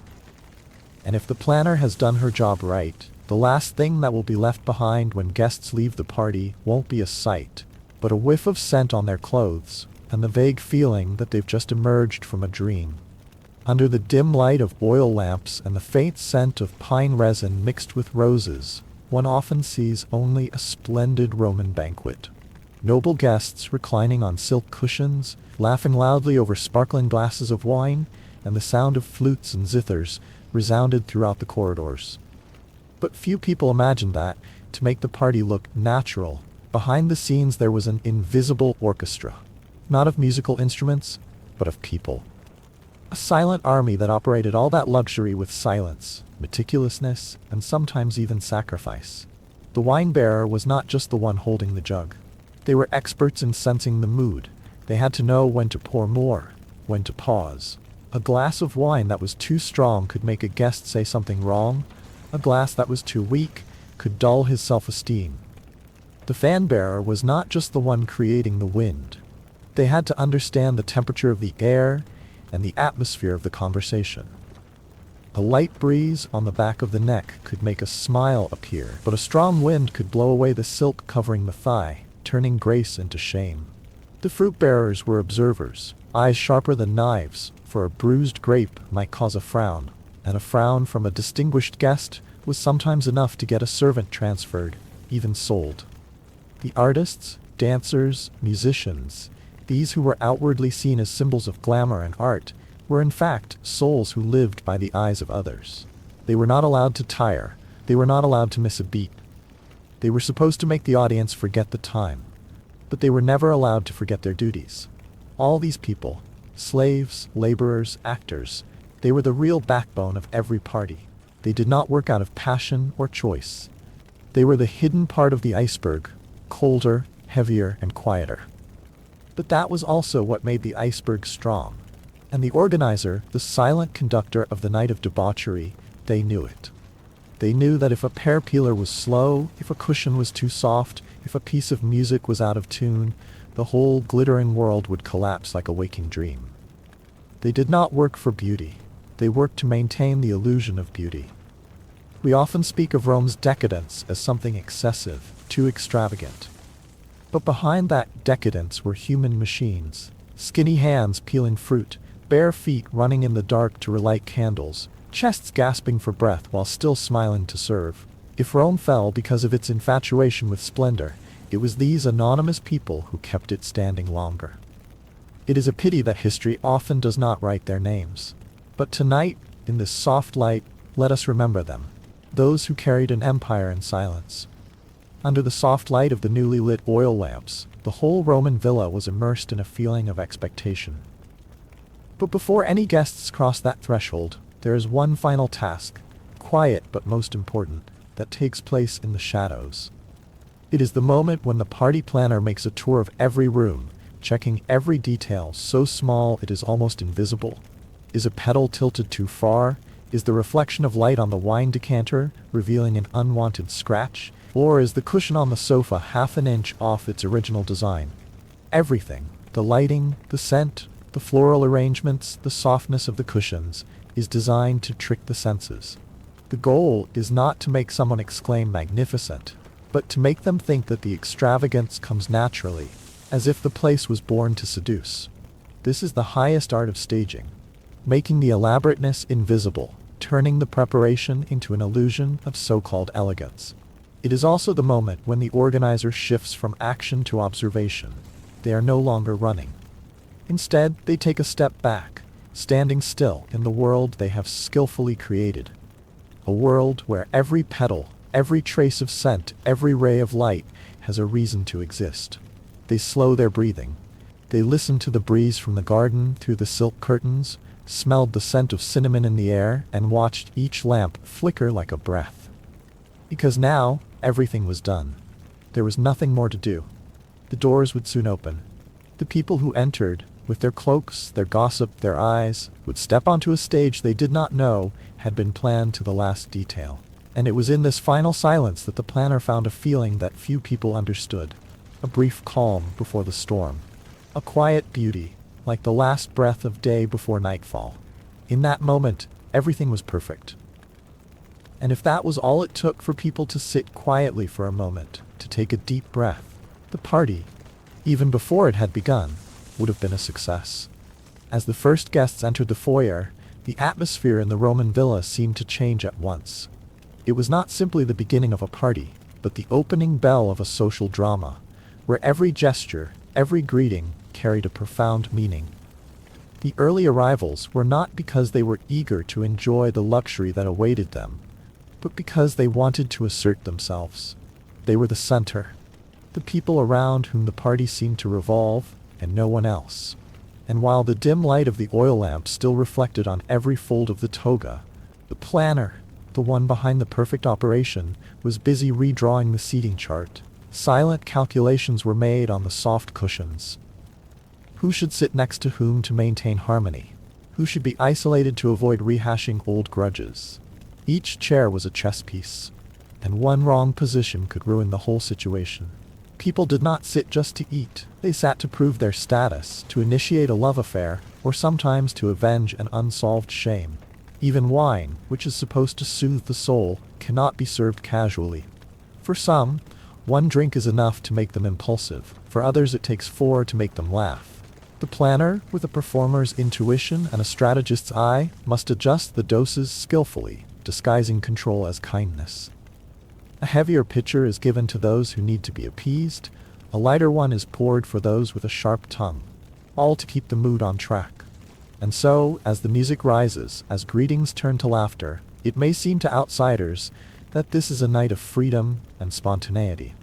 S1: And if the planner has done her job right, the last thing that will be left behind when guests leave the party won't be a sight, but a whiff of scent on their clothes, and the vague feeling that they've just emerged from a dream. Under the dim light of oil lamps and the faint scent of pine resin mixed with roses, one often sees only a splendid Roman banquet. Noble guests reclining on silk cushions, laughing loudly over sparkling glasses of wine, and the sound of flutes and zithers resounded throughout the corridors. But few people imagined that, to make the party look natural, behind the scenes there was an invisible orchestra. Not of musical instruments, but of people. A silent army that operated all that luxury with silence, meticulousness, and sometimes even sacrifice. The wine bearer was not just the one holding the jug. They were experts in sensing the mood. They had to know when to pour more, when to pause. A glass of wine that was too strong could make a guest say something wrong. A glass that was too weak could dull his self-esteem. The fan bearer was not just the one creating the wind. They had to understand the temperature of the air and the atmosphere of the conversation. A light breeze on the back of the neck could make a smile appear, but a strong wind could blow away the silk covering the thigh, turning grace into shame. The fruit bearers were observers, eyes sharper than knives, for a bruised grape might cause a frown, and a frown from a distinguished guest was sometimes enough to get a servant transferred, even sold. The artists, dancers, musicians, these who were outwardly seen as symbols of glamour and art, were in fact souls who lived by the eyes of others. They were not allowed to tire. They were not allowed to miss a beat. They were supposed to make the audience forget the time. But they were never allowed to forget their duties. All these people, slaves, laborers, actors, they were the real backbone of every party. They did not work out of passion or choice. They were the hidden part of the iceberg, colder, heavier, and quieter. But that was also what made the iceberg strong. And the organizer, the silent conductor of the night of debauchery, they knew it. They knew that if a pear peeler was slow, if a cushion was too soft, if a piece of music was out of tune, the whole glittering world would collapse like a waking dream. They did not work for beauty. They worked to maintain the illusion of beauty. We often speak of Rome's decadence as something excessive, too extravagant. But behind that decadence were human machines, skinny hands peeling fruit, bare feet running in the dark to relight candles, chests gasping for breath while still smiling to serve. If Rome fell because of its infatuation with splendor, it was these anonymous people who kept it standing longer. It is a pity that history often does not write their names. But tonight, in this soft light, let us remember them. Those who carried an empire in silence. Under the soft light of the newly lit oil lamps, the whole Roman villa was immersed in a feeling of expectation. But before any guests cross that threshold, there is one final task, quiet but most important, that takes place in the shadows. It is the moment when the party planner makes a tour of every room, checking every detail so small it is almost invisible. Is a pedal tilted too far? Is the reflection of light on the wine decanter revealing an unwanted scratch? Or is the cushion on the sofa half an inch off its original design? Everything, the lighting, the scent, the floral arrangements, the softness of the cushions, is designed to trick the senses. The goal is not to make someone exclaim magnificent, but to make them think that the extravagance comes naturally, as if the place was born to seduce. This is the highest art of staging, making the elaborateness invisible, turning the preparation into an illusion of so-called elegance. It is also the moment when the organizer shifts from action to observation. They are no longer running. Instead, they take a step back, standing still in the world they have skillfully created. A world where every petal, every trace of scent, every ray of light has a reason to exist. They slow their breathing. They listen to the breeze from the garden through the silk curtains, smelled the scent of cinnamon in the air, and watched each lamp flicker like a breath. Because now, everything was done. There was nothing more to do. The doors would soon open. The people who entered, with their cloaks, their gossip, their eyes, would step onto a stage they did not know had been planned to the last detail. And it was in this final silence that the planner found a feeling that few people understood. A brief calm before the storm. A quiet beauty, like the last breath of day before nightfall. In that moment, everything was perfect. And if that was all it took for people to sit quietly for a moment, to take a deep breath, the party, even before it had begun, would have been a success. As the first guests entered the foyer, the atmosphere in the Roman villa seemed to change at once. It was not simply the beginning of a party, but the opening bell of a social drama, where every gesture, every greeting, carried a profound meaning. The early arrivals were not because they were eager to enjoy the luxury that awaited them, but because they wanted to assert themselves. They were the center, the people around whom the party seemed to revolve, and no one else. And while the dim light of the oil lamp still reflected on every fold of the toga, the planner, the one behind the perfect operation, was busy redrawing the seating chart. Silent calculations were made on the soft cushions. Who should sit next to whom to maintain harmony? Who should be isolated to avoid rehashing old grudges? Each chair was a chess piece, and one wrong position could ruin the whole situation. People did not sit just to eat. They sat to prove their status, to initiate a love affair, or sometimes to avenge an unsolved shame. Even wine, which is supposed to soothe the soul, cannot be served casually. For some, one drink is enough to make them impulsive. For others, it takes 4 to make them laugh. The planner, with a performer's intuition and a strategist's eye, must adjust the doses skillfully, disguising control as kindness. A heavier pitcher is given to those who need to be appeased. A lighter one is poured for those with a sharp tongue, all to keep the mood on track. And so, as the music rises, as greetings turn to laughter, it may seem to outsiders that this is a night of freedom and spontaneity.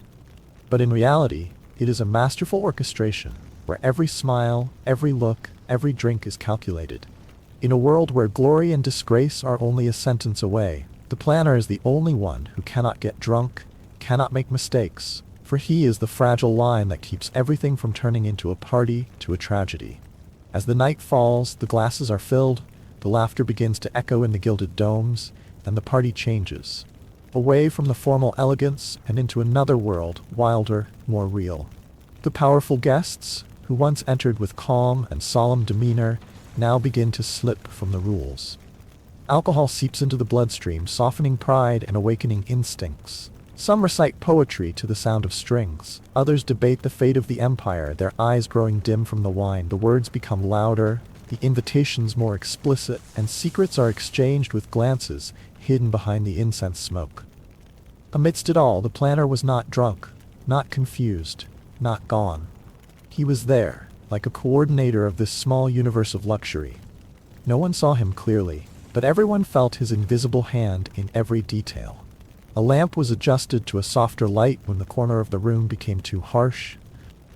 S1: But in reality, it is a masterful orchestration, where every smile, every look, every drink is calculated. In a world where glory and disgrace are only a sentence away, the planner is the only one who cannot get drunk, cannot make mistakes, for he is the fragile line that keeps everything from turning into a party to a tragedy. As the night falls, the glasses are filled, the laughter begins to echo in the gilded domes, and the party changes. Away from the formal elegance and into another world, wilder, more real. The powerful guests, who once entered with calm and solemn demeanor, now begin to slip from the rules. Alcohol seeps into the bloodstream, softening pride and awakening instincts. Some recite poetry to the sound of strings. Others debate the fate of the empire, their eyes growing dim from the wine. The words become louder, the invitations more explicit, and secrets are exchanged with glances hidden behind the incense smoke. Amidst it all, the planner was not drunk, not confused, not gone. He was there, like a coordinator of this small universe of luxury. No one saw him clearly, but everyone felt his invisible hand in every detail. A lamp was adjusted to a softer light when the corner of the room became too harsh.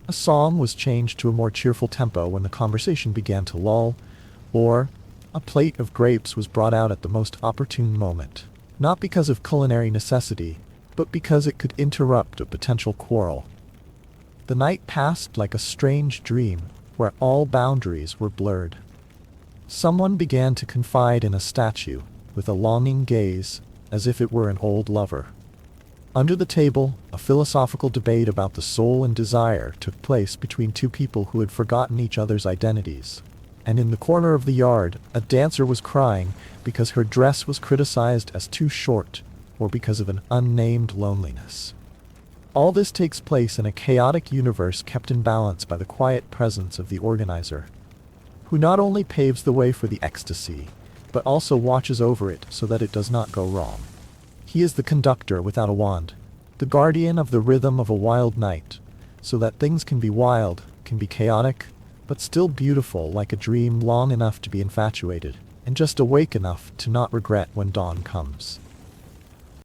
S1: A song was changed to a more cheerful tempo when the conversation began to lull, or a plate of grapes was brought out at the most opportune moment, not because of culinary necessity, but because it could interrupt a potential quarrel. The night passed like a strange dream, where all boundaries were blurred. Someone began to confide in a statue, with a longing gaze, as if it were an old lover. Under the table, a philosophical debate about the soul and desire took place between two people who had forgotten each other's identities. And in the corner of the yard, a dancer was crying because her dress was criticized as too short, or because of an unnamed loneliness. All this takes place in a chaotic universe kept in balance by the quiet presence of the organizer, who not only paves the way for the ecstasy, but also watches over it so that it does not go wrong. He is the conductor without a wand, the guardian of the rhythm of a wild night, so that things can be wild, can be chaotic, but still beautiful, like a dream long enough to be infatuated, and just awake enough to not regret when dawn comes.